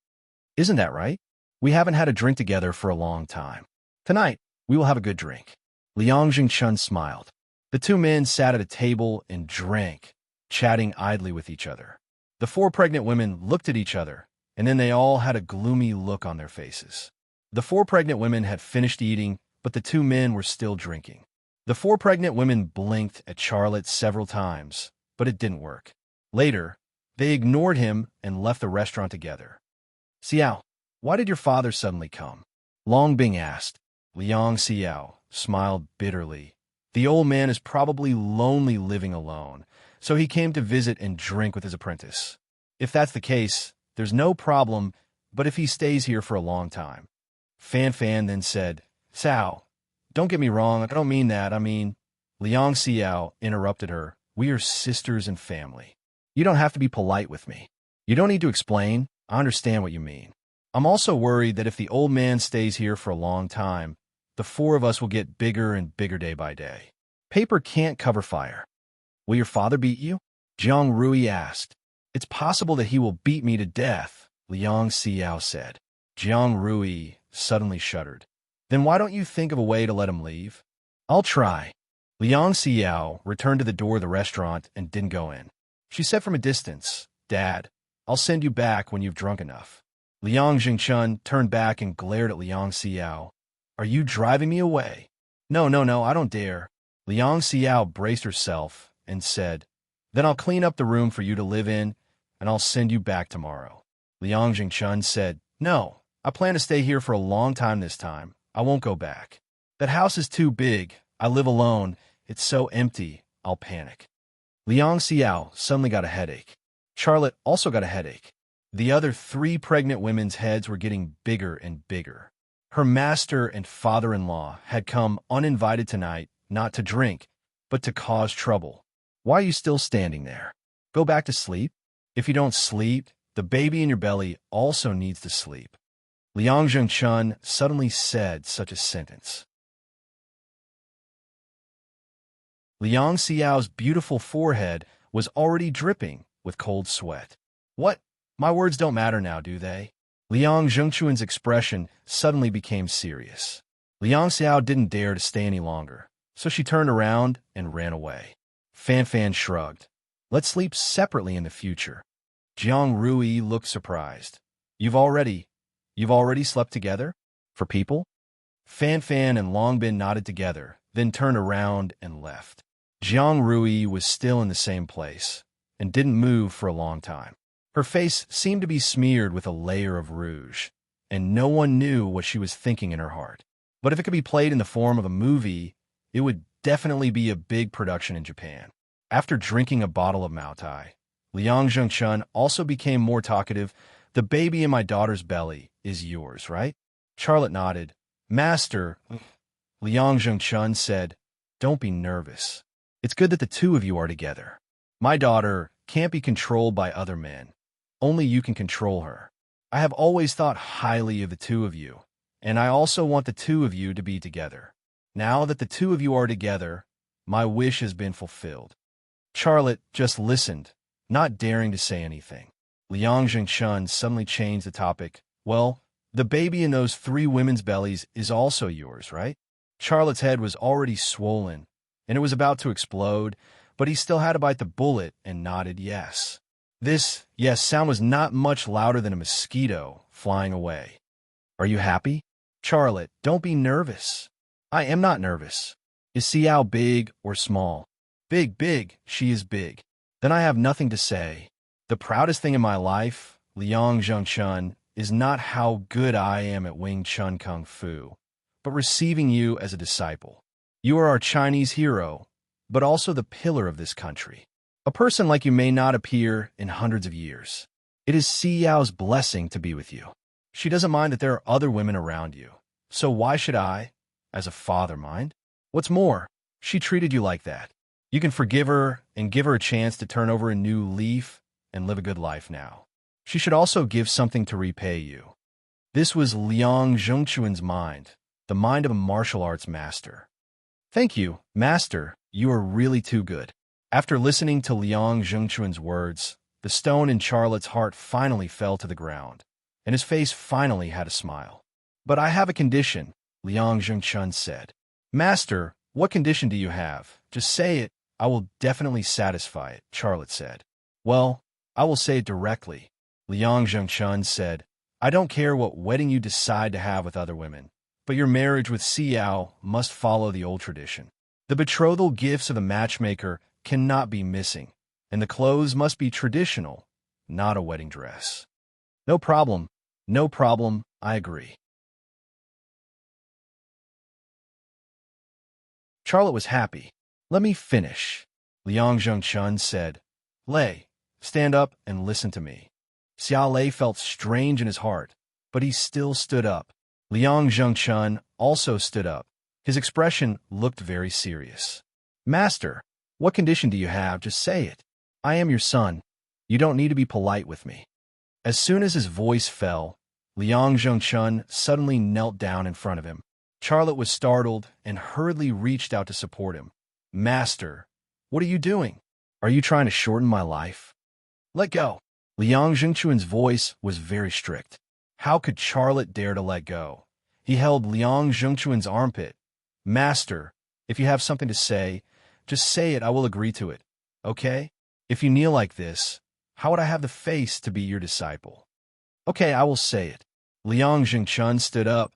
Isn't that right? We haven't had a drink together for a long time. Tonight, we will have a good drink." Liang Zhengchun smiled. The 2 men sat at a table and drank, chatting idly with each other. The 4 pregnant women looked at each other, and then they all had a gloomy look on their faces. The 4 pregnant women had finished eating, but the 2 men were still drinking. The 4 pregnant women blinked at Charlotte several times, but it didn't work. Later, they ignored him and left the restaurant together. "Xiao, why did your father suddenly come?" Long Bing asked. Liang Xiao smiled bitterly. "The old man is probably lonely living alone, so he came to visit and drink with his apprentice. If that's the case, there's no problem, but if he stays here for a long time." Fan Fan then said, "Xiao, don't get me wrong, I don't mean that, I mean..." Liang Xiao interrupted her. "We are sisters and family. You don't have to be polite with me. You don't need to explain. I understand what you mean. I'm also worried that if the old man stays here for a long time, the 4 of us will get bigger and bigger day by day. Paper can't cover fire." "Will your father beat you?" Jiang Rui asked. "It's possible that he will beat me to death," Liang Xiao said. Jiang Rui suddenly shuddered. "Then why don't you think of a way to let him leave?" "I'll try." Liang Xiao returned to the door of the restaurant and didn't go in. She said from a distance, "Dad, I'll send you back when you've drunk enough." Liang Zhengchun turned back and glared at Liang Xiao. "Are you driving me away?" No, I don't dare." Liang Xiao braced herself and said, "Then I'll clean up the room for you to live in, and I'll send you back tomorrow." Liang Zhengchun said, "No, I plan to stay here for a long time this time. I won't go back. That house is too big. I live alone, It's so empty, I'll panic. Liang Xiao suddenly got a headache. Charlotte also got a headache. The other 3 pregnant women's heads were getting bigger and bigger. Her master and father-in-law had come uninvited tonight, not to drink, but to cause trouble. Why are you still standing there? Go back to sleep? If you don't sleep, the baby in your belly also needs to sleep. Liang Zhengchun suddenly said such a sentence. Liang Xiao's beautiful forehead was already dripping with cold sweat. What? My words don't matter now, do they? Liang Zhengchun's expression suddenly became serious. Liang Xiao didn't dare to stay any longer, so she turned around and ran away. Fan Fan shrugged. Let's sleep separately in the future. Jiang Rui looked surprised. You've already slept together? For people? Fan Fan and Longbin nodded together, then turned around and left. Jiang Rui was still in the same place and didn't move for a long time. Her face seemed to be smeared with a layer of rouge, and no one knew what she was thinking in her heart. But if it could be played in the form of a movie, it would definitely be a big production in Japan. After drinking a bottle of Maotai, Liang Zhengchun also became more talkative. The baby in my daughter's belly is yours, right? Charlotte nodded. Master, Liang Zhengchun said, don't be nervous. It's good that the 2 of you are together. My daughter can't be controlled by other men. Only you can control her. I have always thought highly of the 2 of you, and I also want the 2 of you to be together. Now that the 2 of you are together, my wish has been fulfilled. Charlotte just listened, not daring to say anything. Liang Zhengchun suddenly changed the topic. Well, the baby in those 3 women's bellies is also yours, right? Charlotte's head was already swollen, and it was about to explode, but he still had to bite the bullet and nodded yes. This yes sound was not much louder than a mosquito flying away. Are you happy? Charlotte, don't be nervous. I am not nervous. Is Xiao big or small? Big, big, she is big. Then I have nothing to say. The proudest thing in my life, Liang Zhengchun, is not how good I am at Wing Chun Kung Fu, but receiving you as a disciple. You are our Chinese hero, but also the pillar of this country. A person like you may not appear in hundreds of years. It is Xiao's blessing to be with you. She doesn't mind that there are other women around you. So why should I, as a father, mind? What's more, she treated you like that. You can forgive her and give her a chance to turn over a new leaf and live a good life now. She should also give something to repay you. This was Liang Zhengchun's mind, the mind of a martial arts master. Thank you, master. You are really too good. After listening to Liang Zhengchun's words, the stone in Charlotte's heart finally fell to the ground, and his face finally had a smile. But I have a condition, Liang Zhengchun said. Master, what condition do you have? Just say it. I will definitely satisfy it, Charlotte said. Well, I will say it directly, Liang Zhengchun said. I don't care what wedding you decide to have with other women, but your marriage with Xiao must follow the old tradition. The betrothal gifts of the matchmaker cannot be missing, and the clothes must be traditional, not a wedding dress. No problem, I agree. Charlotte was happy. Let me finish, Liang Zhengchun said. Lei, stand up and listen to me. Xiao Lei felt strange in his heart, but he still stood up. Liang Zhengchun also stood up. His expression looked very serious. Master, what condition do you have? Just say it. I am your son. You don't need to be polite with me. As soon as his voice fell, Liang Zhengchun suddenly knelt down in front of him. Charlotte was startled and hurriedly reached out to support him. Master, what are you doing? Are you trying to shorten my life? Let go. Liang Zhengchun's voice was very strict. How could Charlotte dare to let go? He held Liang Zhengchun's armpit. Master, if you have something to say, just say it. I will agree to it. Okay? If you kneel like this, how would I have the face to be your disciple? Okay, I will say it. Liang Zhengchun stood up.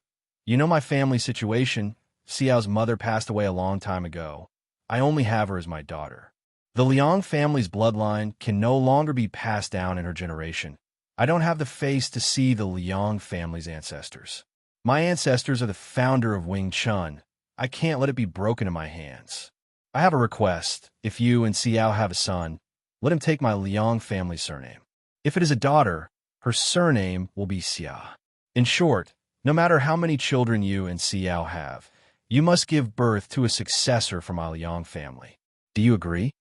You know my family situation. Xiao's mother passed away a long time ago. I only have her as my daughter. The Liang family's bloodline can no longer be passed down in her generation. I don't have the face to see the Liang family's ancestors. My ancestors are the founder of Wing Chun. I can't let it be broken in my hands. I have a request. If you and Xiao have a son, let him take my Liang family surname. If it is a daughter, her surname will be Xia. In short, no matter how many children you and Xiao have, you must give birth to a successor from my Liang family. Do you agree?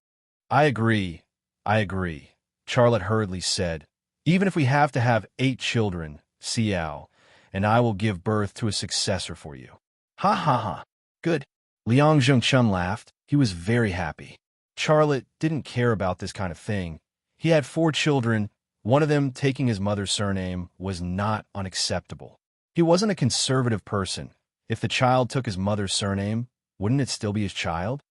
I agree. I agree, Charlotte hurriedly said. Even if we have to have 8 children, Xiao, and I will give birth to a successor for you. Ha ha ha. Good. Liang Zhengchun laughed. He was very happy. Charlotte didn't care about this kind of thing. He had 4 children. One of them taking his mother's surname was not unacceptable. He wasn't a conservative person. If the child took his mother's surname, wouldn't it still be his child?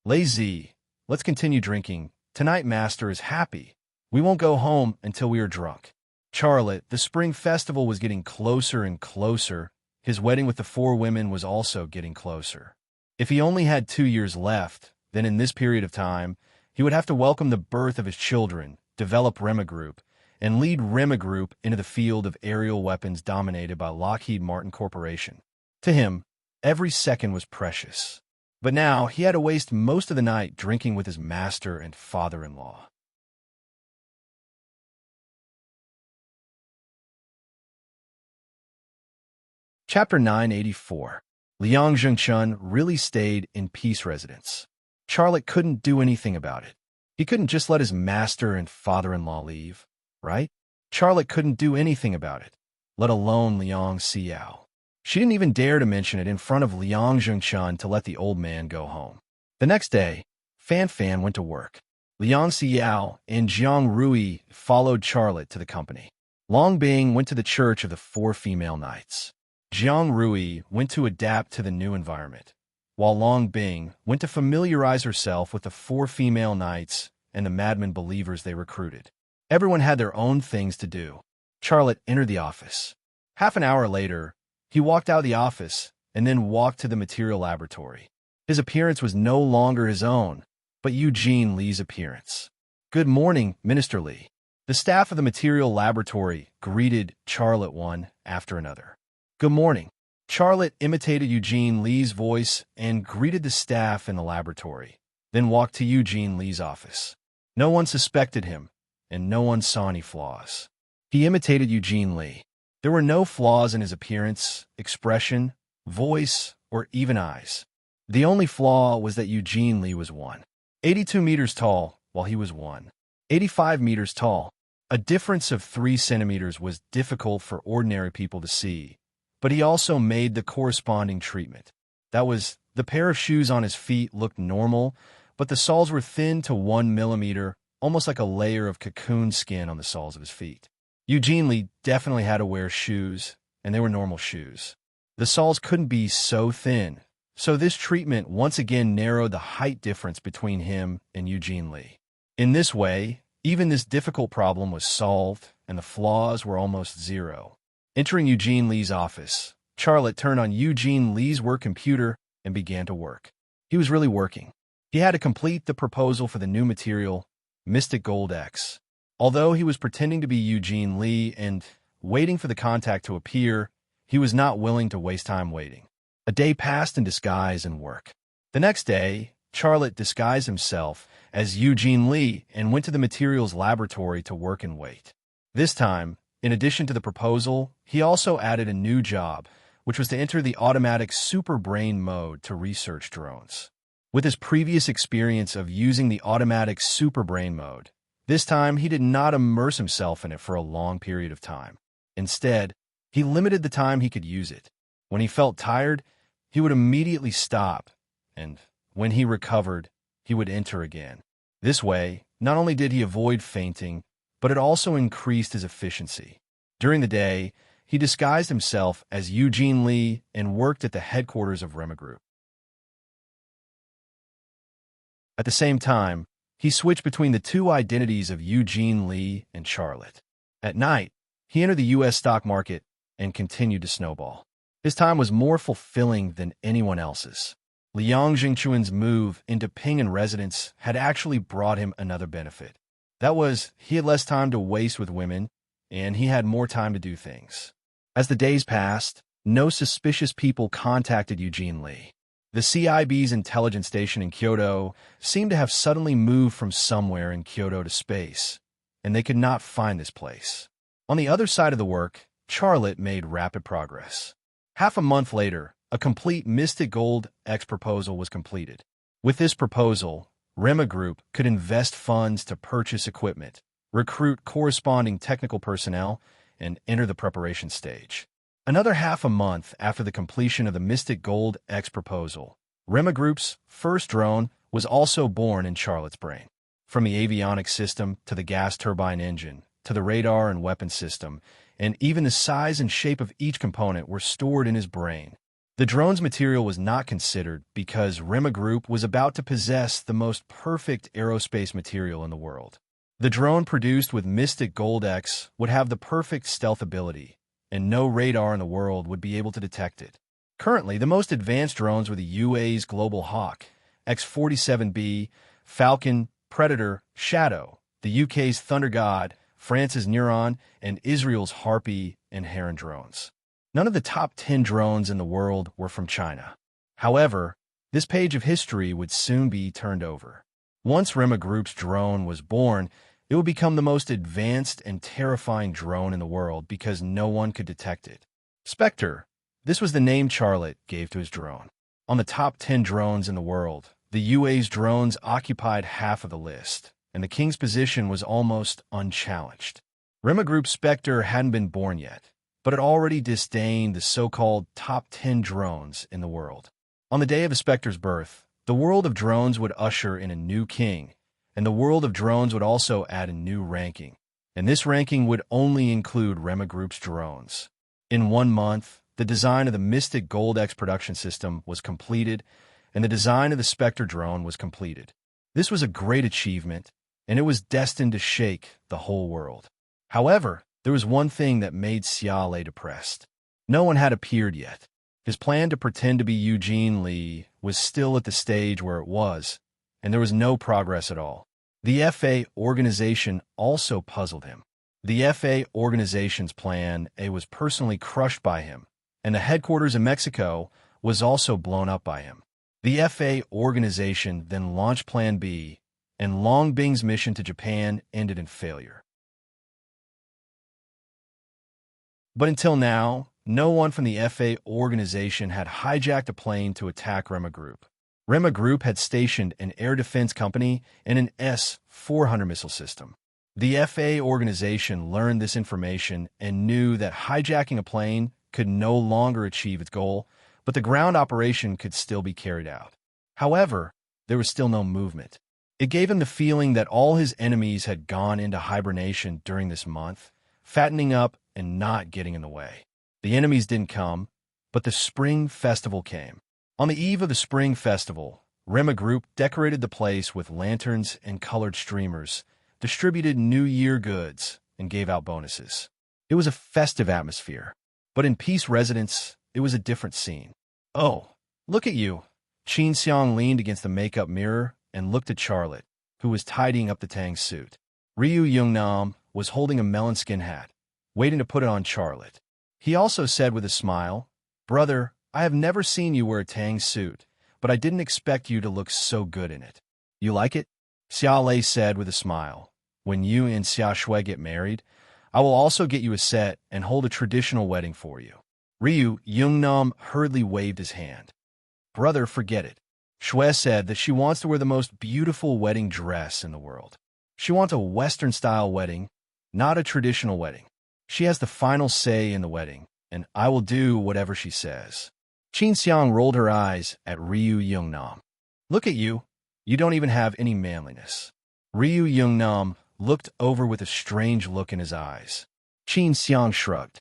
Lazy. Let's continue drinking. Tonight Master is happy. We won't go home until we are drunk. Charlotte, the spring festival was getting closer and closer. His wedding with the 4 women was also getting closer. If he only had 2 years left, then in this period of time, he would have to welcome the birth of his children, develop Rema Group, and lead Rema Group into the field of aerial weapons dominated by Lockheed Martin Corporation. To him, every second was precious. But now he had to waste most of the night drinking with his master and father-in-law. Chapter 984. Liang Zhengchun really stayed in peace residence. Charlotte couldn't do anything about it. He couldn't just let his master and father-in-law leave, right? Charlotte couldn't do anything about it, let alone Liang Xiao. She didn't even dare to mention it in front of Liang Zhengchun to let the old man go home. The next day, Fan Fan went to work. Liang Xiao and Jiang Rui followed Charlotte to the company. Long Bing went to the church of the 4 female knights. Jiang Rui went to adapt to the new environment, while Long Bing went to familiarize herself with the 4 female knights and the madman believers they recruited. Everyone had their own things to do. Charlotte entered the office. Half an hour later, he walked out of the office and then walked to the material laboratory. His appearance was no longer his own, but Eugene Lee's appearance. Good morning, Minister Lee. The staff of the material laboratory greeted Charlotte one after another. Good morning. Charlotte imitated Eugene Lee's voice and greeted the staff in the laboratory, then walked to Eugene Lee's office. No one suspected him, and no one saw any flaws. He imitated Eugene Lee. There were no flaws in his appearance, expression, voice, or even eyes. The only flaw was that Eugene Lee was 182 meters tall, while he was 185 meters tall. A difference of 3 centimeters was difficult for ordinary people to see, but he also made the corresponding treatment. That was, the pair of shoes on his feet looked normal, but the soles were thin to 1 millimeter, almost like a layer of cocoon skin on the soles of his feet. Eugene Lee definitely had to wear shoes, and they were normal shoes. The soles couldn't be so thin, so this treatment once again narrowed the height difference between him and Eugene Lee. In this way, even this difficult problem was solved, and the flaws were almost zero. Entering Eugene Lee's office, Charlotte turned on Eugene Lee's work computer and began to work. He was really working. He had to complete the proposal for the new material, Mystic Gold X. Although he was pretending to be Eugene Lee and waiting for the contact to appear, he was not willing to waste time waiting. A day passed in disguise and work. The next day, Charlotte disguised himself as Eugene Lee and went to the materials laboratory to work and wait. This time, in addition to the proposal, he also added a new job, which was to enter the automatic super brain mode to research drones. With his previous experience of using the automatic super brain mode, this time he did not immerse himself in it for a long period of time. Instead, he limited the time he could use it. When he felt tired, he would immediately stop, and when he recovered, he would enter again. This way, not only did he avoid fainting, but it also increased his efficiency. During the day, he disguised himself as Eugene Lee and worked at the headquarters of Rema Group. At the same time, he switched between the 2 identities of Eugene Lee and Charlotte. At night, he entered the U.S. stock market and continued to snowball. His time was more fulfilling than anyone else's. Liang Zhengchun's move into Ping'an residence had actually brought him another benefit. That was, he had less time to waste with women, and he had more time to do things. As the days passed, no suspicious people contacted Eugene Lee. The CIB's intelligence station in Kyoto seemed to have suddenly moved from somewhere in Kyoto to space, and they could not find this place. On the other side of the work, Charlotte made rapid progress. Half a month later, a complete Mystic Gold X proposal was completed. With this proposal, Rema Group could invest funds to purchase equipment, recruit corresponding technical personnel, and enter the preparation stage. Another half a month after the completion of the Mystic Gold X proposal, Rema Group's first drone was also born in Charlotte's brain. From the avionics system to the gas turbine engine, to the radar and weapon system, and even the size and shape of each component were stored in his brain. The drone's material was not considered because Rema Group was about to possess the most perfect aerospace material in the world. The drone produced with Mystic Gold X would have the perfect stealth ability, and no radar in the world would be able to detect it. Currently, the most advanced drones were the UAE's Global Hawk, X-47B, Falcon, Predator, Shadow, the UK's Thunder God, France's Neuron, and Israel's Harpy and Heron drones. None of the top 10 drones in the world were from China. However, this page of history would soon be turned over. Once Rema Group's drone was born, it would become the most advanced and terrifying drone in the world because no one could detect it. Spectre, this was the name Charlotte gave to his drone. On the top 10 drones in the world, the UAE's drones occupied half of the list, and the king's position was almost unchallenged. Rema Group's Spectre hadn't been born yet, but it already disdained the so-called top 10 drones in the world. On the day of the Spectre's birth, the world of drones would usher in a new king, and the world of drones would also add a new ranking, and this ranking would only include Rema Group's drones. In 1 month, the design of the Mystic Gold X production system was completed, and the design of the Spectre drone was completed. This was a great achievement, and it was destined to shake the whole world. However, there was one thing that made Xiaolei depressed. No one had appeared yet. His plan to pretend to be Eugene Lee was still at the stage where it was, and there was no progress at all. The FA organization also puzzled him. The FA organization's plan A was personally crushed by him, and the headquarters in Mexico was also blown up by him. The FA organization then launched Plan B, and Long Bing's mission to Japan ended in failure. But until now, no one from the FA organization had hijacked a plane to attack Rema Group. Rema Group had stationed an air defense company and an S-400 missile system. The FA organization learned this information and knew that hijacking a plane could no longer achieve its goal, but the ground operation could still be carried out. However, there was still no movement. It gave him the feeling that all his enemies had gone into hibernation during this month, fattening up and not getting in the way. The enemies didn't come, but the Spring Festival came. On the eve of the Spring Festival, Rema Group decorated the place with lanterns and colored streamers, distributed New Year goods, and gave out bonuses. It was a festive atmosphere, but in Peace Residence, it was a different scene. "Oh, look at you." Qin Xiang leaned against the makeup mirror and looked at Charlotte, who was tidying up the Tang suit. Ryu Yungnam was holding a melon skin hat, waiting to put it on Charlotte. He also said with a smile, "Brother, I have never seen you wear a Tang suit, but I didn't expect you to look so good in it. You like it?" Xiaolei said with a smile, "When you and Xia Shui get married, I will also get you a set and hold a traditional wedding for you." Ryu Yungnam hurriedly waved his hand. "Brother, forget it. Shui said that she wants to wear the most beautiful wedding dress in the world. She wants a Western-style wedding, not a traditional wedding. She has the final say in the wedding, and I will do whatever she says." Qin Xiang rolled her eyes at Ryu Yungnam. "Look at you. You don't even have any manliness." Ryu Yungnam looked over with a strange look in his eyes. Qin Xiang shrugged.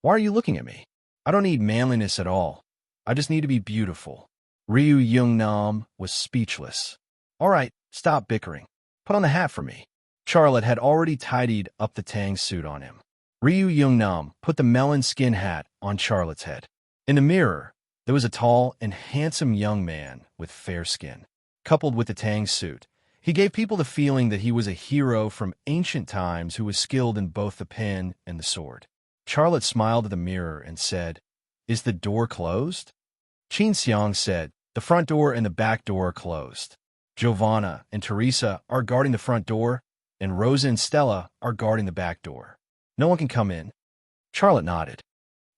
"Why are you looking at me? I don't need manliness at all. I just need to be beautiful." Ryu Yungnam was speechless. "All right, stop bickering. Put on the hat for me." Charlotte had already tidied up the Tang suit on him. Ryu Yungnam put the melon skin hat on Charlotte's head. In the mirror, there was a tall and handsome young man with fair skin. Coupled with the Tang suit, he gave people the feeling that he was a hero from ancient times who was skilled in both the pen and the sword. Charlotte smiled at the mirror and said, "Is the door closed?" Qin Xiang said, The front door and the back door are closed. Giovanna and Teresa are guarding the front door, and Rosa and Stella are guarding the back door. No one can come in. Charlotte nodded.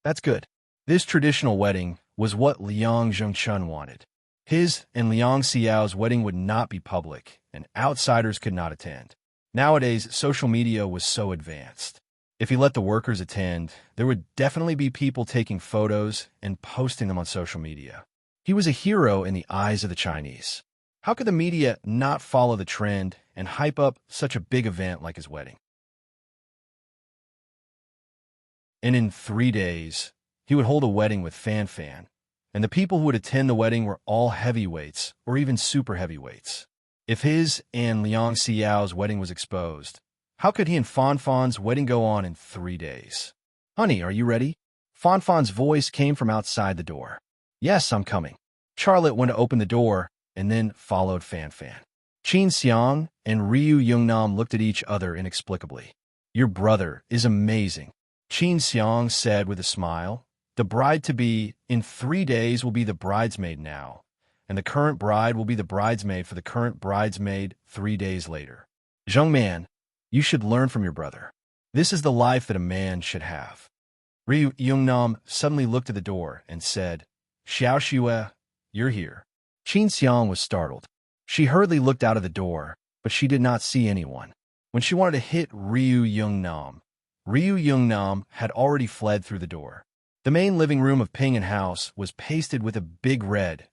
That's good. This traditional wedding was what Liang Zhengchun wanted. His and Liang Xiao's wedding would not be public, and outsiders could not attend. Nowadays, social media was so advanced. If he let the workers attend, there would definitely be people taking photos and posting them on social media. He was a hero in the eyes of the Chinese. How could the media not follow the trend and hype up such a big event like his wedding? And in 3 days, he would hold a wedding with Fan Fan, and the people who would attend the wedding were all heavyweights or even super heavyweights. If his and Liang Xiao's wedding was exposed, how could he and Fan Fan's wedding go on in 3 days? Honey, are you ready? Fan Fan's voice came from outside the door. Yes, I'm coming. Charlotte went to open the door and then followed Fan Fan. Qin Xiang and Ryu Yungnam looked at each other inexplicably. Your brother is amazing, Qin Xiang said with a smile. The bride-to-be in 3 days will be the bridesmaid now, and the current bride will be the bridesmaid for the current bridesmaid 3 days later. Zheng Man, you should learn from your brother. This is the life that a man should have. Ryu Yungnam suddenly looked at the door and said, Xiao Xue, you're here. Qin Xiang was startled. She hurriedly looked out of the door, but she did not see anyone. When she wanted to hit Ryu Yungnam had already fled through the door. The main living room of Ping An House was pasted with a big red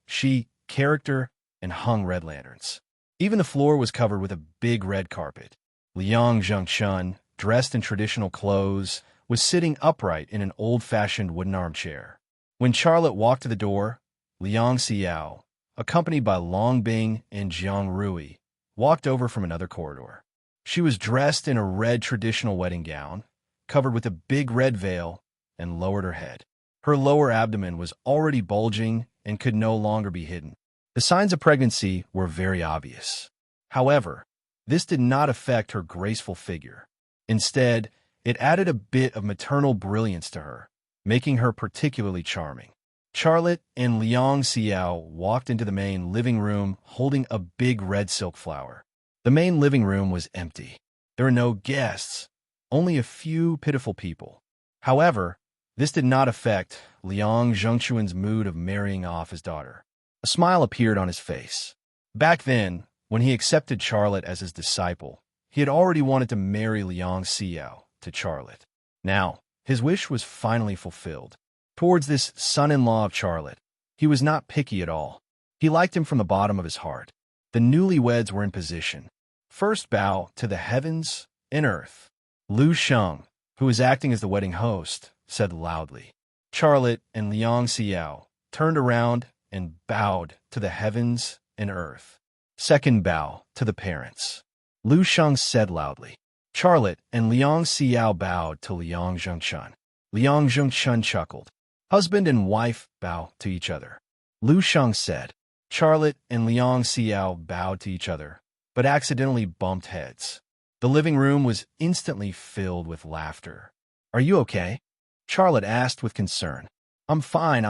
character and hung red lanterns. Even the floor was covered with a big red carpet. Liang Zhengchun, dressed in traditional clothes, was sitting upright in an old-fashioned wooden armchair. When Charlotte walked to the door, Liang Xiao, accompanied by Long Bing and Jiang Rui, walked over from another corridor. She was dressed in a red traditional wedding gown, covered with a big red veil, and lowered her head. Her lower abdomen was already bulging and could no longer be hidden. The signs of pregnancy were very obvious. However, this did not affect her graceful figure. Instead, it added a bit of maternal brilliance to her, making her particularly charming. Charlotte and Liang Xiao walked into the main living room holding a big red silk flower. The main living room was empty. There were no guests, only a few pitiful people. However, this did not affect Liang Zhengchun's mood of marrying off his daughter. A smile appeared on his face. Back then, when he accepted Charlotte as his disciple, he had already wanted to marry Liang Xiao to Charlotte. Now, his wish was finally fulfilled. Towards this son-in-law of Charlotte, he was not picky at all. He liked him from the bottom of his heart. The newlyweds were in position. First bow to the heavens and earth. Lu Sheng, who was acting as the wedding host, said loudly. Charlotte and Liang Xiao turned around and bowed to the heavens and earth. Second bow to the parents. Lu Sheng said loudly. Charlotte and Liang Xiao bowed to Liang Zhengchun. Liang Zhengchun chuckled. Husband and wife bow to each other. Lu Sheng said. Charlotte and Liang Xiao bowed to each other, but accidentally bumped heads. The living room was instantly filled with laughter. Are you okay? Charlotte asked with concern. I'm fine.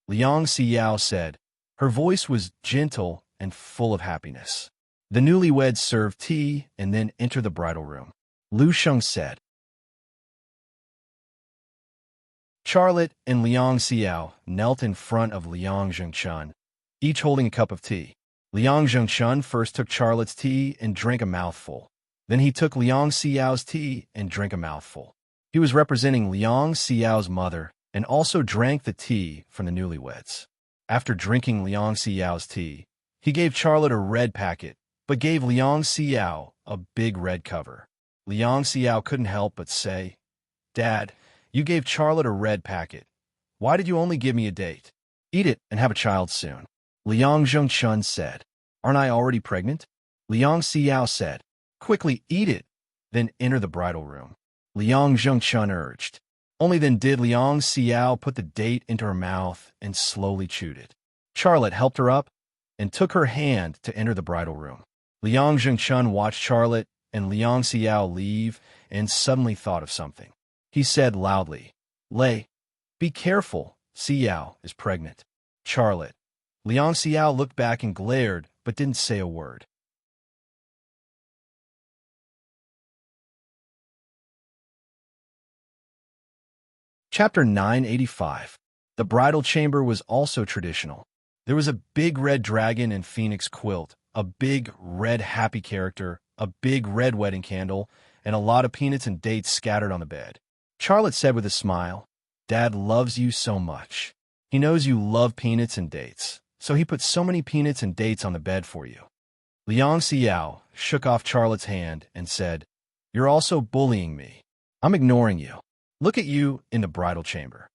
Liang Xiao said. Her voice was gentle and full of happiness. The newlyweds served tea and then entered the bridal room. Lu Sheng said. Charlotte and Liang Xiao knelt in front of Liang Zhengchun, each holding a cup of tea. Liang Zhengchun first took Charlotte's tea and drank a mouthful. Then he took Liang Xiao's tea and drank a mouthful. He was representing Liang Xiao's mother and also drank the tea from the newlyweds. After drinking Liang Xiao's tea, he gave Charlotte a red packet, but gave Liang Xiao a big red cover. Liang Xiao couldn't help but say, Dad, you gave Charlotte a red packet. Why did you only give me a date? Eat it and have a child soon. Liang Zhengchun said. Aren't I already pregnant? Liang Xiao said. Quickly eat it, then enter the bridal room. Liang Zhengchun urged. Only then did Liang Xiao put the date into her mouth and slowly chewed it. Charlotte helped her up and took her hand to enter the bridal room. Liang Zhengchun watched Charlotte and Liang Xiao leave and suddenly thought of something. He said loudly, Lei, be careful, Xiao is pregnant. Charlotte, Liang Xiao looked back and glared, but didn't say a word. Chapter 985. The bridal chamber was also traditional. There was a big red dragon and phoenix quilt, a big red happy character, a big red wedding candle, and a lot of peanuts and dates scattered on the bed. Charlotte said with a smile, "Dad loves you so much. He knows you love peanuts and dates, so he put so many peanuts and dates on the bed for you." Liang Xiao shook off Charlotte's hand and said, "You're also bullying me. I'm ignoring you. Look at you in the bridal chamber."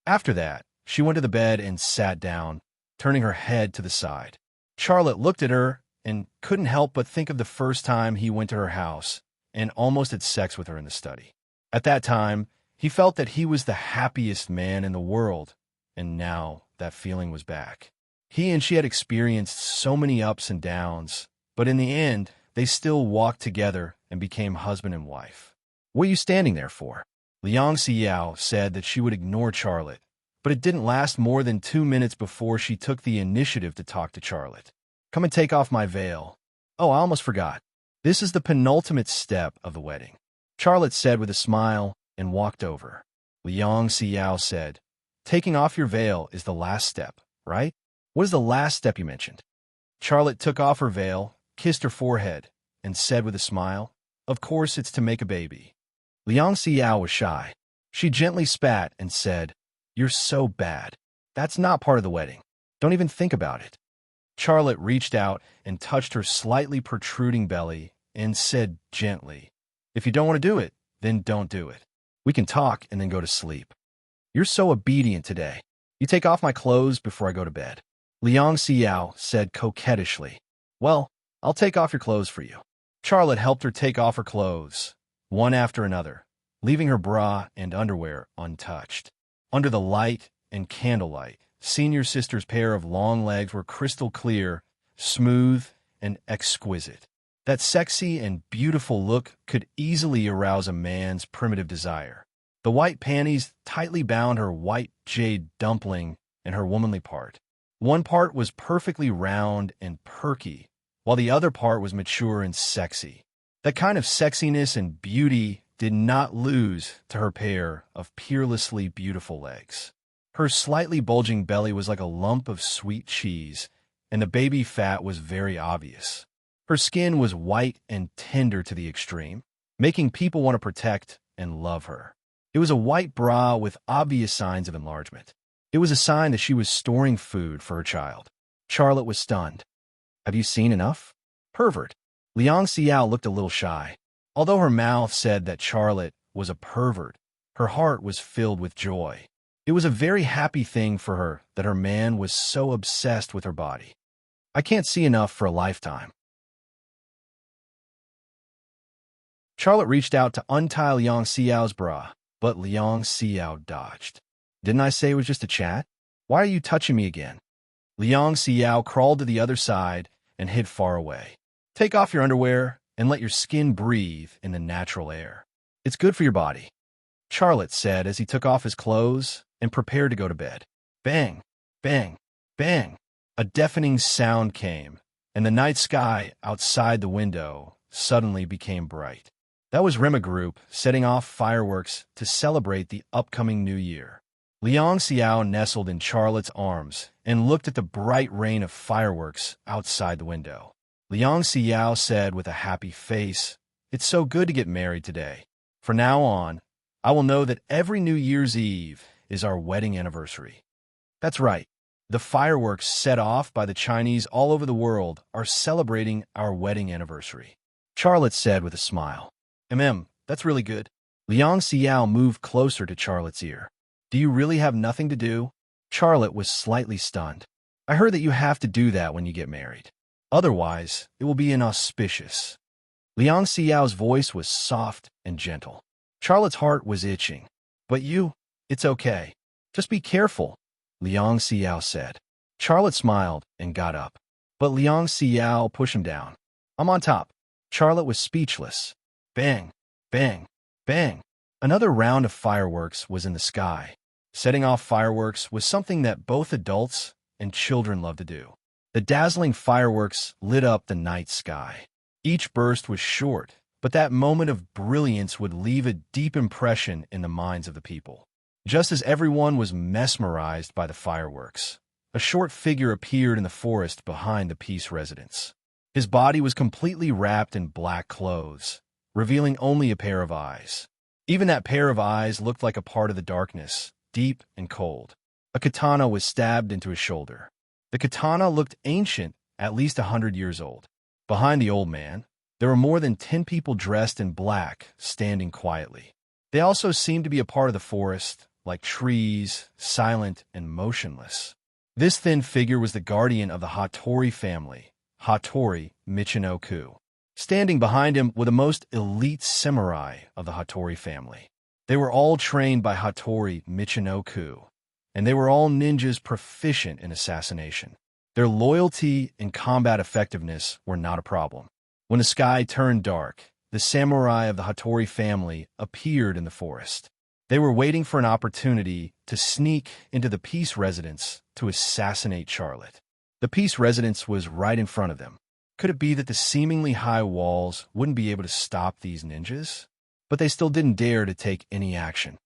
After that, she went to the bed and sat down, turning her head to the side. Charlotte looked at her and couldn't help but think of the first time he went to her house and almost had sex with her in the study. At that time, he felt that he was the happiest man in the world, and now that feeling was back. He and she had experienced so many ups and downs, but in the end, they still walked together and became husband and wife. "What are you standing there for?" Liang Xiao said that she would ignore Charlotte, but it didn't last more than 2 minutes before she took the initiative to talk to Charlotte. "Come and take off my veil." "Oh, I almost forgot. This is the penultimate step of the wedding," Charlotte said with a smile and walked over. Liang Xiao said, "Taking off your veil is the last step, right? What is the last step you mentioned?" Charlotte took off her veil, kissed her forehead, and said with a smile, "Of course it's to make a baby." Liang Xiao was shy. She gently spat and said, "You're so bad. That's not part of the wedding. Don't even think about it." Charlotte reached out and touched her slightly protruding belly and said gently, "If you don't want to do it, then don't do it. We can talk and then go to sleep. You're so obedient today. You take off my clothes before I go to bed." Liang Xiao said coquettishly, "Well, I'll take off your clothes for you." Charlotte helped her take off her clothes, one after another, leaving her bra and underwear untouched. Under the light and candlelight, Senior Sister's pair of long legs were crystal clear, smooth, and exquisite. That sexy and beautiful look could easily arouse a man's primitive desire. The white panties tightly bound her white jade dumpling and her womanly part. One part was perfectly round and perky, while the other part was mature and sexy. That kind of sexiness and beauty did not lose to her pair of peerlessly beautiful legs. Her slightly bulging belly was like a lump of sweet cheese, and the baby fat was very obvious. Her skin was white and tender to the extreme, making people want to protect and love her. It was a white bra with obvious signs of enlargement. It was a sign that she was storing food for her child. Charlotte was stunned. "Have you seen enough?" "Pervert." Liang Xiao looked a little shy. Although her mouth said that Charlotte was a pervert, her heart was filled with joy. It was a very happy thing for her that her man was so obsessed with her body. "I can't see enough for a lifetime." Charlotte reached out to untie Liang Xiao's bra, but Liang Xiao dodged. "Didn't I say it was just a chat? Why are you touching me again?" Liang Xiao crawled to the other side and hid far away. "Take off your underwear and let your skin breathe in the natural air. It's good for your body," Charlotte said as he took off his clothes and prepared to go to bed. Bang, bang, bang. A deafening sound came, and the night sky outside the window suddenly became bright. That was Rima Group setting off fireworks to celebrate the upcoming new year. Liang Xiao nestled in Charlotte's arms and looked at the bright rain of fireworks outside the window. Liang Xiao said with a happy face, "It's so good to get married today. From now on, I will know that every New Year's Eve is our wedding anniversary." That's right. The fireworks set off by the Chinese all over the world are celebrating our wedding anniversary, Charlotte said with a smile. That's really good." Liang Xiao moved closer to Charlotte's ear. "Do you really have nothing to do?" Charlotte was slightly stunned. "I heard that you have to do that when you get married. Otherwise, it will be inauspicious." Liang Xiao's voice was soft and gentle. Charlotte's heart was itching. "But it's okay. Just be careful," Liang Xiao said. Charlotte smiled and got up, but Liang Xiao pushed him down. "I'm on top." Charlotte was speechless. Bang, bang, bang. Another round of fireworks was in the sky. Setting off fireworks was something that both adults and children love to do. The dazzling fireworks lit up the night sky. Each burst was short, but that moment of brilliance would leave a deep impression in the minds of the people. Just as everyone was mesmerized by the fireworks, a short figure appeared in the forest behind the peace residence. His body was completely wrapped in black clothes, revealing only a pair of eyes. Even that pair of eyes looked like a part of the darkness, deep and cold. A katana was stabbed into his shoulder. The katana looked ancient, at least 100 years old. Behind the old man, there were more than 10 people dressed in black, standing quietly. They also seemed to be a part of the forest, like trees, silent and motionless. This thin figure was the guardian of the Hattori family, Hattori Michinoku. Standing behind him were the most elite samurai of the Hattori family. They were all trained by Hattori Michinoku, and they were all ninjas proficient in assassination. Their loyalty and combat effectiveness were not a problem. When the sky turned dark, the samurai of the Hattori family appeared in the forest. They were waiting for an opportunity to sneak into the peace residence to assassinate Charlotte. The peace residence was right in front of them. Could it be that the seemingly high walls wouldn't be able to stop these ninjas? But they still didn't dare to take any action.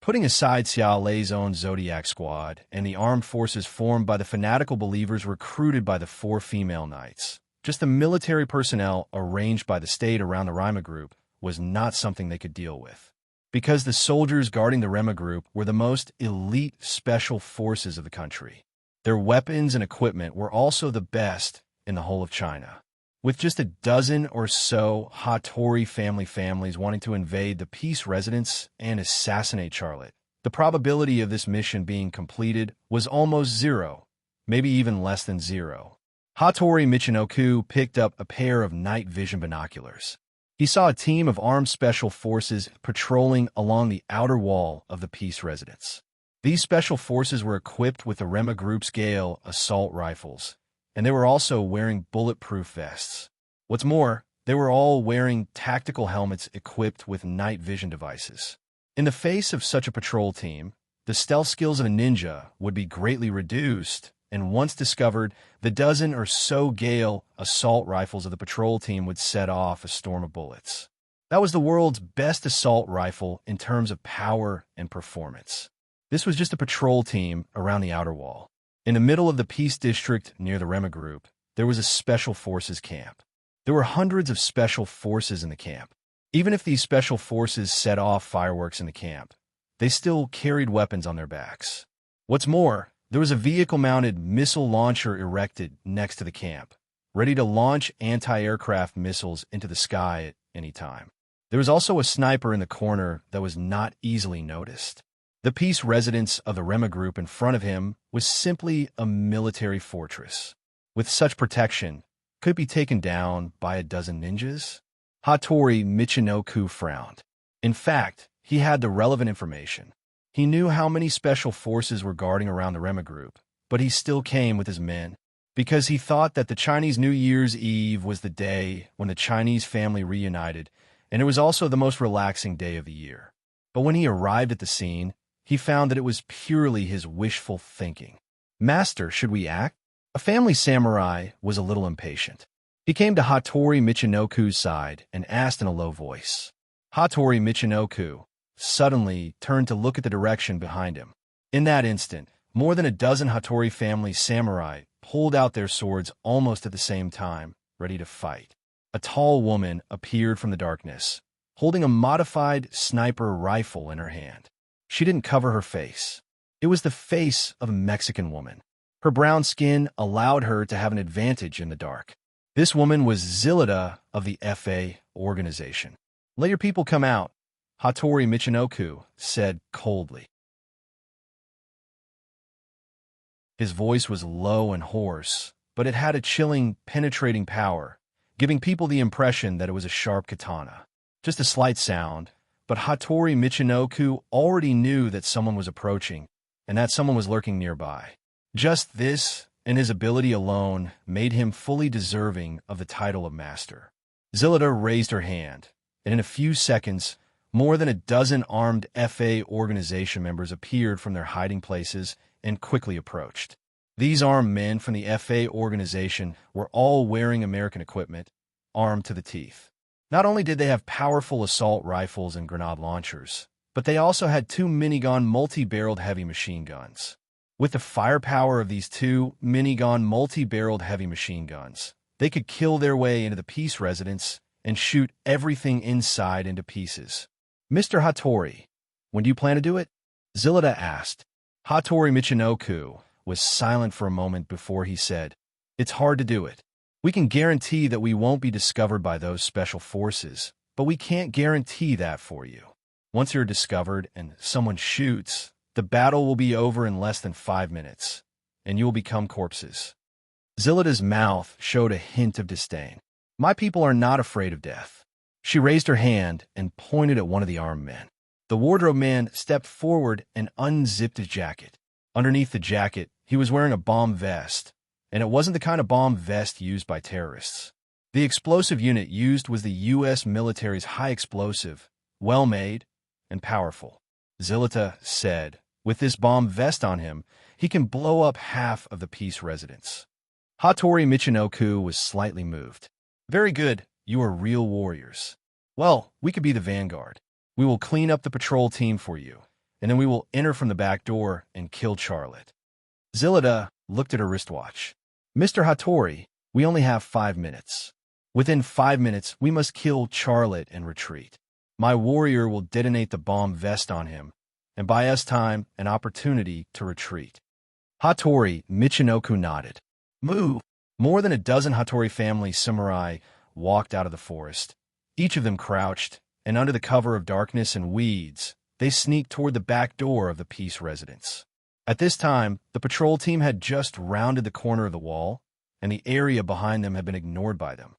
Putting aside Xiao Lei's own Zodiac Squad and the armed forces formed by the fanatical believers recruited by the 4 female knights, just the military personnel arranged by the state around the Rima group was not something they could deal with. Because the soldiers guarding the Rima group were the most elite special forces of the country. Their weapons and equipment were also the best in the whole of China. With just a dozen or so Hattori families wanting to invade the peace residence and assassinate Charlotte, the probability of this mission being completed was almost zero, maybe even less than zero. Hattori Michinoku picked up a pair of night vision binoculars. He saw a team of armed special forces patrolling along the outer wall of the peace residence. These special forces were equipped with the Rema Group's Gale assault rifles, and they were also wearing bulletproof vests. What's more, they were all wearing tactical helmets equipped with night vision devices. In the face of such a patrol team, the stealth skills of a ninja would be greatly reduced, and once discovered, the dozen or so Gale assault rifles of the patrol team would set off a storm of bullets. That was the world's best assault rifle in terms of power and performance. This was just a patrol team around the outer wall. In the middle of the Peace District near the Rema Group, there was a Special Forces camp. There were hundreds of Special Forces in the camp. Even if these Special Forces set off fireworks in the camp, they still carried weapons on their backs. What's more, there was a vehicle-mounted missile launcher erected next to the camp, ready to launch anti-aircraft missiles into the sky at any time. There was also a sniper in the corner that was not easily noticed. The peace residence of the Rema Group in front of him was simply a military fortress. With such protection, could it be taken down by a dozen ninjas? Hattori Michinoku frowned. In fact, he had the relevant information. He knew how many special forces were guarding around the Rema Group, but he still came with his men, because he thought that the Chinese New Year's Eve was the day when the Chinese family reunited, and it was also the most relaxing day of the year. But when he arrived at the scene, he found that it was purely his wishful thinking. "Master, should we act?" A family samurai was a little impatient. He came to Hattori Michinoku's side and asked in a low voice. Hattori Michinoku suddenly turned to look at the direction behind him. In that instant, more than a dozen Hattori family samurai pulled out their swords almost at the same time, ready to fight. A tall woman appeared from the darkness, holding a modified sniper rifle in her hand. She didn't cover her face. It was the face of a Mexican woman. Her brown skin allowed her to have an advantage in the dark. This woman was Zillida of the FA organization. "Let your people come out," Hattori Michinoku said coldly. His voice was low and hoarse, but it had a chilling, penetrating power, giving people the impression that it was a sharp katana. Just a slight sound, but Hattori Michinoku already knew that someone was approaching, and that someone was lurking nearby. Just this, and his ability alone, made him fully deserving of the title of master. Zillida raised her hand, and in a few seconds, More than a dozen armed FA organization members appeared from their hiding places and quickly approached. These armed men from the FA organization were all wearing American equipment, armed to the teeth. Not only did they have powerful assault rifles and grenade launchers, but they also had two minigun multi-barreled heavy machine guns. With the firepower of these two minigun multi-barreled heavy machine guns, they could kill their way into the Peace residence and shoot everything inside into pieces. Mr. Hattori, when do you plan to do it? Zillida asked. Hattori Michinoku was silent for a moment before he said, It's hard to do it. We can guarantee that we won't be discovered by those special forces, but we can't guarantee that for you. Once you're discovered and someone shoots, the battle will be over in less than 5 minutes, and you will become corpses. Zillida's mouth showed a hint of disdain. My people are not afraid of death. She raised her hand and pointed at one of the armed men. The wardrobe man stepped forward and unzipped his jacket. Underneath the jacket, he was wearing a bomb vest, and it wasn't the kind of bomb vest used by terrorists. The explosive unit used was the U.S. military's high explosive, well-made, and powerful. Zillida said, with this bomb vest on him, he can blow up half of the Peace residence. Hattori Michinoku was slightly moved. Very good, you are real warriors. Well, we could be the vanguard. We will clean up the patrol team for you, and then we will enter from the back door and kill Charlotte. Zillida looked at her wristwatch. Mr. Hattori, we only have 5 minutes. Within 5 minutes, we must kill Charlotte and retreat. My warrior will detonate the bomb vest on him, and buy us time and opportunity to retreat. Hattori Michinoku nodded. Move! More than a dozen Hattori family samurai walked out of the forest. Each of them crouched, and under the cover of darkness and weeds, they sneaked toward the back door of the Peace residence. At this time, the patrol team had just rounded the corner of the wall, and the area behind them had been ignored by them.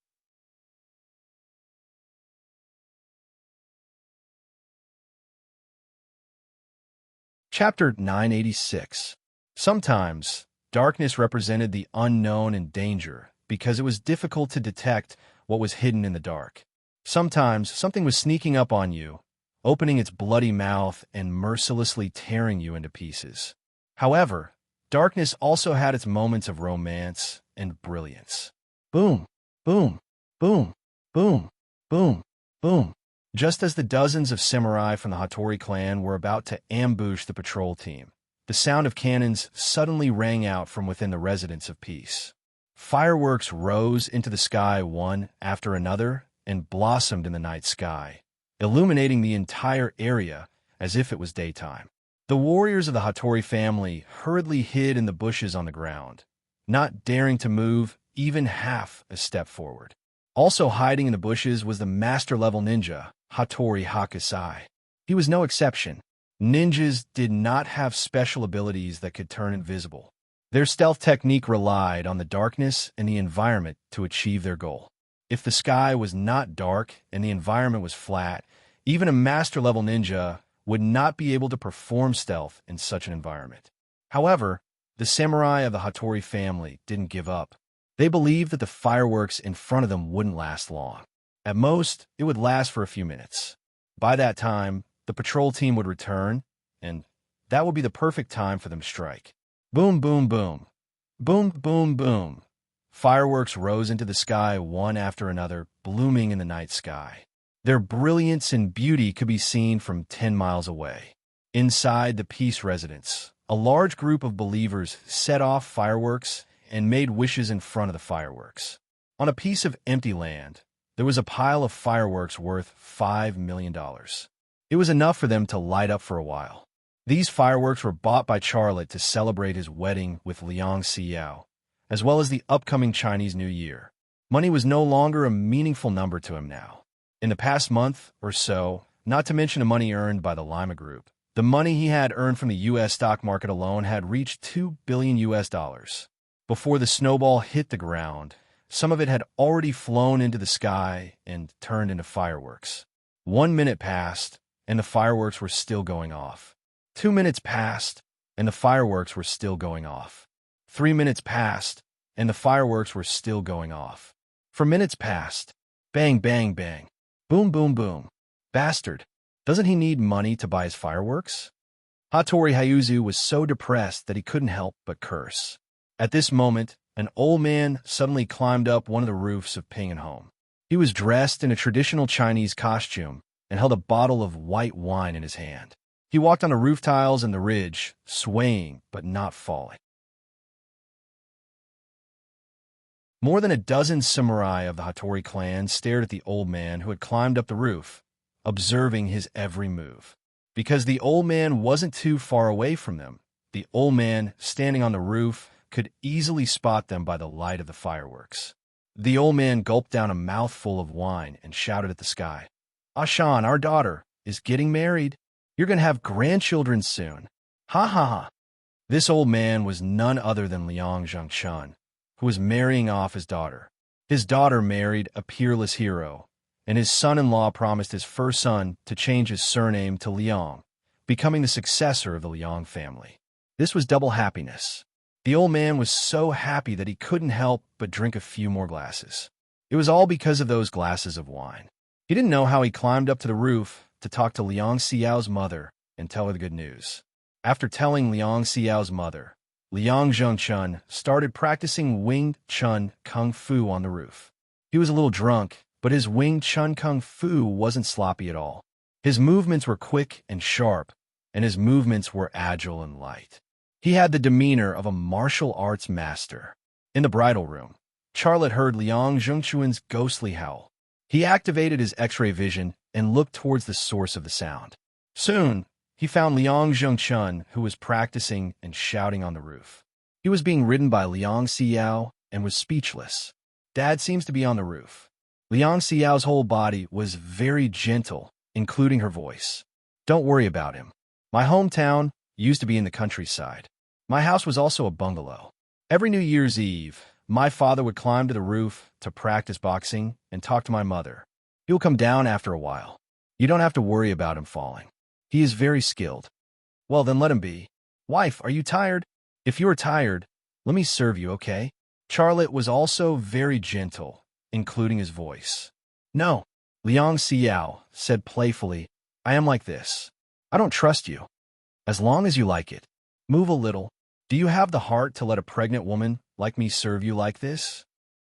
Chapter 986. Sometimes, darkness represented the unknown and danger because it was difficult to detect what was hidden in the dark. Sometimes, something was sneaking up on you, opening its bloody mouth and mercilessly tearing you into pieces. However, darkness also had its moments of romance and brilliance. Boom, boom, boom, boom, boom, boom. Just as the dozens of samurai from the Hattori clan were about to ambush the patrol team, the sound of cannons suddenly rang out from within the residence of Peace. Fireworks rose into the sky one after another and blossomed in the night sky, illuminating the entire area as if it was daytime. The warriors of the Hattori family hurriedly hid in the bushes on the ground, not daring to move even half a step forward. Also hiding in the bushes was the master-level ninja, Hattori Hakusai. He was no exception. Ninjas did not have special abilities that could turn invisible. Their stealth technique relied on the darkness and the environment to achieve their goal. If the sky was not dark and the environment was flat, even a master-level ninja would not be able to perform stealth in such an environment. However, the samurai of the Hattori family didn't give up. They believed that the fireworks in front of them wouldn't last long. At most, it would last for a few minutes. By that time, the patrol team would return, and that would be the perfect time for them to strike. Boom, boom, boom. Boom, boom, boom. Fireworks rose into the sky one after another, blooming in the night sky. Their brilliance and beauty could be seen from 10 miles away. Inside the Peace residence, a large group of believers set off fireworks and made wishes in front of the fireworks. On a piece of empty land, there was a pile of fireworks worth $5 million. It was enough for them to light up for a while. These fireworks were bought by Charlotte to celebrate his wedding with Liang Xiao, as well as the upcoming Chinese New Year. Money was no longer a meaningful number to him now. In the past month or so, not to mention the money earned by the Lima Group, the money he had earned from the U.S. stock market alone had reached $2 billion. Before the snowball hit the ground, some of it had already flown into the sky and turned into fireworks. 1 minute passed, and the fireworks were still going off. 2 minutes passed, and the fireworks were still going off. 3 minutes passed, and the fireworks were still going off. 4 minutes passed. Bang, bang, bang. Boom, boom, boom. Bastard. Doesn't he need money to buy his fireworks? Hattori Hyuzu was so depressed that he couldn't help but curse. At this moment, an old man suddenly climbed up one of the roofs of Ping Home. He was dressed in a traditional Chinese costume and held a bottle of white wine in his hand. He walked on the roof tiles and the ridge, swaying but not falling. More than a dozen samurai of the Hattori clan stared at the old man who had climbed up the roof, observing his every move. Because the old man wasn't too far away from them, the old man, standing on the roof, could easily spot them by the light of the fireworks. The old man gulped down a mouthful of wine and shouted at the sky, "Ashan, our daughter, is getting married. You're going to have grandchildren soon. Ha ha ha." This old man was none other than Liang Zhengchun, who was marrying off his daughter. His daughter married a peerless hero, and his son-in-law promised his first son to change his surname to Liang, becoming the successor of the Liang family. This was double happiness. The old man was so happy that he couldn't help but drink a few more glasses. It was all because of those glasses of wine. He didn't know how he climbed up to the roof to talk to Liang Xiao's mother and tell her the good news. After telling Liang Xiao's mother, Liang Zhengchun started practicing Wing Chun Kung Fu on the roof. He was a little drunk, but his Wing Chun Kung Fu wasn't sloppy at all. His movements were quick and sharp, and his movements were agile and light. He had the demeanor of a martial arts master. In the bridal room, Charlotte heard Liang Zhengchun's ghostly howl. He activated his X-ray vision and looked towards the source of the sound. Soon, he found Liang Zhengchun, who was practicing and shouting on the roof. He was being ridden by Liang Xiao and was speechless. "Dad seems to be on the roof." Liang Xiao's whole body was very gentle, including her voice. "Don't worry about him. My hometown used to be in the countryside. My house was also a bungalow. Every New Year's Eve, my father would climb to the roof to practice boxing and talk to my mother. He'll come down after a while. You don't have to worry about him falling. He is very skilled." "Well, then let him be. Wife, are you tired? If you are tired, let me serve you, okay?" Charlotte was also very gentle, including his voice. "No," Liang Xiao said playfully, "I am like this. I don't trust you. As long as you like it. Move a little. Do you have the heart to let a pregnant woman like me serve you like this?"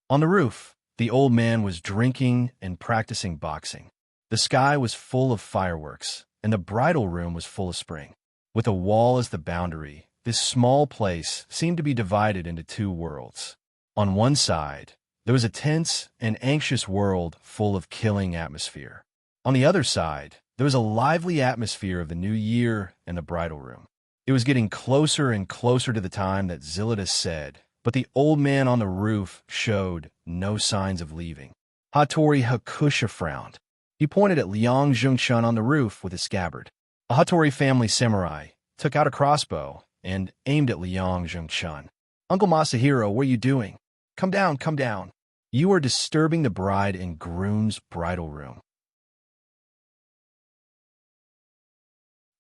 On the roof, the old man was drinking and practicing boxing. The sky was full of fireworks, and the bridal room was full of spring. With a wall as the boundary, this small place seemed to be divided into two worlds. On one side, there was a tense and anxious world full of killing atmosphere. On the other side, there was a lively atmosphere of the new year and the bridal room. It was getting closer and closer to the time that Zilida said, but the old man on the roof showed no signs of leaving. Hattori Hakusha frowned. He pointed at Liang Zhengchun on the roof with his scabbard. A Hattori family samurai took out a crossbow and aimed at Liang Zhengchun. "Uncle Masahiro, what are you doing? Come down, come down. You are disturbing the bride and groom's bridal room."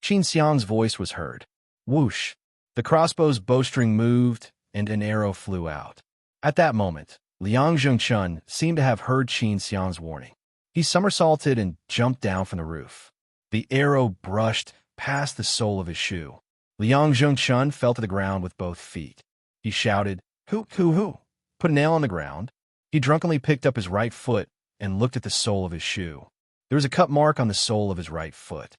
Qin Xiang's voice was heard. Whoosh! The crossbow's bowstring moved, and an arrow flew out. At that moment, Liang Zhengchun seemed to have heard Qin Xiang's warning. He somersaulted and jumped down from the roof. The arrow brushed past the sole of his shoe. Liang Zhengchun fell to the ground with both feet. He shouted, "Hoo, hoo, hoo!" Put a nail on the ground. He drunkenly picked up his right foot and looked at the sole of his shoe. There was a cut mark on the sole of his right foot.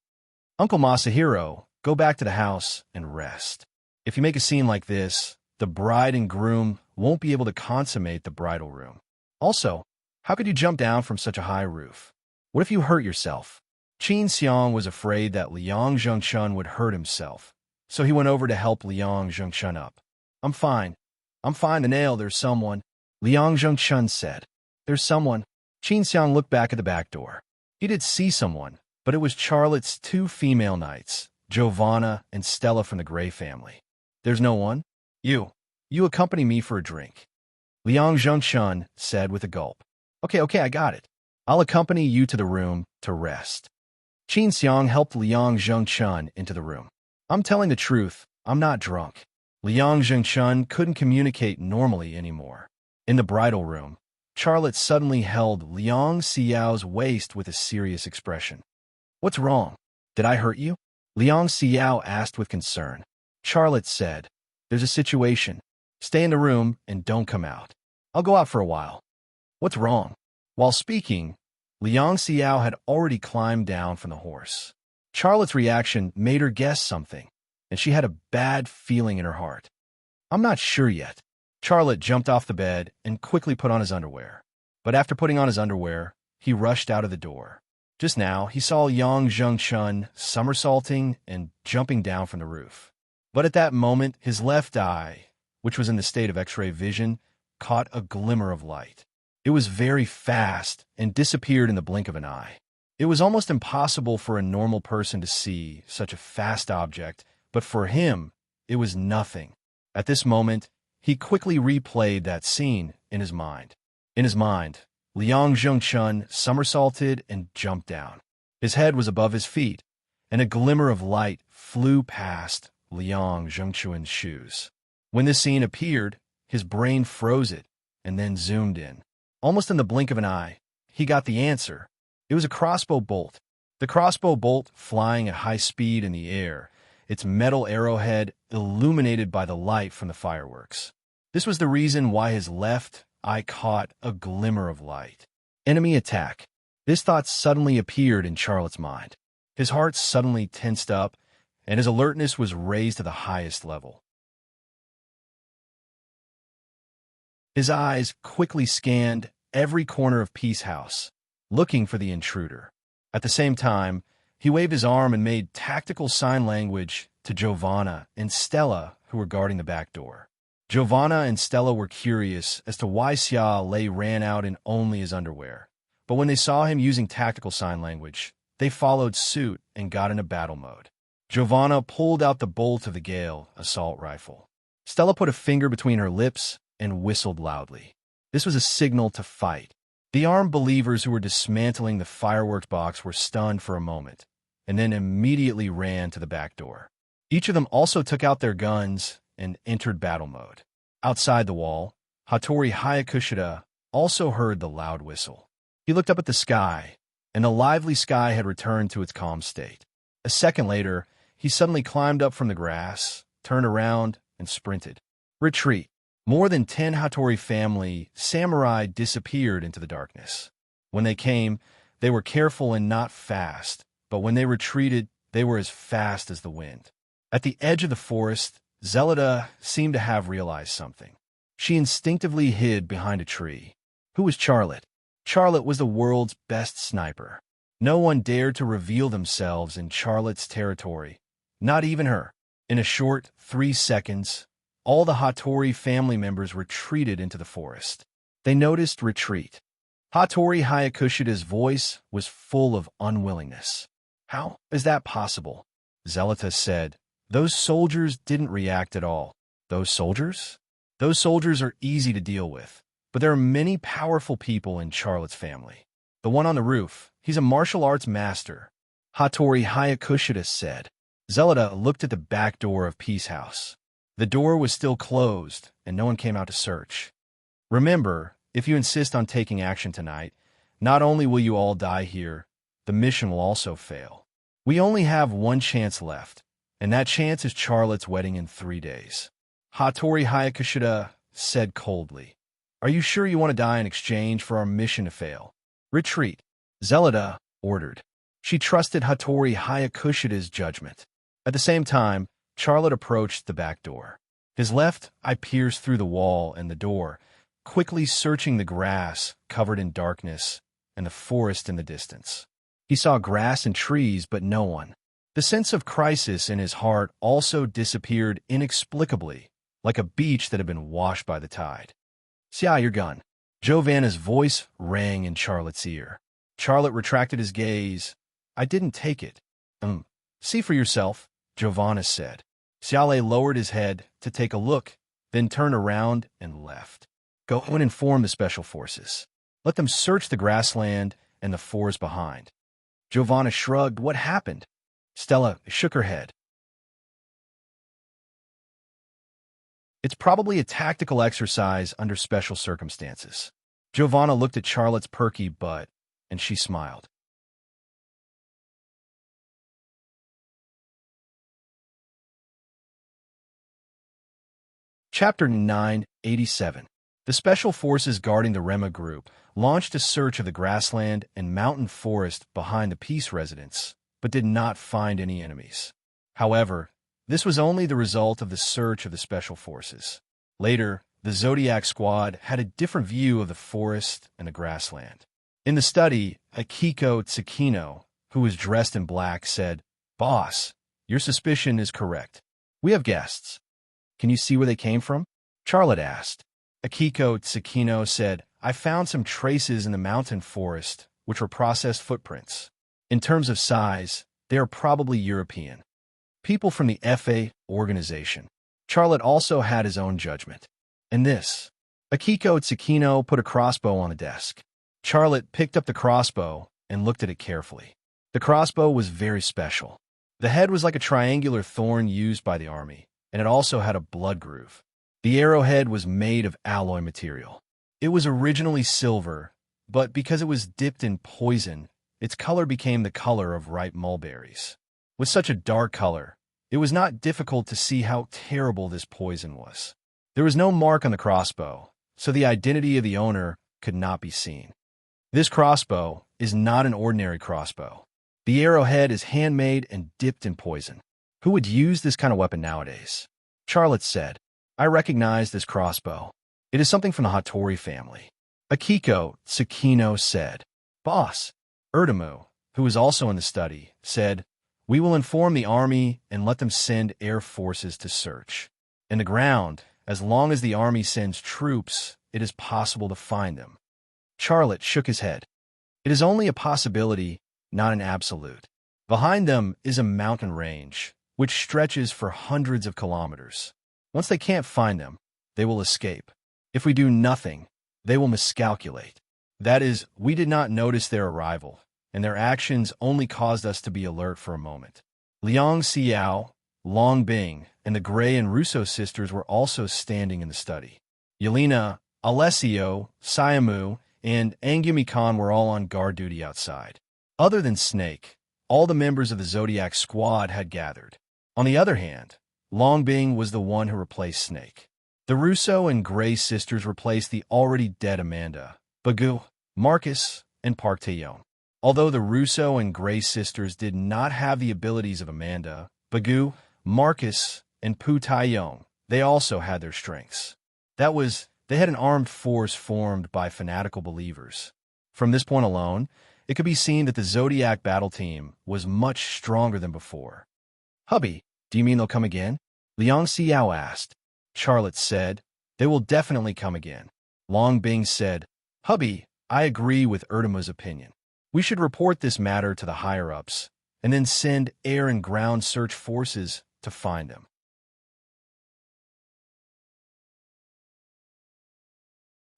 "Uncle Masahiro, go back to the house and rest. If you make a scene like this, the bride and groom won't be able to consummate the bridal room. Also, how could you jump down from such a high roof? What if you hurt yourself?" Qin Xiang was afraid that Liang Zhengchun would hurt himself, so he went over to help Liang Zhengchun up. I'm fine. The nail, there's someone," Liang Zhengchun said. "There's someone." Qin Xiang looked back at the back door. He did see someone, but it was Charlotte's two female knights, Giovanna and Stella from the Gray family. "There's no one? You accompany me for a drink," Liang Zhengchun said with a gulp. Okay, I got it. I'll accompany you to the room to rest." Qin Xiang helped Liang Zhengchun into the room. "I'm telling the truth, I'm not drunk." Liang Zhengchun couldn't communicate normally anymore. In the bridal room, Charlotte suddenly held Liang Xiao's waist with a serious expression. What's wrong? Did I hurt you? Liang Xiao asked with concern. Charlotte said, There's a situation. Stay in the room and don't come out. I'll go out for a while. What's wrong? While speaking, Liang Xiao had already climbed down from the horse. Charlotte's reaction made her guess something, and she had a bad feeling in her heart. I'm not sure yet. Charlotte jumped off the bed and quickly put on his underwear. But after putting on his underwear, he rushed out of the door. Just now, he saw Yang Zhengchun somersaulting and jumping down from the roof. But at that moment, his left eye, which was in the state of X-ray vision, caught a glimmer of light. It was very fast and disappeared in the blink of an eye. It was almost impossible for a normal person to see such a fast object, but for him, it was nothing. At this moment, he quickly replayed that scene in his mind. In his mind, Liang Zhengchun somersaulted and jumped down. His head was above his feet, and a glimmer of light flew past Liang Zhengchun's shoes. When this scene appeared, his brain froze it and then zoomed in. Almost in the blink of an eye, he got the answer. It was a crossbow bolt. The crossbow bolt flying at high speed in the air, its metal arrowhead illuminated by the light from the fireworks. This was the reason why his left eye caught a glimmer of light. Enemy attack. This thought suddenly appeared in Charlotte's mind. His heart suddenly tensed up, and his alertness was raised to the highest level. His eyes quickly scanned every corner of Peace House, looking for the intruder. At the same time, he waved his arm and made tactical sign language to Giovanna and Stella, who were guarding the back door. Giovanna and Stella were curious as to why Xia Lei ran out in only his underwear. But when they saw him using tactical sign language, they followed suit and got into battle mode. Giovanna pulled out the bolt of the Gale assault rifle. Stella put a finger between her lips and whistled loudly. This was a signal to fight. The armed believers who were dismantling the fireworks box were stunned for a moment, and then immediately ran to the back door. Each of them also took out their guns and entered battle mode. Outside the wall, Hattori Hayakushida also heard the loud whistle. He looked up at the sky, and the lively sky had returned to its calm state. A second later, he suddenly climbed up from the grass, turned around, and sprinted. Retreat. More than 10 Hattori family samurai disappeared into the darkness. When they came, they were careful and not fast, but when they retreated, they were as fast as the wind. At the edge of the forest, Zelida seemed to have realized something. She instinctively hid behind a tree. Who was Charlotte? Charlotte was the world's best sniper. No one dared to reveal themselves in Charlotte's territory, not even her. In a short 3 seconds, all the Hattori family members retreated into the forest. They noticed retreat. Hattori Hayakushida's voice was full of unwillingness. How is that possible? Zelita said. Those soldiers didn't react at all. Those soldiers? Those soldiers are easy to deal with, but there are many powerful people in Charlotte's family. The one on the roof, he's a martial arts master, Hattori Hayakushida said. Zelida looked at the back door of Peace House. The door was still closed, and no one came out to search. Remember, if you insist on taking action tonight, not only will you all die here, the mission will also fail. We only have one chance left, and that chance is Charlotte's wedding in 3 days. Hattori Hayakushida said coldly. Are you sure you want to die in exchange for our mission to fail? Retreat, Zelida ordered. She trusted Hattori Hayakushida's judgment. At the same time, Charlotte approached the back door. His left eye pierced through the wall and the door, quickly searching the grass covered in darkness and the forest in the distance. He saw grass and trees, but no one. The sense of crisis in his heart also disappeared inexplicably, like a beach that had been washed by the tide. "Xia, your gun." Giovanna's voice rang in Charlotte's ear. Charlotte retracted his gaze. "I didn't take it." See for yourself," Giovanna said. Xiale lowered his head to take a look, then turned around and left. "Go and inform the special forces. Let them search the grassland and the forest behind." Giovanna shrugged. What happened? Stella shook her head. It's probably a tactical exercise under special circumstances. Giovanna looked at Charlotte's perky butt, and she smiled. Chapter 987. The special forces guarding the Rema group launched a search of the grassland and mountain forest behind the Peace residence, but did not find any enemies. However, this was only the result of the search of the special forces. Later, the Zodiac squad had a different view of the forest and the grassland. In the study, Akiko Tsukino, who was dressed in black, said, "Boss, your suspicion is correct. We have guests. Can you see where they came from?" Charlotte asked. Akiko Tsukino said, "I found some traces in the mountain forest, which were processed footprints. In terms of size, they are probably European. People from the FA organization." Charlotte also had his own judgment. And this. Akiko Tsukino put a crossbow on the desk. Charlotte picked up the crossbow and looked at it carefully. The crossbow was very special. The head was like a triangular thorn used by the army, and it also had a blood groove. The arrowhead was made of alloy material. It was originally silver, but because it was dipped in poison, its color became the color of ripe mulberries. With such a dark color, it was not difficult to see how terrible this poison was. There was no mark on the crossbow, so the identity of the owner could not be seen. This crossbow is not an ordinary crossbow. The arrowhead is handmade and dipped in poison. Who would use this kind of weapon nowadays? Charlotte said, "I recognize this crossbow. It is something from the Hattori family." Akiko Tsukino said, "Boss." Urdamu, who was also in the study, said, "We will inform the army and let them send air forces to search. In the ground, as long as the army sends troops, it is possible to find them." Charlotte shook his head. "It is only a possibility, not an absolute. Behind them is a mountain range, which stretches for hundreds of kilometers. Once they can't find them, they will escape. If we do nothing, they will miscalculate. That is, we did not notice their arrival, and their actions only caused us to be alert for a moment." Liang Xiao, Long Bing, and the Gray and Russo sisters were also standing in the study. Yelena, Alessio, Sayamu, and Angumi Khan were all on guard duty outside. Other than Snake, all the members of the Zodiac squad had gathered. On the other hand, Long Bing was the one who replaced Snake. The Russo and Gray sisters replaced the already dead Amanda, Bagu, Marcus, and Park Taeyong. Although the Russo and Gray sisters did not have the abilities of Amanda, Bagu, Marcus, and Pu Taeyong, they also had their strengths. That was, they had an armed force formed by fanatical believers. From this point alone, it could be seen that the Zodiac battle team was much stronger than before. "Hubby, do you mean they'll come again?" Liang Xiao asked. Charlotte said, "They will definitely come again." Long Bing said, "Hubby, I agree with Urdamu's opinion. We should report this matter to the higher-ups, and then send air and ground search forces to find them."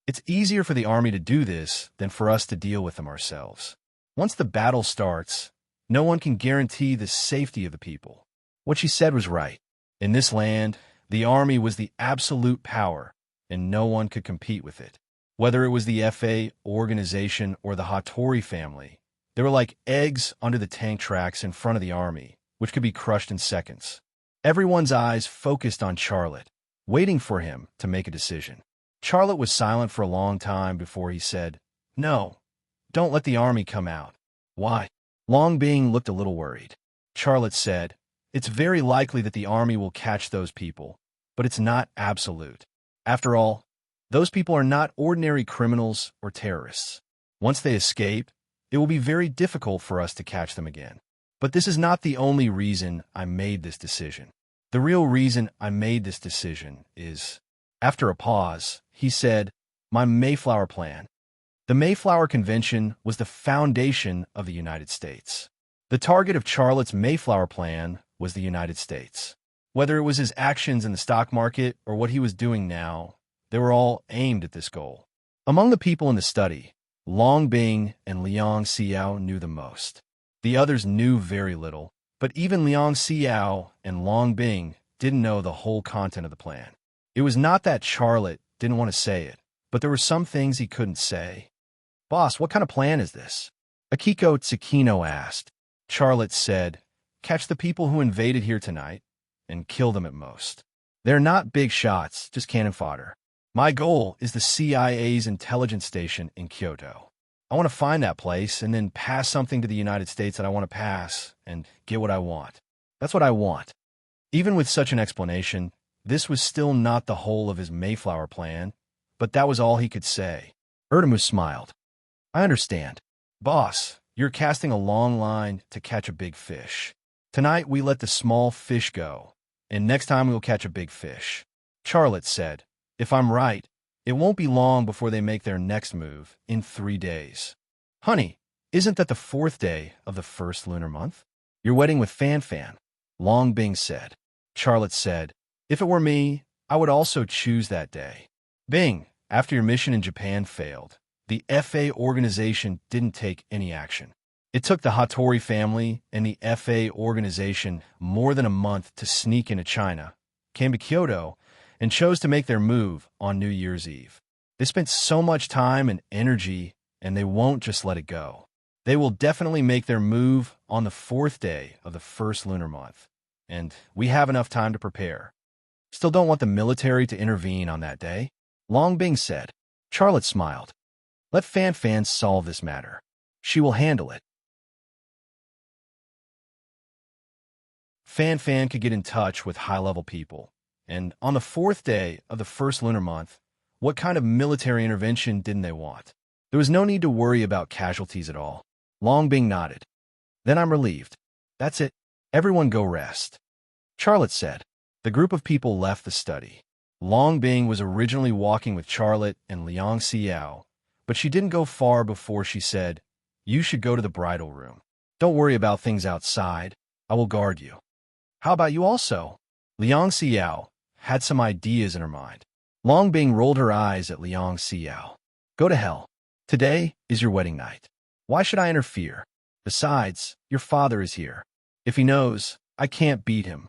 It's easier for the army to do this than for us to deal with them ourselves. Once the battle starts, no one can guarantee the safety of the people. What she said was right. In this land, the army was the absolute power, and no one could compete with it. Whether it was the FA organization or the Hattori family, they were like eggs under the tank tracks in front of the army, which could be crushed in seconds. Everyone's eyes focused on Charlotte, waiting for him to make a decision. Charlotte was silent for a long time before he said, "No, don't let the army come out." "Why?" Long Bing looked a little worried. Charlotte said, "It's very likely that the army will catch those people, but it's not absolute. After all, those people are not ordinary criminals or terrorists. Once they escape, it will be very difficult for us to catch them again. But this is not the only reason I made this decision. The real reason I made this decision is..." After a pause, he said, "My Mayflower Plan." The Mayflower Convention was the foundation of the United States. The target of Charlotte's Mayflower Plan was the United States. Whether it was his actions in the stock market or what he was doing now, they were all aimed at this goal. Among the people in the study, Long Bing and Liang Xiao knew the most. The others knew very little, but even Liang Xiao and Long Bing didn't know the whole content of the plan. It was not that Charlotte didn't want to say it, but there were some things he couldn't say. "Boss, what kind of plan is this?" Akiko Tsukino asked. Charlotte said, "Catch the people who invaded here tonight and kill them at most. They're not big shots, just cannon fodder. My goal is the CIA's intelligence station in Kyoto. I want to find that place and then pass something to the United States that I want to pass and get what I want. That's what I want. Even with such an explanation, this was still not the whole of his Mayflower plan, but that was all he could say. Erdemus smiled. I understand. Boss, you're casting a long line to catch a big fish. Tonight we let the small fish go, and next time we'll catch a big fish. Charlotte said, if I'm right, it won't be long before they make their next move in 3 days. Honey, isn't that the 4th day of the first lunar month? Your wedding with Fan Fan, Long Bing said. Charlotte said, if it were me, I would also choose that day. Bing, after your mission in Japan failed, the FA organization didn't take any action. It took the Hattori family and the FA organization more than a month to sneak into China, came to Kyoto, and chose to make their move on New Year's Eve. They spent so much time and energy, and they won't just let it go. They will definitely make their move on the 4th day of the first lunar month, and we have enough time to prepare. Still don't want the military to intervene on that day? Long Bing said. Charlotte smiled. Let Fan Fan solve this matter. She will handle it. Fan Fan could get in touch with high-level people, and on the 4th day of the first lunar month, what kind of military intervention didn't they want? There was no need to worry about casualties at all. Long Bing nodded. Then I'm relieved. That's it. Everyone go rest. Charlotte said. The group of people left the study. Long Bing was originally walking with Charlotte and Liang Xiao, but she didn't go far before she said, you should go to the bridal room. Don't worry about things outside. I will guard you. How about you also? Liang Xiao had some ideas in her mind. Long Bing rolled her eyes at Liang Xiao. Go to hell. Today is your wedding night. Why should I interfere? Besides, your father is here. If he knows, I can't beat him.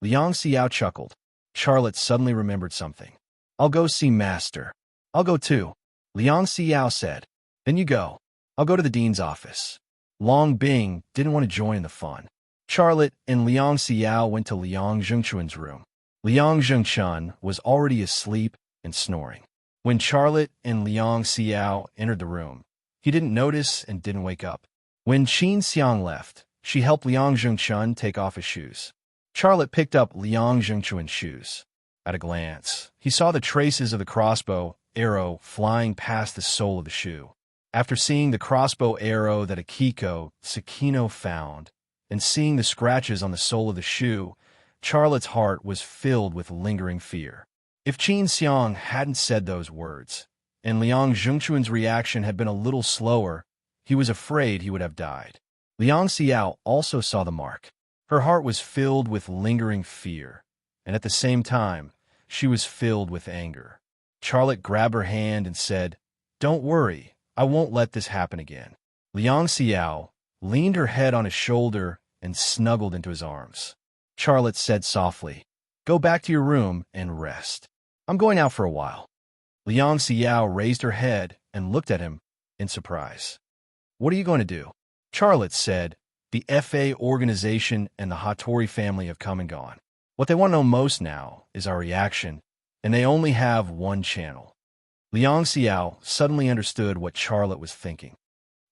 Liang Xiao chuckled. Charlotte suddenly remembered something. I'll go see Master. I'll go too. Liang Xiao said. Then you go. I'll go to the dean's office. Long Bing didn't want to join the fun. Charlotte and Liang Xiao went to Liang Zhengchuan's room. Liang Zhengchun was already asleep and snoring. When Charlotte and Liang Xiao entered the room, he didn't notice and didn't wake up. When Qin Xiang left, she helped Liang Zhengchun take off his shoes. Charlotte picked up Liang Zhengchuan's shoes. At a glance, he saw the traces of the crossbow arrow flying past the sole of the shoe. After seeing the crossbow arrow that Akiko Tsukino found, and seeing the scratches on the sole of the shoe, Charlotte's heart was filled with lingering fear. If Qin Xiang hadn't said those words, and Liang Zhengchuan's reaction had been a little slower, he was afraid he would have died. Liang Xiao also saw the mark. Her heart was filled with lingering fear, and at the same time, she was filled with anger. Charlotte grabbed her hand and said, Don't worry, I won't let this happen again. Liang Xiao leaned her head on his shoulder and snuggled into his arms. Charlotte said softly, Go back to your room and rest. I'm going out for a while. Liang Xiao raised her head and looked at him in surprise. What are you going to do? Charlotte said, The FA organization and the Hattori family have come and gone. What they want to know most now is our reaction, and they only have one channel. Liang Xiao suddenly understood what Charlotte was thinking.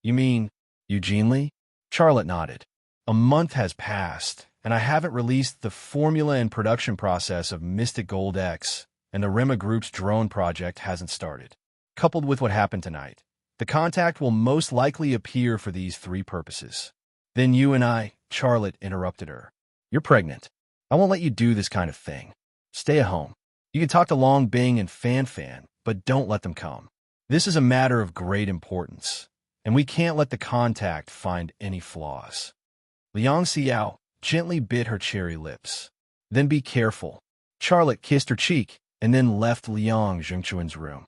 You mean Eugene Lee? Charlotte nodded. A month has passed, and I haven't released the formula and production process of Mystic Gold X, and the Rema Group's drone project hasn't started. Coupled with what happened tonight, the contact will most likely appear for these 3 purposes. Then you and I, Charlotte interrupted her. You're pregnant. I won't let you do this kind of thing. Stay at home. You can talk to Long Bing and Fan Fan, but don't let them come. This is a matter of great importance, and we can't let the contact find any flaws. Liang Xiao gently bit her cherry lips. Then be careful. Charlotte kissed her cheek and then left Liang Zhengchuan's room.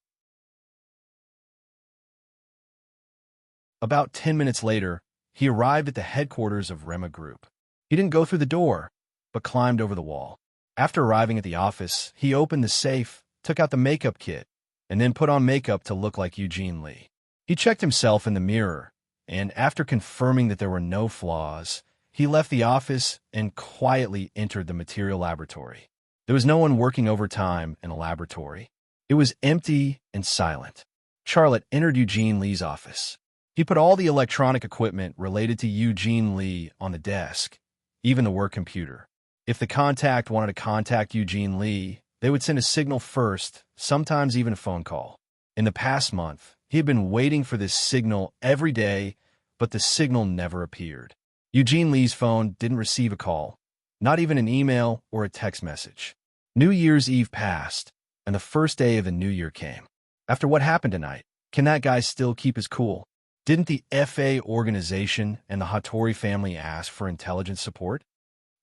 About 10 minutes later, he arrived at the headquarters of Rema Group. He didn't go through the door, but climbed over the wall. After arriving at the office, he opened the safe, took out the makeup kit, and then put on makeup to look like Eugene Lee. He checked himself in the mirror, and after confirming that there were no flaws, he left the office and quietly entered the material laboratory. There was no one working overtime in a laboratory. It was empty and silent. Charlotte entered Eugene Lee's office. He put all the electronic equipment related to Eugene Lee on the desk, even the work computer. If the contact wanted to contact Eugene Lee, they would send a signal first, sometimes even a phone call. In the past month, he had been waiting for this signal every day, but the signal never appeared. Eugene Lee's phone didn't receive a call, not even an email or a text message. New Year's Eve passed, and the first day of the new year came. After what happened tonight, can that guy still keep his cool? Didn't the FA organization and the Hattori family ask for intelligence support?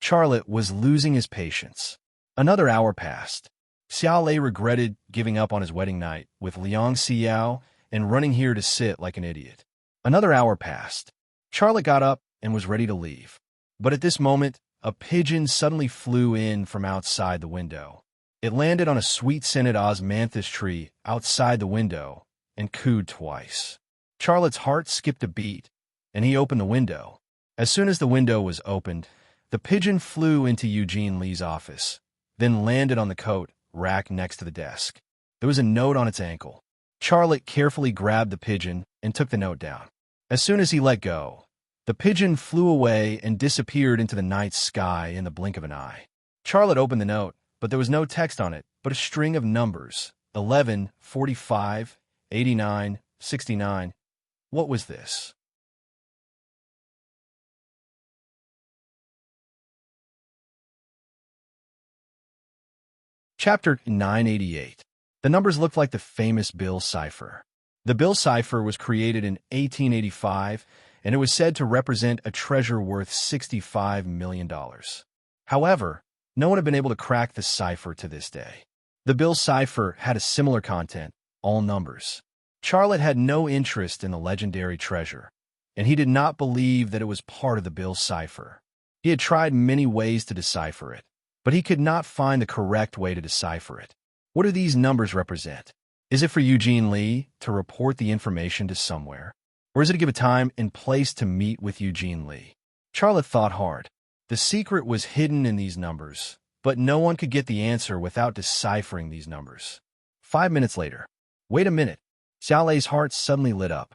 Charlotte was losing his patience. Another hour passed. Xiao Lei regretted giving up on his wedding night with Liang Xiao and running here to sit like an idiot. Another hour passed. Charlotte got up and was ready to leave. But at this moment, a pigeon suddenly flew in from outside the window. It landed on a sweet-scented osmanthus tree outside the window and cooed twice. Charlotte's heart skipped a beat, and he opened the window. As soon as the window was opened, the pigeon flew into Eugene Lee's office, then landed on the coat rack next to the desk. There was a note on its ankle. Charlotte carefully grabbed the pigeon and took the note down. As soon as he let go, the pigeon flew away and disappeared into the night sky in the blink of an eye. Charlotte opened the note, but there was no text on it, but a string of numbers, 11, 45, 89, 69. What was this? Chapter 988. The numbers looked like the famous Bill cipher. The Bill cipher was created in 1885, and it was said to represent a treasure worth $65 million. However, no one had been able to crack the cipher to this day. The Bill cipher had a similar content, all numbers. Charlotte had no interest in the legendary treasure, and he did not believe that it was part of the Bill cipher. He had tried many ways to decipher it, but he could not find the correct way to decipher it. What do these numbers represent? Is it for Eugene Lee to report the information to somewhere? Or is it to give a time and place to meet with Eugene Lee? Charlotte thought hard. The secret was hidden in these numbers, but no one could get the answer without deciphering these numbers. 5 minutes later. Wait a minute. Xiao Lei's heart suddenly lit up.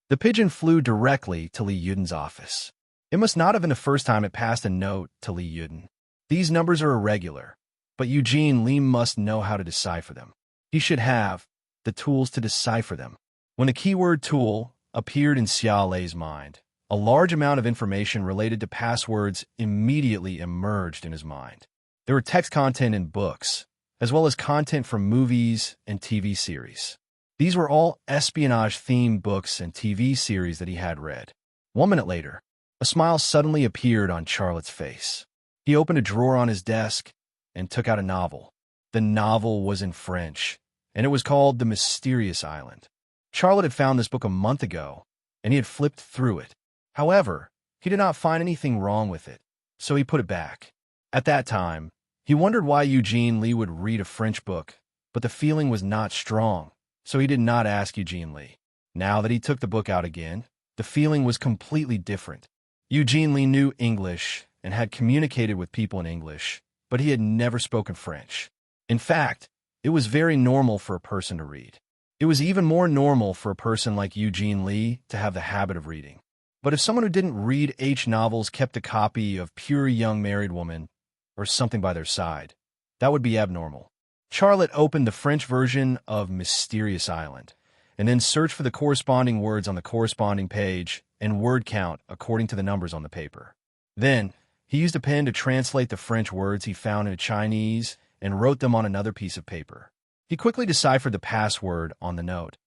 The pigeon flew directly to Li Yuden's office. It must not have been the first time it passed a note to Li Yuden. These numbers are irregular, but Eugene Lee must know how to decipher them. He should have the tools to decipher them. When the keyword tool appeared in Xiao Lei's mind, a large amount of information related to passwords immediately emerged in his mind. There were text content in books, as well as content from movies and TV series. These were all espionage-themed books and TV series that he had read. 1 minute later, a smile suddenly appeared on Charlotte's face. He opened a drawer on his desk and took out a novel. The novel was in French, and it was called The Mysterious Island. Charlotte had found this book a month ago, and he had flipped through it. However, he did not find anything wrong with it, so he put it back. At that time, he wondered why Eugene Lee would read a French book, but the feeling was not strong, so he did not ask Eugene Lee. Now that he took the book out again, the feeling was completely different. Eugene Lee knew English and had communicated with people in English, but he had never spoken French. In fact, it was very normal for a person to read. It was even more normal for a person like Eugene Lee to have the habit of reading. But if someone who didn't read H novels kept a copy of Pure Young Married Woman or something by their side, that would be abnormal. Charlotte opened the French version of Mysterious Island and then searched for the corresponding words on the corresponding page and word count according to the numbers on the paper. Then, he used a pen to translate the French words he found into Chinese and wrote them on another piece of paper. He quickly deciphered the password on the note.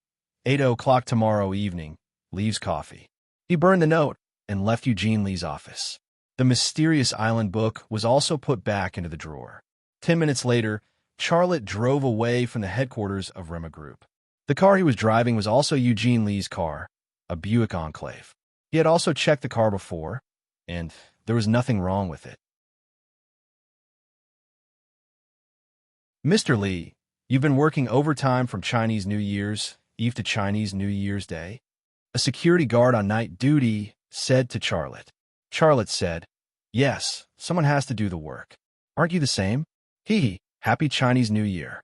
8:00 tomorrow evening, leaves coffee. He burned the note and left Eugene Lee's office. The Mysterious Island book was also put back into the drawer. 10 minutes later, Charlotte drove away from the headquarters of Rema Group. The car he was driving was also Eugene Lee's car, a Buick Enclave. He had also checked the car before, and there was nothing wrong with it. Mr. Lee, you've been working overtime from Chinese New Year's Eve to Chinese New Year's Day? A security guard on night duty said to Charlotte. Charlotte said, yes, someone has to do the work. Aren't you the same? Hee hee, Happy Chinese New Year.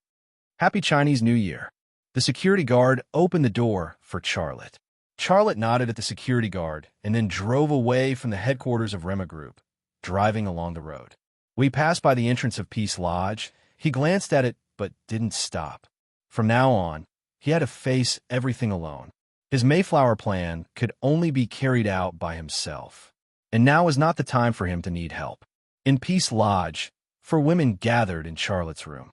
Happy Chinese New Year. The security guard opened the door for Charlotte. Charlotte nodded at the security guard and then drove away from the headquarters of Rema Group, driving along the road. We passed by the entrance of Peace Lodge. He glanced at it but didn't stop. From now on, he had to face everything alone. His Mayflower plan could only be carried out by himself. And now is not the time for him to need help. In Peace Lodge, four women gathered in Charlotte's room.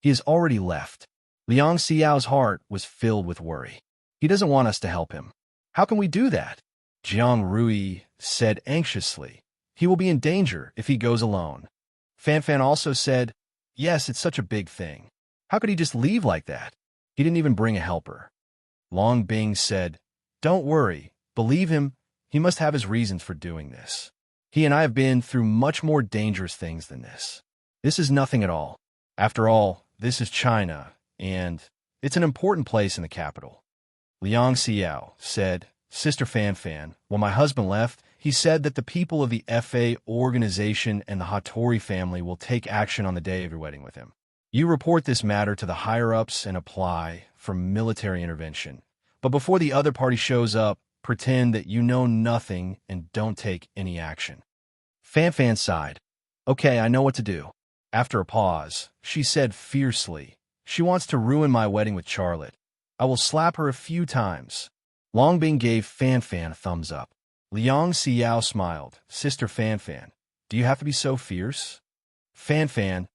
He has already left. Liang Xiao's heart was filled with worry. He doesn't want us to help him. How can we do that? Jiang Rui said anxiously. He will be in danger if he goes alone. Fan Fan also said, yes, it's such a big thing. How could he just leave like that? He didn't even bring a helper. Long Bing said, don't worry, believe him, he must have his reasons for doing this. He and I have been through much more dangerous things than this. This is nothing at all. After all, this is China, and it's an important place in the capital. Liang Xiao said, Sister Fan Fan, when my husband left, he said that the people of the FA organization and the Hattori family will take action on the day of your wedding with him. You report this matter to the higher-ups and apply for military intervention. But before the other party shows up, pretend that you know nothing and don't take any action. Fan Fan sighed. Okay, I know what to do. After a pause, she said fiercely, she wants to ruin my wedding with Charlotte. I will slap her a few times. Long Bing gave Fan Fan a thumbs up. Liang Xiao smiled. Sister Fan Fan, do you have to be so fierce? Fan Fan,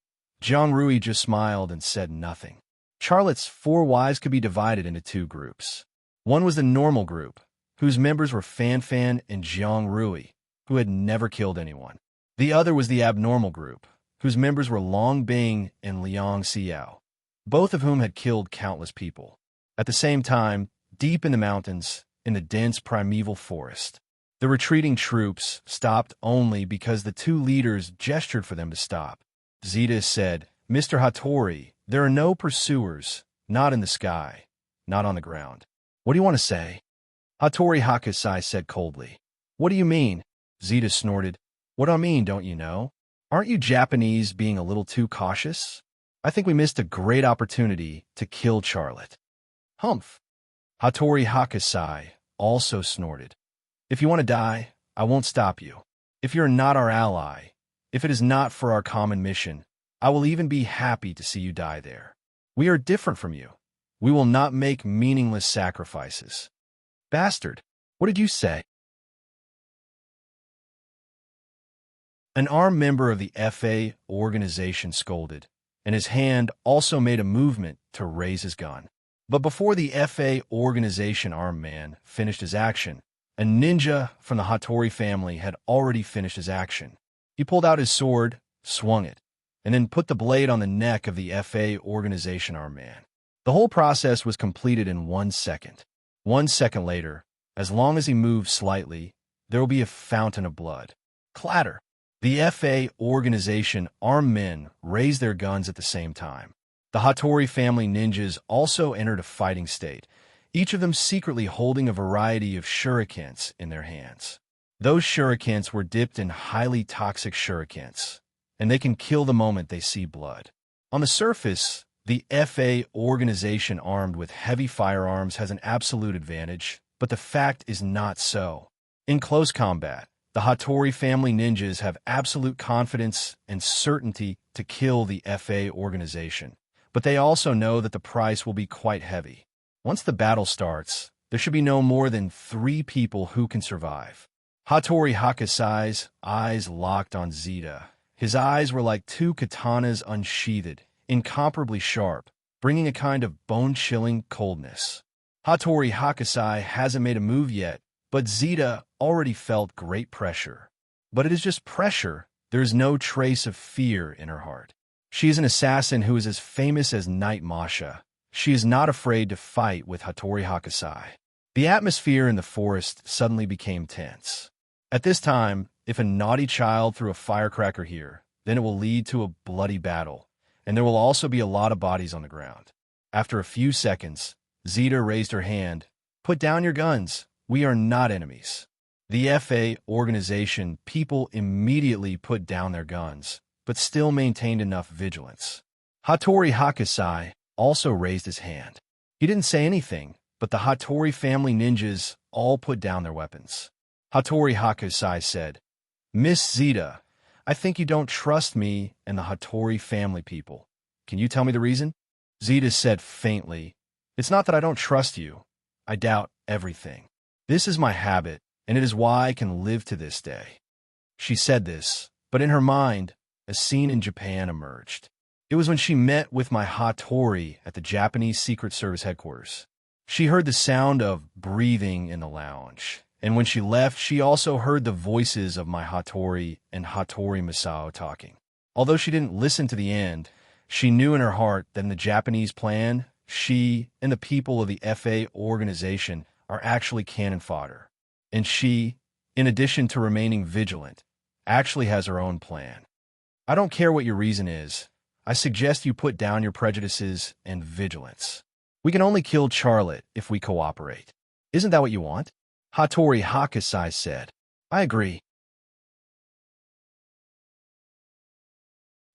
Jiang Rui just smiled and said nothing. Charlotte's four wives could be divided into two groups. One was the normal group, whose members were Fan Fan and Jiang Rui, who had never killed anyone. The other was the abnormal group, whose members were Long Bing and Liang Xiao, both of whom had killed countless people. At the same time, deep in the mountains, in the dense primeval forest, the retreating troops stopped only because the two leaders gestured for them to stop. Zeta said, Mr. Hattori, there are no pursuers, not in the sky, not on the ground. What do you want to say? Hattori Hakusai said coldly. What do you mean? Zeta snorted. What do I mean, don't you know? Aren't you Japanese being a little too cautious? I think we missed a great opportunity to kill Charlotte. Humph. Hattori Hakusai also snorted. If you want to die, I won't stop you. If you're not our ally, if it is not for our common mission, I will even be happy to see you die there. We are different from you. We will not make meaningless sacrifices. Bastard, what did you say? An armed member of the FA organization scolded, and his hand also made a movement to raise his gun. But before the FA organization armed man finished his action, a ninja from the Hattori family had already finished his action. He pulled out his sword, swung it, and then put the blade on the neck of the FA organization armed man. The whole process was completed in 1 second. 1 second later, as long as he moved slightly, there will be a fountain of blood. Clatter! The FA organization armed men raised their guns at the same time. The Hattori family ninjas also entered a fighting state, each of them secretly holding a variety of shurikens in their hands. Those shurikens were dipped in highly toxic shurikens, and they can kill the moment they see blood. On the surface, the FA organization armed with heavy firearms has an absolute advantage, but the fact is not so. In close combat, the Hattori family ninjas have absolute confidence and certainty to kill the FA organization, but they also know that the price will be quite heavy. Once the battle starts, there should be no more than 3 people who can survive. Hattori Hakusai's eyes locked on Zeta. His eyes were like 2 katanas unsheathed, incomparably sharp, bringing a kind of bone-chilling coldness. Hattori Hakusai hasn't made a move yet, but Zeta already felt great pressure. But it is just pressure. There is no trace of fear in her heart. She is an assassin who is as famous as Night Masha. She is not afraid to fight with Hattori Hakusai. The atmosphere in the forest suddenly became tense. At this time, if a naughty child threw a firecracker here, then it will lead to a bloody battle, and there will also be a lot of bodies on the ground. After a few seconds, Zeta raised her hand. Put down your guns. We are not enemies. The FA organization people immediately put down their guns, but still maintained enough vigilance. Hattori Hakusai also raised his hand. He didn't say anything, but the Hattori family ninjas all put down their weapons. Hattori Hakusai said, "Miss Zeta, I think you don't trust me and the Hattori family people. Can you tell me the reason?" Zeta said faintly, "It's not that I don't trust you. I doubt everything. This is my habit, and it is why I can live to this day." She said this, but in her mind, a scene in Japan emerged. It was when she met with my Hattori at the Japanese Secret Service headquarters. She heard the sound of breathing in the lounge, and when she left, she also heard the voices of my Hattori and Hattori Masao talking. Although she didn't listen to the end, she knew in her heart that in the Japanese plan, she and the people of the FA organization are actually cannon fodder. And she, in addition to remaining vigilant, actually has her own plan. I don't care what your reason is. I suggest you put down your prejudices and vigilance. We can only kill Charlotte if we cooperate. Isn't that what you want?" Hattori Hakusai said. "I agree."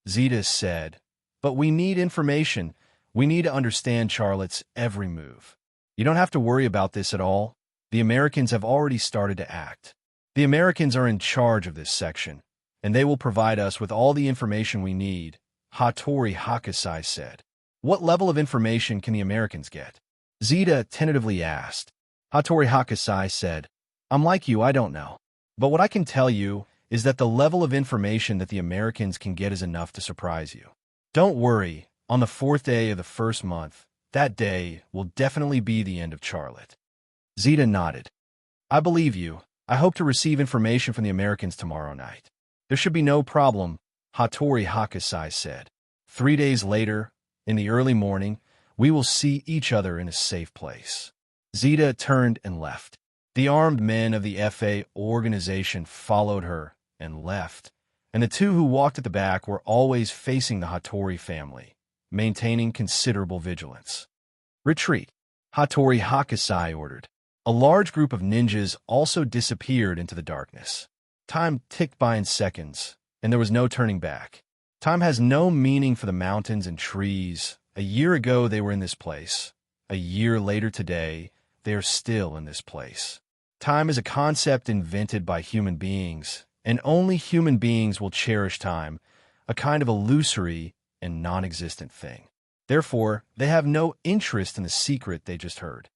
Zeta said, "But we need information. We need to understand Charlotte's every move. You don't have to worry about this at all. The Americans have already started to act. The Americans are in charge of this section, and they will provide us with all the information we need," Hattori Hakusai said. "What level of information can the Americans get?" Zeta tentatively asked. Hattori Hakusai said, "I'm like you, I don't know. But what I can tell you is that the level of information that the Americans can get is enough to surprise you. Don't worry, on the 4th day of the first month, that day will definitely be the end of Charlotte." Zeta nodded. "I believe you. I hope to receive information from the Americans tomorrow night." "There should be no problem," Hattori Hakusai said. 3 days later, in the early morning, we will see each other in a safe place." Zeta turned and left. The armed men of the FA organization followed her and left, and the two who walked at the back were always facing the Hattori family, maintaining considerable vigilance. "Retreat," Hattori Hakusai ordered. A large group of ninjas also disappeared into the darkness. Time ticked by in seconds, and there was no turning back. Time has no meaning for the mountains and trees. A year ago they were in this place. A year later today, they are still in this place. Time is a concept invented by human beings, and only human beings will cherish time, a kind of illusory and non-existent thing. Therefore, they have no interest in the secret they just heard.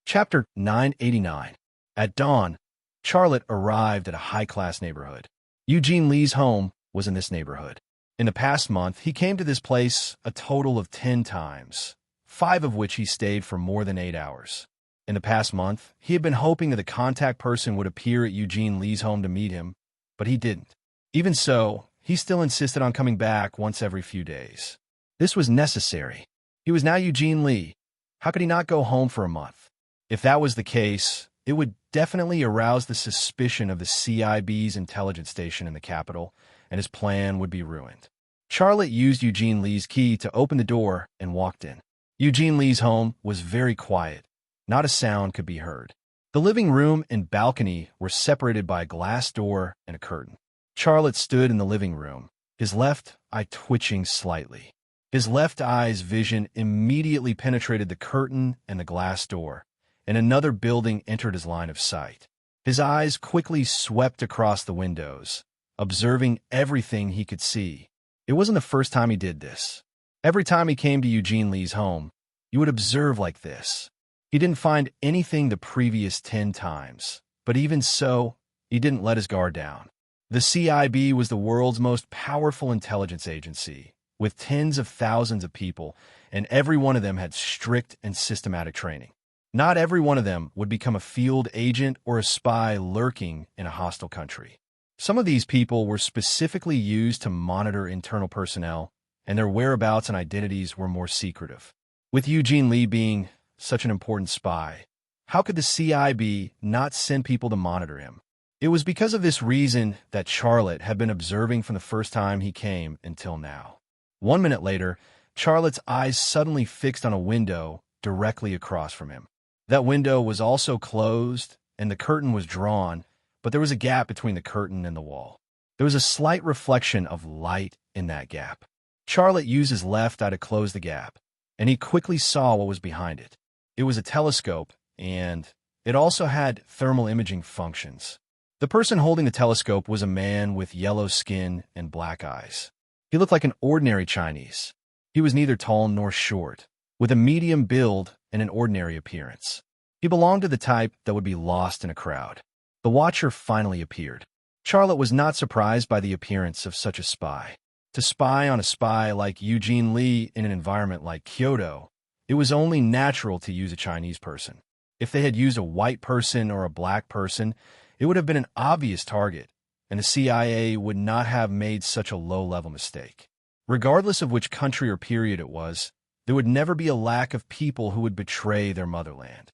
Chapter 989. At dawn, Charlotte arrived at a high-class neighborhood. Eugene Lee's home was in this neighborhood. In the past month, he came to this place a total of 10 times, 5 of which he stayed for more than 8 hours. In the past month, he had been hoping that the contact person would appear at Eugene Lee's home to meet him, but he didn't. Even so, he still insisted on coming back once every few days. This was necessary. He was now Eugene Lee. How could he not go home for a month? If that was the case, it would definitely arouse the suspicion of the CIB's intelligence station in the capital, and his plan would be ruined. Charlotte used Eugene Lee's key to open the door and walked in. Eugene Lee's home was very quiet. Not a sound could be heard. The living room and balcony were separated by a glass door and a curtain. Charlotte stood in the living room, his left eye twitching slightly. His left eye's vision immediately penetrated the curtain and the glass door, and another building entered his line of sight. His eyes quickly swept across the windows, observing everything he could see. It wasn't the first time he did this. Every time he came to Eugene Lee's home, you would observe like this. He didn't find anything the previous 10 times, but even so, he didn't let his guard down. The CIB was the world's most powerful intelligence agency, with tens of thousands of people, and every one of them had strict and systematic training. Not every one of them would become a field agent or a spy lurking in a hostile country. Some of these people were specifically used to monitor internal personnel, and their whereabouts and identities were more secretive. With Eugene Lee being such an important spy, how could the CIB not send people to monitor him? It was because of this reason that Charlotte had been observing from the first time he came until now. 1 minute later, Charlotte's eyes suddenly fixed on a window directly across from him. That window was also closed, and the curtain was drawn, but there was a gap between the curtain and the wall. There was a slight reflection of light in that gap. Charlotte used his left eye to close the gap, and he quickly saw what was behind it. It was a telescope, and it also had thermal imaging functions. The person holding the telescope was a man with yellow skin and black eyes. He looked like an ordinary Chinese. He was neither tall nor short, with a medium build and an ordinary appearance. He belonged to the type that would be lost in a crowd. The watcher finally appeared. Charlotte was not surprised by the appearance of such a spy. To spy on a spy like Eugene Lee in an environment like Kyoto, it was only natural to use a Chinese person. If they had used a white person or a black person, it would have been an obvious target, and the CIA would not have made such a low-level mistake. Regardless of which country or period it was, there would never be a lack of people who would betray their motherland.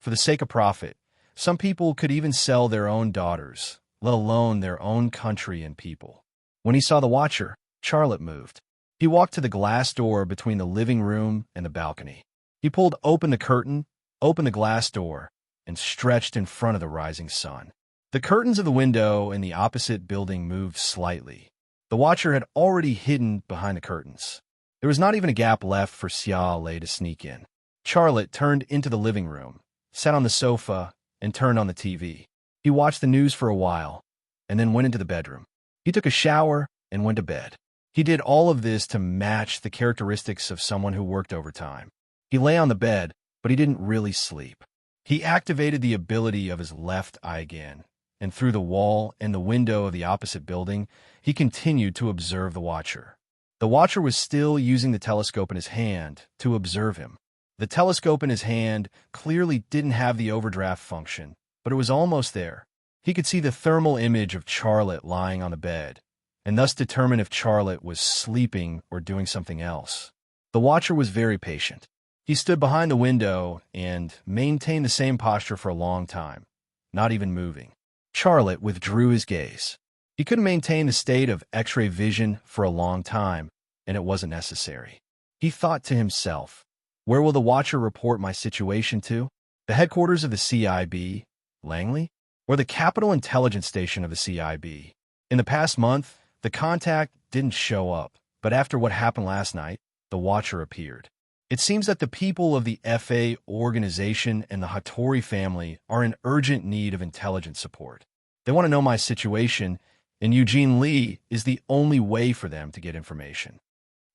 For the sake of profit, some people could even sell their own daughters, let alone their own country and people. When he saw the watcher, Charlotte moved. He walked to the glass door between the living room and the balcony. He pulled open the curtain, opened the glass door, and stretched in front of the rising sun. The curtains of the window in the opposite building moved slightly. The watcher had already hidden behind the curtains. There was not even a gap left for Xia Lei to sneak in. Charlotte turned into the living room, sat on the sofa, and turned on the TV. He watched the news for a while, and then went into the bedroom. He took a shower and went to bed. He did all of this to match the characteristics of someone who worked overtime. He lay on the bed, but he didn't really sleep. He activated the ability of his left eye again, and through the wall and the window of the opposite building, he continued to observe the watcher. The watcher was still using the telescope in his hand to observe him. The telescope in his hand clearly didn't have the overdraft function, but it was almost there. He could see the thermal image of Charlotte lying on the bed, and thus determine if Charlotte was sleeping or doing something else. The watcher was very patient. He stood behind the window and maintained the same posture for a long time, not even moving. Charlotte withdrew his gaze. He couldn't maintain the state of X-ray vision for a long time, and it wasn't necessary. He thought to himself, where will the watcher report my situation to? The headquarters of the CIB, Langley? Or the Capital Intelligence Station of the CIB? In the past month, the contact didn't show up, but after what happened last night, the watcher appeared. It seems that the people of the FA organization and the Hattori family are in urgent need of intelligence support. They want to know my situation, and Eugene Lee is the only way for them to get information.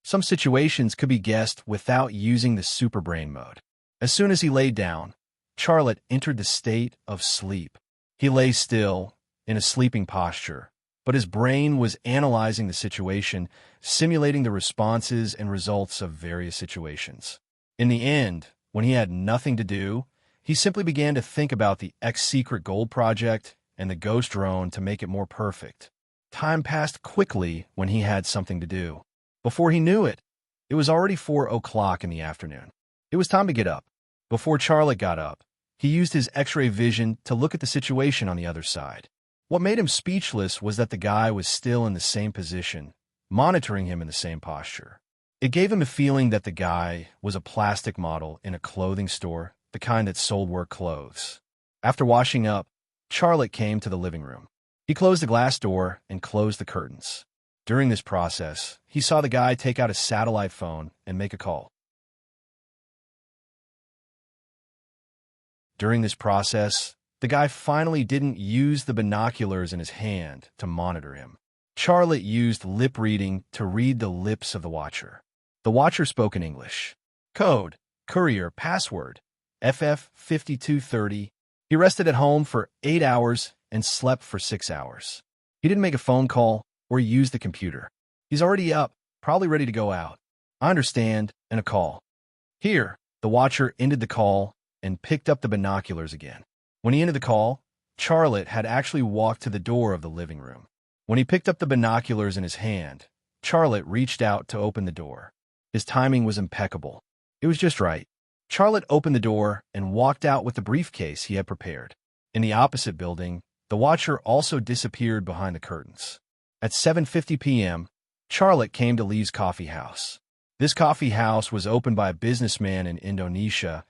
Some situations could be guessed without using the superbrain mode. As soon as he laid down, Charlotte entered the state of sleep. He lay still, in a sleeping posture, but his brain was analyzing the situation, simulating the responses and results of various situations. In the end, when he had nothing to do, he simply began to think about the X-Secret Gold Project and the ghost drone to make it more perfect. Time passed quickly when he had something to do. Before he knew it, it was already 4 o'clock in the afternoon. It was time to get up. Before Charlotte got up, he used his X-ray vision to look at the situation on the other side. What made him speechless was that the guy was still in the same position, monitoring him in the same posture. It gave him a feeling that the guy was a plastic model in a clothing store, the kind that sold work clothes. After washing up, Charlotte came to the living room. He closed the glass door and closed the curtains. During this process, he saw the guy take out a satellite phone and make a call. During this process, the guy finally didn't use the binoculars in his hand to monitor him. Charlotte used lip reading to read the lips of the watcher. The watcher spoke in English. Code, courier, password, FF5230. He rested at home for 8 hours and slept for 6 hours. He didn't make a phone call or use the computer. He's already up, probably ready to go out. I understand, and a call. Here, the watcher ended the call and picked up the binoculars again. When he ended the call, Charlotte had actually walked to the door of the living room. When he picked up the binoculars in his hand, Charlotte reached out to open the door. His timing was impeccable. It was just right. Charlotte opened the door and walked out with the briefcase he had prepared. In the opposite building, the watcher also disappeared behind the curtains. At 7:50 p.m., Charlotte came to Lee's coffee house. This coffee house was opened by a businessman in Indonesia,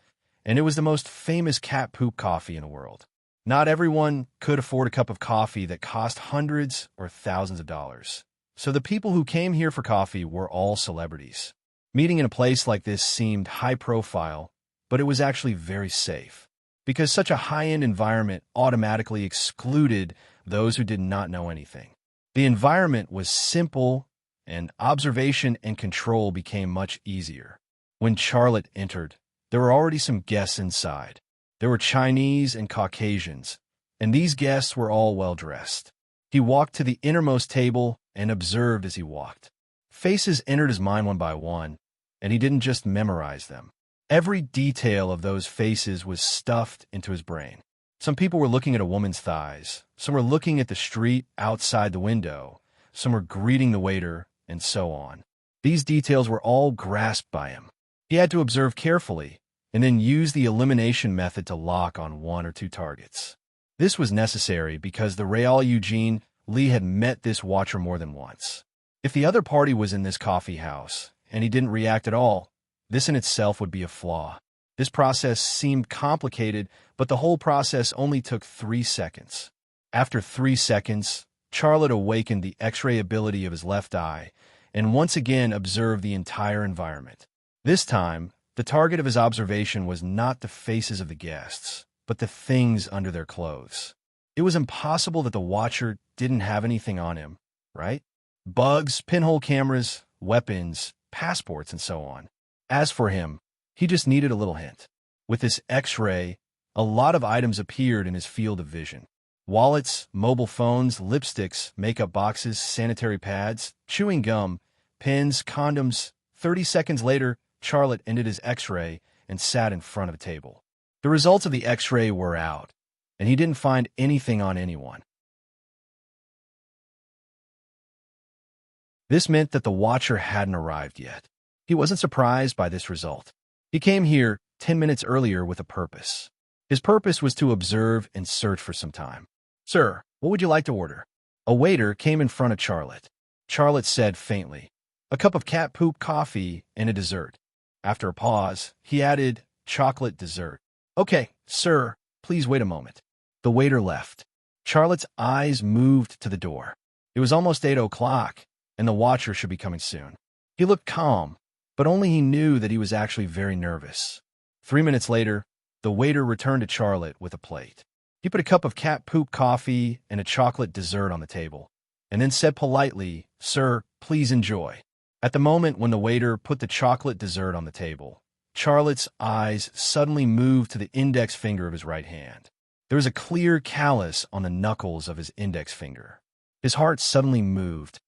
and it was the most famous cat poop coffee in the world. Not everyone could afford a cup of coffee that cost hundreds or thousands of dollars. So the people who came here for coffee were all celebrities. Meeting in a place like this seemed high profile, but it was actually very safe, because such a high-end environment automatically excluded those who did not know anything. The environment was simple, and observation and control became much easier. When Charlotte entered, there were already some guests inside. There were Chinese and Caucasians, and these guests were all well-dressed. He walked to the innermost table and observed as he walked. Faces entered his mind one by one, and he didn't just memorize them. Every detail of those faces was stuffed into his brain. Some people were looking at a woman's thighs, some were looking at the street outside the window, some were greeting the waiter, and so on. These details were all grasped by him. He had to observe carefully, and then use the elimination method to lock on one or two targets. This was necessary because the Real Eugene Lee had met this watcher more than once. If the other party was in this coffee house, and he didn't react at all, this in itself would be a flaw. This process seemed complicated, but the whole process only took 3 seconds. After 3 seconds, Charlotte awakened the X-ray ability of his left eye, and once again observed the entire environment. This time, the target of his observation was not the faces of the guests, but the things under their clothes. It was impossible that the watcher didn't have anything on him, right? Bugs, pinhole cameras, weapons, passports, and so on. As for him, he just needed a little hint. With this X-ray, a lot of items appeared in his field of vision. Wallets, mobile phones, lipsticks, makeup boxes, sanitary pads, chewing gum, pens, condoms. 30 seconds later, Charlotte ended his X-ray and sat in front of a table. The results of the X-ray were out, and he didn't find anything on anyone. This meant that the watcher hadn't arrived yet. He wasn't surprised by this result. He came here 10 minutes earlier with a purpose. His purpose was to observe and search for some time. "Sir, what would you like to order?" A waiter came in front of Charlotte. Charlotte said faintly, "A cup of cat poop coffee and a dessert." After a pause, he added, "Chocolate dessert." "Okay, sir, please wait a moment." The waiter left. Charlotte's eyes moved to the door. It was almost 8 o'clock, and the watcher should be coming soon. He looked calm, but only he knew that he was actually very nervous. 3 minutes later, the waiter returned to Charlotte with a plate. He put a cup of cat poop coffee and a chocolate dessert on the table, and then said politely, "Sir, please enjoy." At the moment when the waiter put the chocolate dessert on the table, Charlotte's eyes suddenly moved to the index finger of his right hand. There was a clear callus on the knuckles of his index finger. His heart suddenly moved.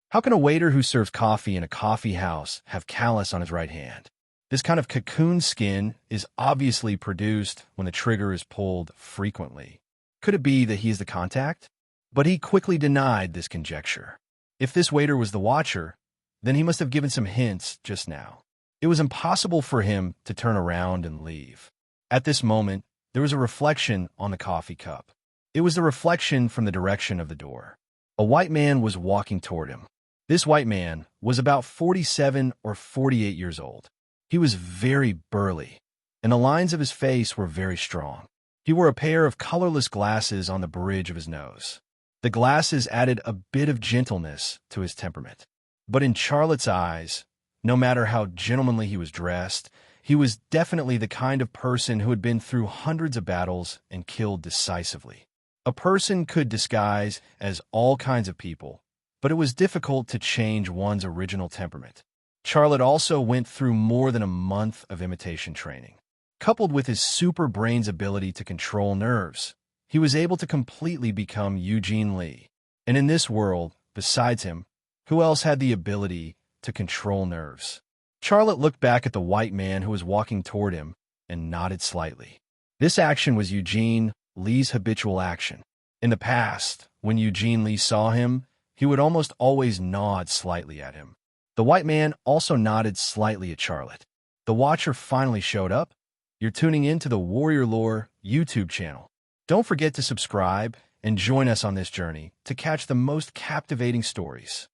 How can a waiter who serves coffee in a coffee house have callus on his right hand? This kind of cocoon skin is obviously produced when the trigger is pulled frequently. Could it be that he is the contact? But he quickly denied this conjecture. If this waiter was the watcher, then he must have given some hints just now. It was impossible for him to turn around and leave. At this moment, there was a reflection on the coffee cup. It was the reflection from the direction of the door. A white man was walking toward him. This white man was about 47 or 48 years old. He was very burly, and the lines of his face were very strong. He wore a pair of colorless glasses on the bridge of his nose. The glasses added a bit of gentleness to his temperament. But in Charlotte's eyes, no matter how gentlemanly he was dressed, he was definitely the kind of person who had been through hundreds of battles and killed decisively. A person could disguise as all kinds of people, but it was difficult to change one's original temperament. Charlotte also went through more than a month of imitation training. Coupled with his super brain's ability to control nerves, he was able to completely become Eugene Lee. And in this world, besides him, who else had the ability to control nerves? Charlotte looked back at the white man who was walking toward him and nodded slightly. This action was Eugene Lee's habitual action. In the past, when Eugene Lee saw him, he would almost always nod slightly at him. The white man also nodded slightly at Charlotte. The watcher finally showed up. You're tuning in to the Warrior Lore YouTube channel. Don't forget to subscribe and join us on this journey to catch the most captivating stories.